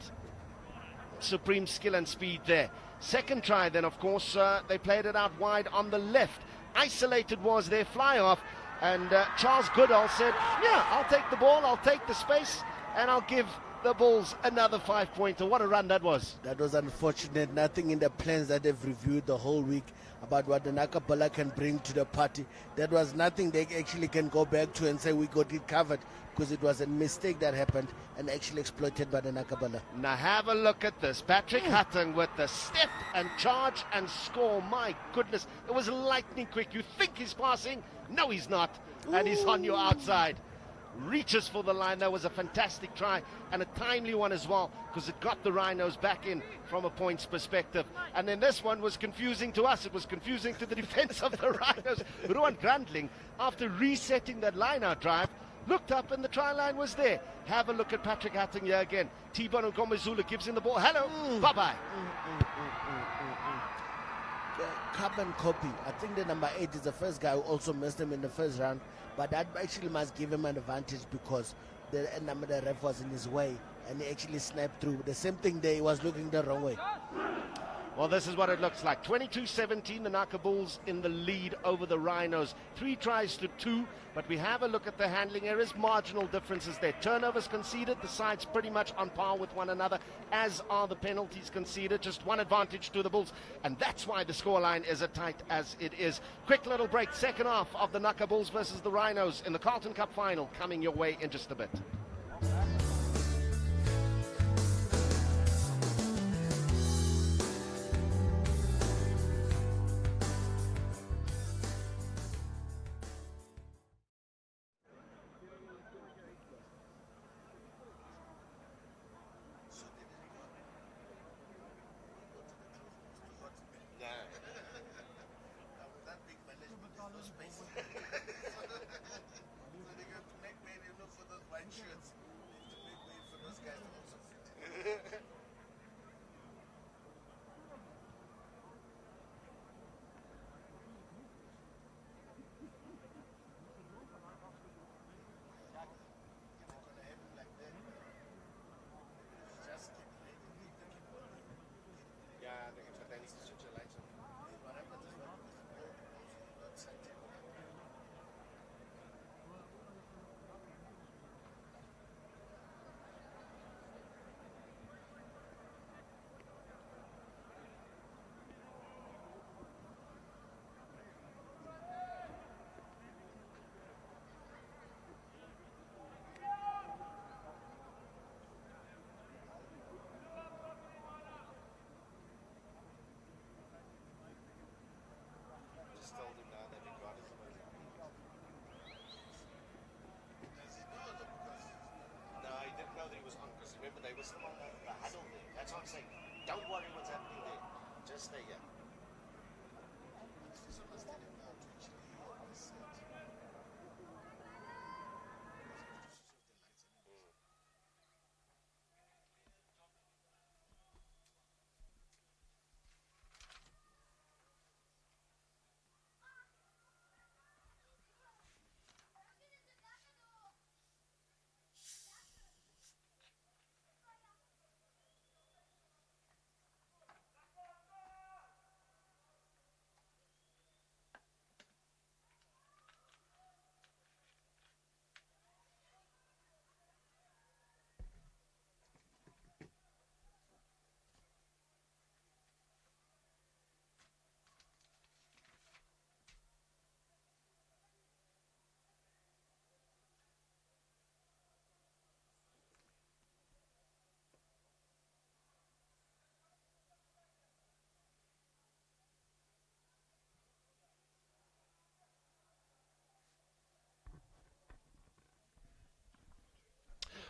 supreme skill and speed there. Second try then, of course, they played it out wide on the left. Isolated was their fly-off, and Charles Goodall said, yeah, I'll take the ball, I'll take the space, and I'll give the Bulls another 5-pointer. What a run that was. That was unfortunate. Nothing in the plans that they've reviewed the whole week about what the Naka can bring to the party. That was nothing they actually can go back to and say we got it covered, because it was a mistake that happened and actually exploited by the Naka. Now have a look at this. Patrick Hutton with the step and charge and score. My goodness, it was lightning quick. You think he's passing? No, he's not. And he's on your outside. Reaches for the line. That was a fantastic try, and a timely one as well, because it got the Rhinos back in from a points perspective. And then this one was confusing to us. It was confusing to the defense of the Rhinos. Ruan Grandling, after resetting that line-out drive, looked up and the try line was there. Have a look at Patrick Hutton here again. T-Bone Ngomezulu gives him the ball. Hello, bye-bye. Carbon copy. I think the number 8 is the first guy who also missed him in the first round, but that actually must give him an advantage, because the number the ref was in his way and he actually snapped through. The same thing there, he was looking the wrong way. Well, this is what it looks like. 22-17, the Naka Bulls in the lead over the Rhinos. 3 tries to 2, but we have a look at the handling. There is marginal differences there. Turnovers conceded, the sides pretty much on par with one another, as are the penalties conceded. Just one advantage to the Bulls, and that's why the scoreline is as tight as it is. Quick little break. Second half of the Naka Bulls versus the Rhinos in the Carlton Cup final coming your way in just a bit. That's what I'm saying. Don't worry what's happening there. Just stay here.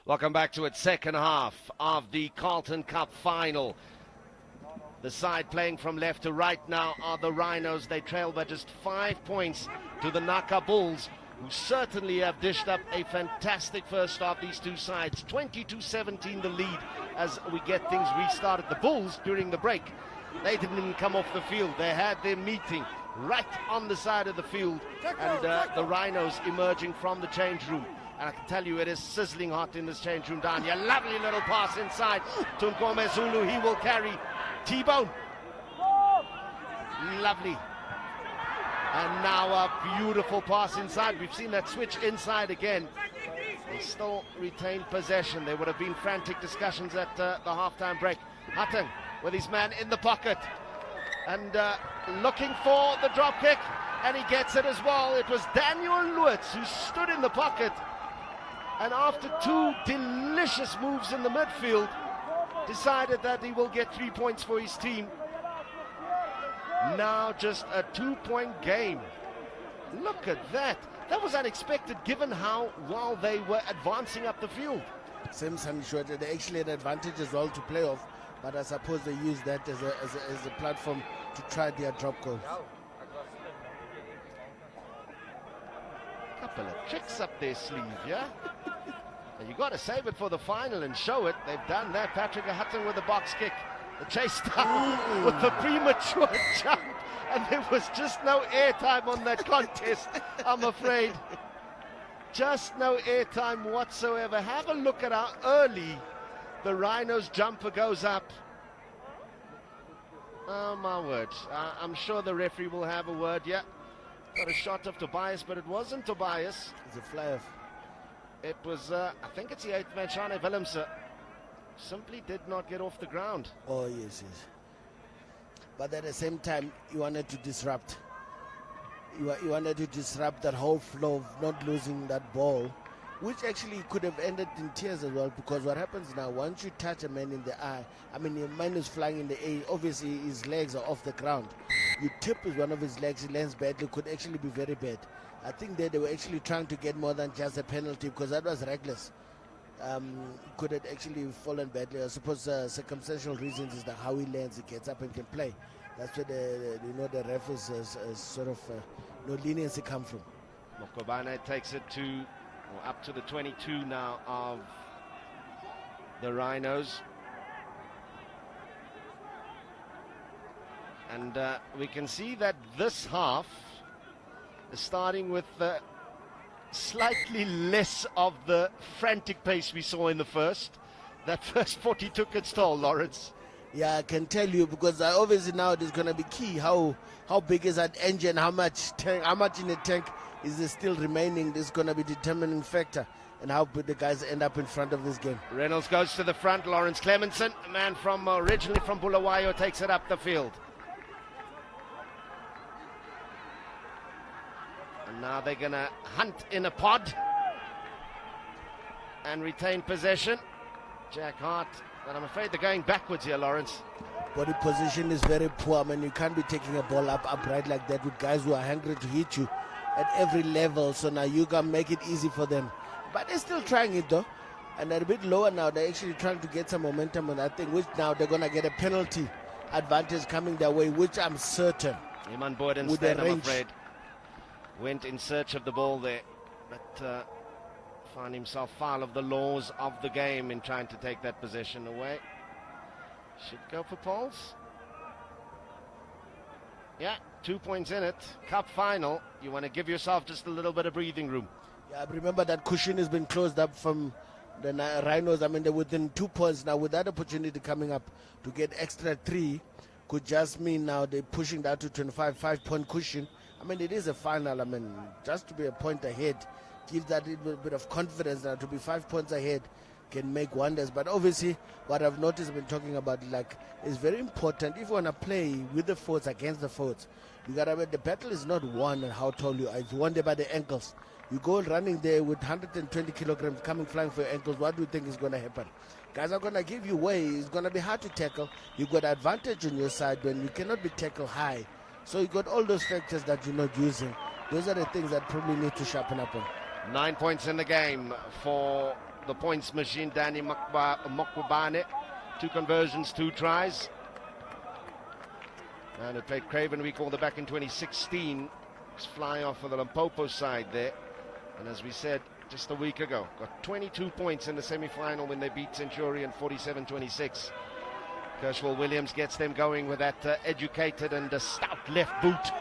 Welcome back to its second half of the Carlton Cup final. The side playing from left to right now are the Rhinos. They trail by just 5 points to the Naka Bulls, who certainly have dished up a fantastic first half. These two sides, 22-17 the lead as we get things restarted. The Bulls, during the break, they didn't even come off the field. They had their meeting right on the side of the field, and the Rhinos emerging from the change room. And I can tell you, it is sizzling hot in this change room down here. Lovely little pass inside to Nkome Zulu. He will carry T-Bone. Lovely. And now a beautiful pass inside. We've seen that switch inside again. They still retain possession. There would have been frantic discussions at the halftime break. Hutton with his man in the pocket and looking for the drop kick, and he gets it as well. It was Daniel Lewis who stood in the pocket, and after two delicious moves in the midfield, decided that he will get 3 points for his team. Now just a 2-point game. Look at that. That was unexpected given how well they were advancing up the field. Simpson showed that they actually had advantage as well to play off, but I suppose they used that as a platform to try their drop goals. Couple of tricks up their sleeve, yeah? And you got to save it for the final and show it. They've done that. Patrick Hutton with the box kick. The chase down with the premature jump. And there was just no airtime on that contest, I'm afraid. Just no airtime whatsoever. Have a look at how early the Rhinos jumper goes up. Oh, my word. I'm sure the referee will have a word. Yeah, got a shot of Tobias, but it wasn't Tobias. It's a fly-off. It was, I think it's the 8th man, Shane Willemse. Simply did not get off the ground. Oh, yes, yes. But at the same time, you wanted to disrupt. You wanted to disrupt that whole flow of not losing that ball, which actually could have ended in tears as well, because what happens now, once you touch a man in the eye, I mean, your man is flying in the air, obviously his legs are off the ground. You tip with one of his legs, he lands badly, could actually be very bad. I think they were actually trying to get more than just a penalty, because that was reckless. Could have actually fallen badly. I suppose circumstantial reasons is that how he lands, he gets up and can play. That's where the ref is sort of no leniency come from. Mokobane takes it to up to the 22 now of the Rhinos. And we can see that this half is starting with slightly less of the frantic pace we saw in the first. That first 40 took its toll, Lawrence. Yeah, I can tell you, because obviously now it is going to be key. How big is that engine? How much in the tank is there still remaining? This is going to be determining factor, and how the guys end up in front of this game. Reynolds goes to the front. Lawrence Clemenson, a man from originally from Bulawayo, takes it up the field. And now they're going to hunt in a pod and retain possession. Jack Hart, but I'm afraid they're going backwards here, Lawrence. Body position is very poor. I mean, you can't be taking a ball upright like that with guys who are hungry to hit you at every level. So now you can make it easy for them. But they're still trying it though. And they're a bit lower now. They're actually trying to get some momentum on that thing, which now they're going to get a penalty advantage coming their way, which I'm certain. Iman Boydenstein, I'm afraid, went in search of the ball there, but found himself foul of the laws of the game in trying to take that possession away. Should go for Pauls. Yeah, 2 points in it. Cup final. You want to give yourself just a little bit of breathing room. Yeah, remember that cushion has been closed up from the Rhinos. I mean, they're within 2 points now. With that opportunity coming up to get extra 3, could just mean now they're pushing that to 25, 5-point cushion. I mean, it is a final. I mean, just to be a point ahead, give that little bit of confidence now. To be 5 points ahead can make wonders. But obviously, what I've noticed, I've been talking about, like, is very important. If you want to play with the forwards against the forwards, you got to, the battle is not won and how tall you are. It's won there by the ankles. You go running there with 120 kilograms coming flying for your ankles. What do you think is going to happen? Guys are going to give you way. It's going to be hard to tackle. You got advantage on your side when you cannot be tackled high. So you got all those factors that you're not using. Those are the things that probably need to sharpen up on. 9 points in the game for the points machine, Danny Mokwabane. 2 conversions, 2 tries. And it played Craven, we called it back in 2016. It's fly off for the Limpopo side there. And as we said just a week ago, got 22 points in the semi-final when they beat Centurion 47-26. Kershwell Williams gets them going with that educated and stout left boot.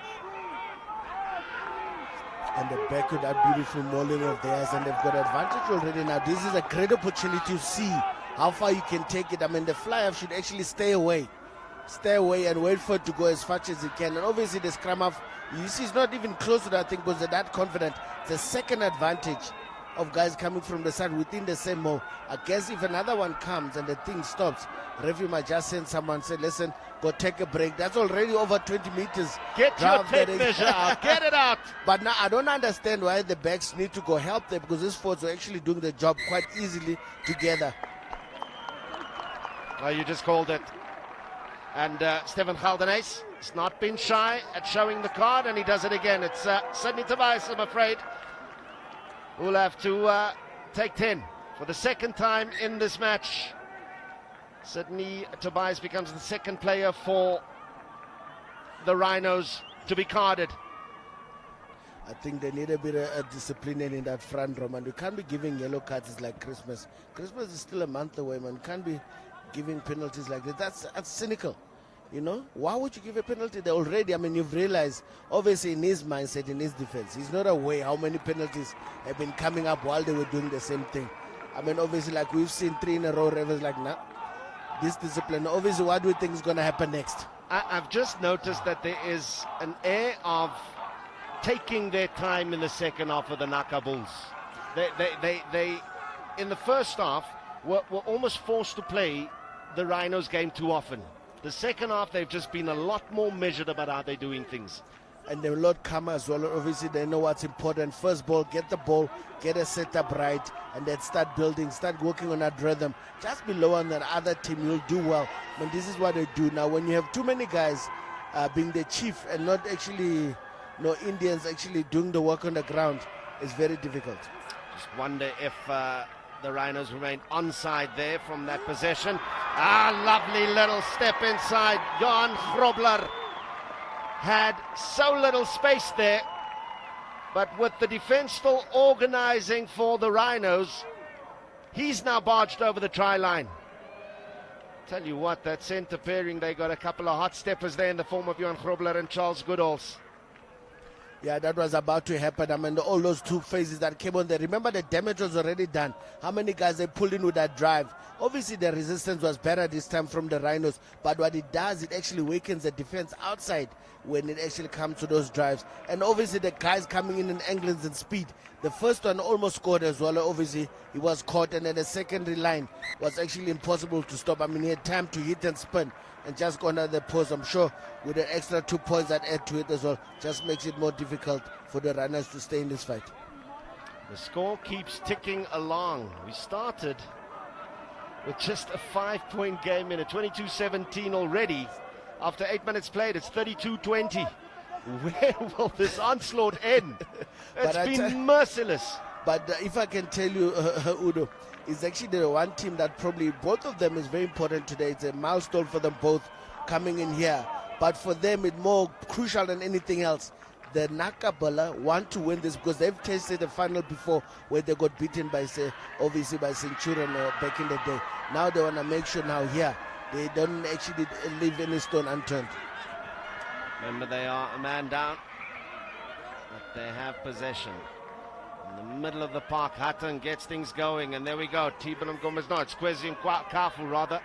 And the back with that beautiful mauling of theirs, and they've got advantage already now. This is a great opportunity to see how far you can take it. I mean, the fly-off should actually stay away and wait for it to go as fast as it can. And obviously the scrum-off, you see, it's not even close to that thing because they're that confident. It's a second advantage of guys coming from the side within the same mode. I guess if another one comes and the thing stops, referee might just send someone, say, listen, go take a break. That's already over 20 meters. Get your tape measure out. Get it out. But now I don't understand why the backs need to go help them, because these forwards are actually doing the job quite easily together. Well, you just called it. And Stephen Galdenaes has not been shy at showing the card, and he does it again. It's Sydney Tobias, I'm afraid, who'll have to take 10 for the second time in this match. Sydney Tobias becomes the second player for the Rhinos to be carded. I think they need a bit of discipline in that front row, man. You can't be giving yellow cards. It's like Christmas. Christmas is still a month away, man. You can't be giving penalties like that. That's cynical, you know. Why would you give a penalty? They already, I mean, you've realized, obviously in his mindset, in his defense, he's not aware how many penalties have been coming up while they were doing the same thing. I mean, obviously, like we've seen 3 in a row, Rivers like, nah, this discipline. Obviously, what do you think is going to happen next? I've just noticed that there is an air of taking their time in the second half of the Naka Bulls. They in the first half, were almost forced to play the Rhinos game too often. The second half, they've just been a lot more measured about how they're doing things. And they're a lot calmer as well. Obviously, they know what's important. First ball, get the ball, get a setup right, and then start building, start working on that rhythm. Just be lower on the other team, you'll do well. I mean, this is what they do. Now, when you have too many guys being the chief and not actually, no Indians actually doing the work on the ground, it's very difficult. Just wonder if the Rhinos remain onside there from that possession. Lovely little step inside. Johan Grobler had so little space there, but with the defense still organizing for the Rhinos, he's now barged over the try line. Tell you what, that center pairing, they got a couple of hot steppers there in the form of Johan Grobler and Charles Goodalls. Yeah, that was about to happen. I mean, all those 2 phases that came on there. Remember, the damage was already done. How many guys they pulled in with that drive? Obviously, the resistance was better this time from the Rhinos. But what it does, it actually wakens the defense outside when it actually comes to those drives. And obviously, the guys coming in angles and speed. The first one almost scored as well. Obviously, he was caught. And then the secondary line was actually impossible to stop. I mean, he had time to hit and spin and just go under the post. I'm sure with an extra 2 points that add to it as well, just makes it more difficult for the Runners to stay in this fight. The score keeps ticking along. We started with just a 5-point game in a 22-17 already. After 8 minutes played, it's 32-20. Where will this onslaught end? It's been merciless. But if I can tell you, Udo, it's actually the one team that probably, both of them is very important today. It's a milestone for them both coming in here. But for them, it's more crucial than anything else. The Naka Bala want to win this because they've tasted the final before where they got beaten by, obviously, by Centurion back in the day. Now they want to make sure now here they don't actually leave any stone unturned. Remember, they are a man down, but they have possession. In the middle of the park, Hutton gets things going, and there we go. Tibanum Gomez, no, it's Kwesi Kafu rather.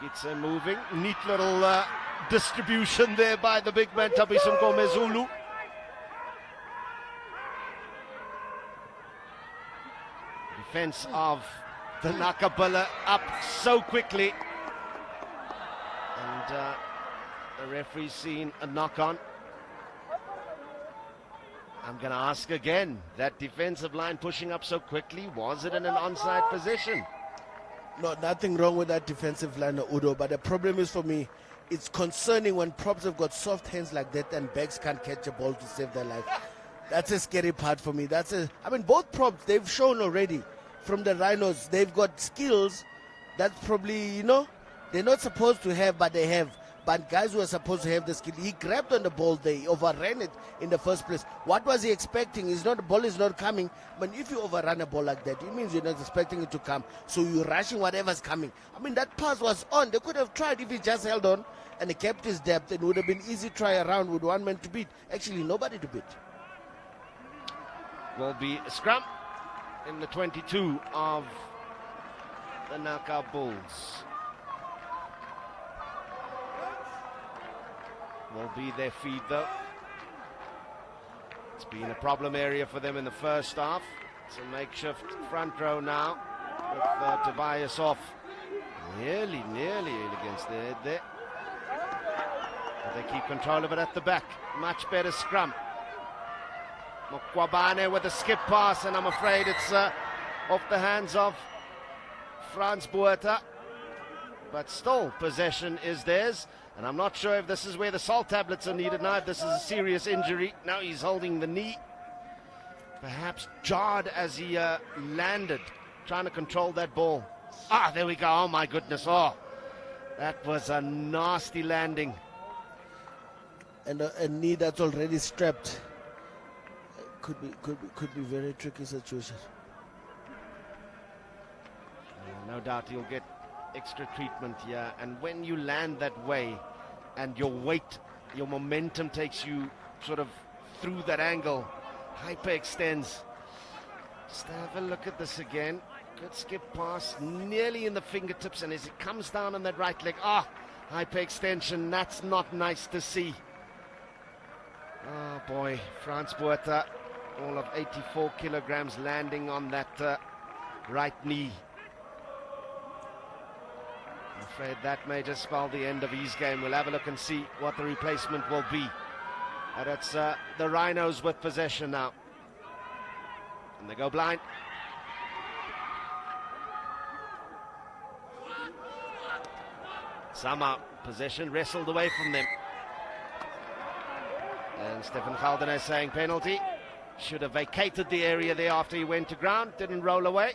Gets moving. Neat little distribution there by the big man, Tabisum Gomezulu. Defense of the Nakabilla up so quickly. And the referee's seen a knock on. I'm going to ask again, that defensive line pushing up so quickly, was it in an onside position? No, nothing wrong with that defensive line, Udo, but the problem is for me, it's concerning when props have got soft hands like that and backs can't catch a ball to save their life. That's a scary part for me. I mean, both props, they've shown already from the Rhinos. They've got skills that probably, you know, they're not supposed to have, but they have. But guys who are supposed to have the skill, he grabbed on the ball, they overran it in the first place. What was he expecting? The ball is not coming. But if you overrun a ball like that, it means you're not expecting it to come. So you're rushing whatever's coming. I mean, that pass was on. They could have tried if he just held on and he kept his depth. It would have been easy try around with one man to beat. Actually, nobody to beat. Will be a scrum in the 22 of the Naka Bulls. Will be their feed though. It's been a problem area for them in the first half. It's a makeshift front row now with Tobias off. Nearly against the head there. But they keep control of it at the back. Much better scrum. Mokwabane with a skip pass, and I'm afraid it's off the hands of Frans Botha. But still, possession is theirs. And I'm not sure if this is where the salt tablets are needed now, if this is a serious injury. Now he's holding the knee. Perhaps jarred as he landed, trying to control that ball. Ah, there we go. Oh, my goodness. Oh, that was a nasty landing. And a knee that's already strapped. Could be very tricky situation. No doubt he'll get extra treatment here, and when you land that way and your weight, your momentum takes you sort of through that angle, hyperextends. Just have a look at this again. Good skip pass, nearly in the fingertips, and as it comes down on that right leg, hyperextension. That's not nice to see. Oh boy, Frans Botha, all of 84 kilograms landing on that right knee. I'm afraid that may just spell the end of his game. We'll have a look and see what the replacement will be. And it's the Rhinos with possession now. And they go blind. Somehow possession wrestled away from them. And Stefan Carlton is saying penalty. Should have vacated the area there after he went to ground. Didn't roll away.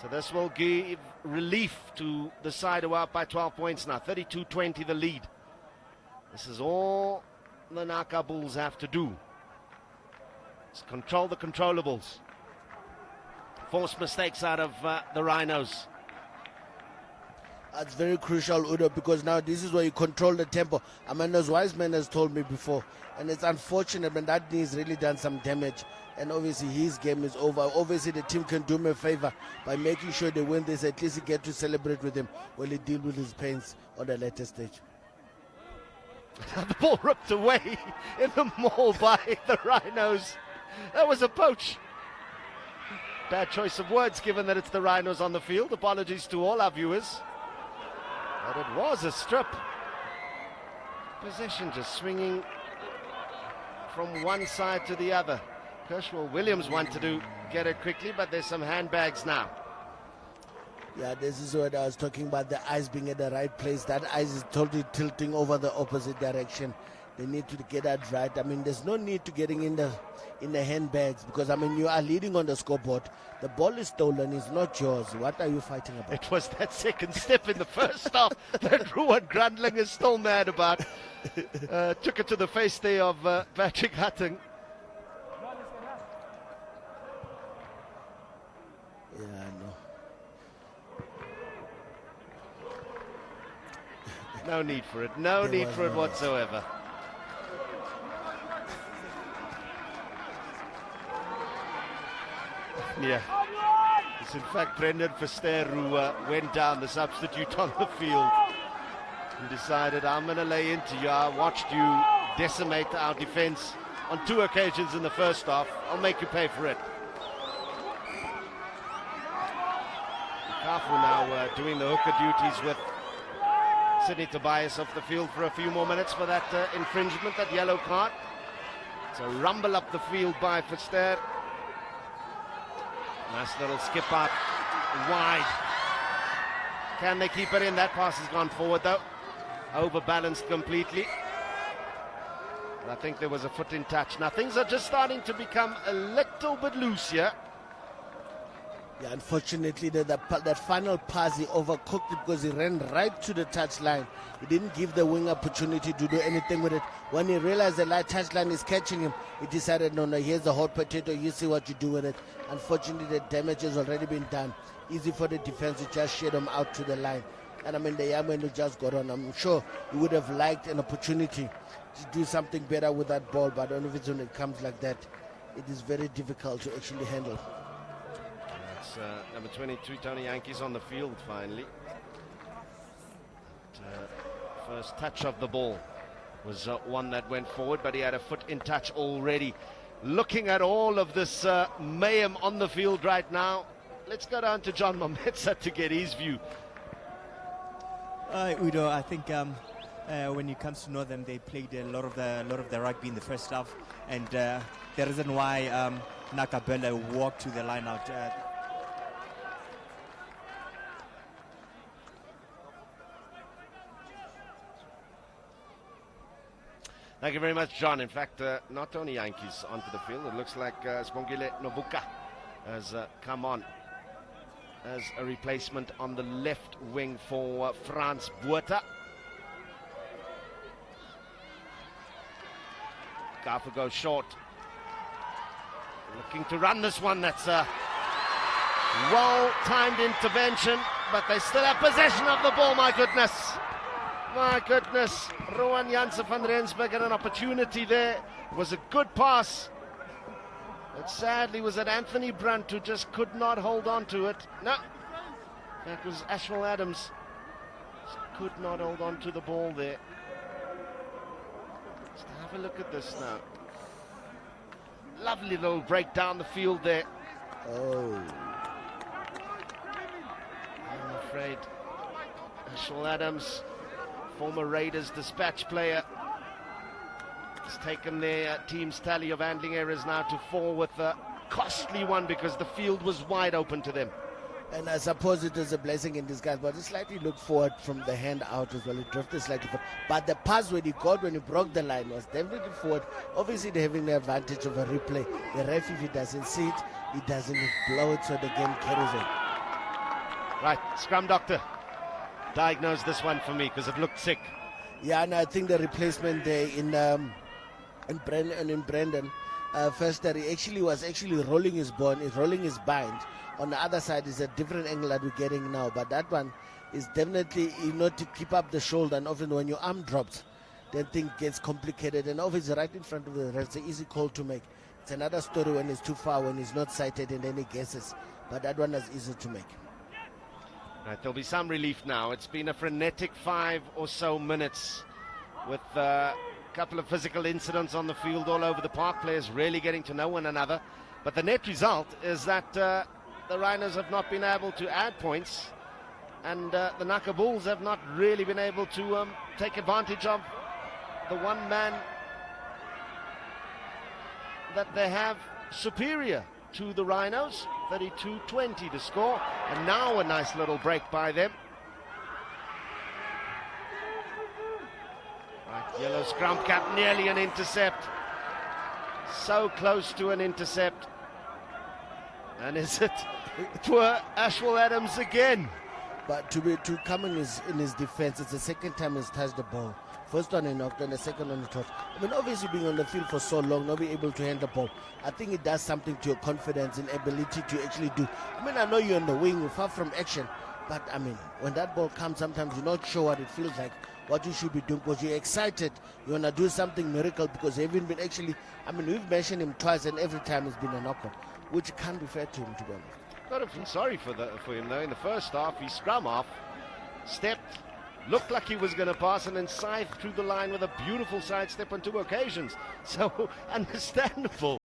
So this will give relief to the side who are up by 12 points now. 32-20 the lead. This is all the Naka Bulls have to do. It's control the controllables. Force mistakes out of the Rhinos. That's very crucial, Udo, because now this is where you control the tempo. Amanda's wise man has told me before, and it's unfortunate, but that knee's really done some damage. And obviously his game is over. Obviously the team can do him a favor by making sure they win this. At least he get to celebrate with him while he deal with his pains on the later stage. The ball ripped away in the maul by the Rhinos. That was a poach. Bad choice of words given that it's the Rhinos on the field. Apologies to all our viewers. But it was a strip. Possession just swinging from one side to the other. Kershwell Williams wanted to get it quickly, but there's some handbags now. Yeah, this is what I was talking about, the eyes being at the right place. That eyes is totally tilting over the opposite direction. They need to get that right. I mean, there's no need to getting in the handbags, because, I mean, you are leading on the scoreboard. The ball is stolen. It's not yours. What are you fighting about? It was that second step in the first half that Ruan Grundling is still mad about. Took it to the face there of Patrick Hutton. Yeah, I know. No need for it. No need for it whatsoever. Yeah. It's in fact Brendan Verster who went down, the substitute on the field. He decided, I'm going to lay into you. I watched you decimate our defense on 2 occasions in the first half. I'll make you pay for it. Kafu now doing the hooker duties with Sydney Tobias off the field for a few more minutes for that infringement, that yellow card. It's a rumble up the field by Verster. Nice little skip out wide. Can they keep it in? That pass has gone forward though. Overbalanced completely. And I think there was a foot in touch. Now things are just starting to become a little bit loose here. Yeah, unfortunately, that final pass, he overcooked it because he ran right to the touchline. He didn't give the wing opportunity to do anything with it. When he realized the touchline is catching him, he decided, no, here's the hot potato. You see what you do with it. Unfortunately, the damage has already been done. Easy for the defense to just shed him out to the line. And I mean, the young man who just got on, I'm sure he would have liked an opportunity to do something better with that ball. But I don't know if it's when it comes like that, it is very difficult to actually handle. Number 22, Tony Yankees on the field finally. First touch of the ball was one that went forward, but he had a foot in touch already. Looking at all of this mayhem on the field right now, let's go down to John Mametsa to get his view. Udo, I think when it comes to Northern, they played a lot of the rugby in the first half, and the reason why Naka walked to the line out. Thank you very much, John. In fact, not only Yankees onto the field, it looks like Spongile Nobuka has come on as a replacement on the left wing for Frans Botha. Kafu goes short. Looking to run this one. That's a well-timed intervention, but they still have possession of the ball. My goodness. My goodness. Rowan Janssen van Rensburg had an opportunity there. It was a good pass. But sadly was it Anthony Brunt who just could not hold on to it. No. That was Ashwell Adams. Just could not hold on to the ball there. Let's have a look at this now. Lovely little break down the field there. Oh. I'm afraid Ashwell Adams, former Raiders dispatch player, has taken their team's tally of handling errors now to 4 with a costly one because the field was wide open to them. And I suppose it was a blessing in disguise, but he slightly looked forward from the hand out as well. He drifted slightly forward. But the pass when he got, when he broke the line, was definitely forward. Obviously, they're having the advantage of a replay. The ref, if he doesn't see it, he doesn't blow it, so the game carries on. Right, Scrum Doctor, diagnose this one for me because it looked sick. Yeah, and I think the replacement there in Brendan, first that he was actually rolling his bind. On the other side is a different angle that we're getting now, but that one is definitely, to keep up the shoulder, and often when your arm drops, then things gets complicated, and obviously right in front of the ref, it's an easy call to make. It's another story when it's too far, when he's not sighted, and then he guesses, but that one is easy to make. Right, there'll be some relief now. It's been a frenetic 5 or so minutes with a couple of physical incidents on the field all over the park, players really getting to know one another, but the net result is that the Rhinos have not been able to add points, and the Naka Bulls have not really been able to take advantage of the one man that they have superior to the Rhinos. 32-20 to score, and now a nice little break by them. Right, yellow scrum cap, nearly an intercept. So close to an intercept. And is it poor Ashwell Adams again? But to come in his defense, it's the second time he's touched the ball. First one he knocked, and the second one he touched. I mean, obviously being on the field for so long, not being able to handle the ball, I think it does something to your confidence and ability to actually do. I mean, I know you're on the wing, you're far from action, but I mean, when that ball comes, sometimes you're not sure what it feels like, what you should be doing, because you're excited, you want to do something miracle, because you haven't been actually, I mean, we've mentioned him twice, and every time it's been a knockout, which can't be fair to him, to be honest. Got to feel sorry for him though. In the first half, he scrum off, stepped, looked like he was going to pass, and then scythed through the line with a beautiful sidestep on 2 occasions. So understandable.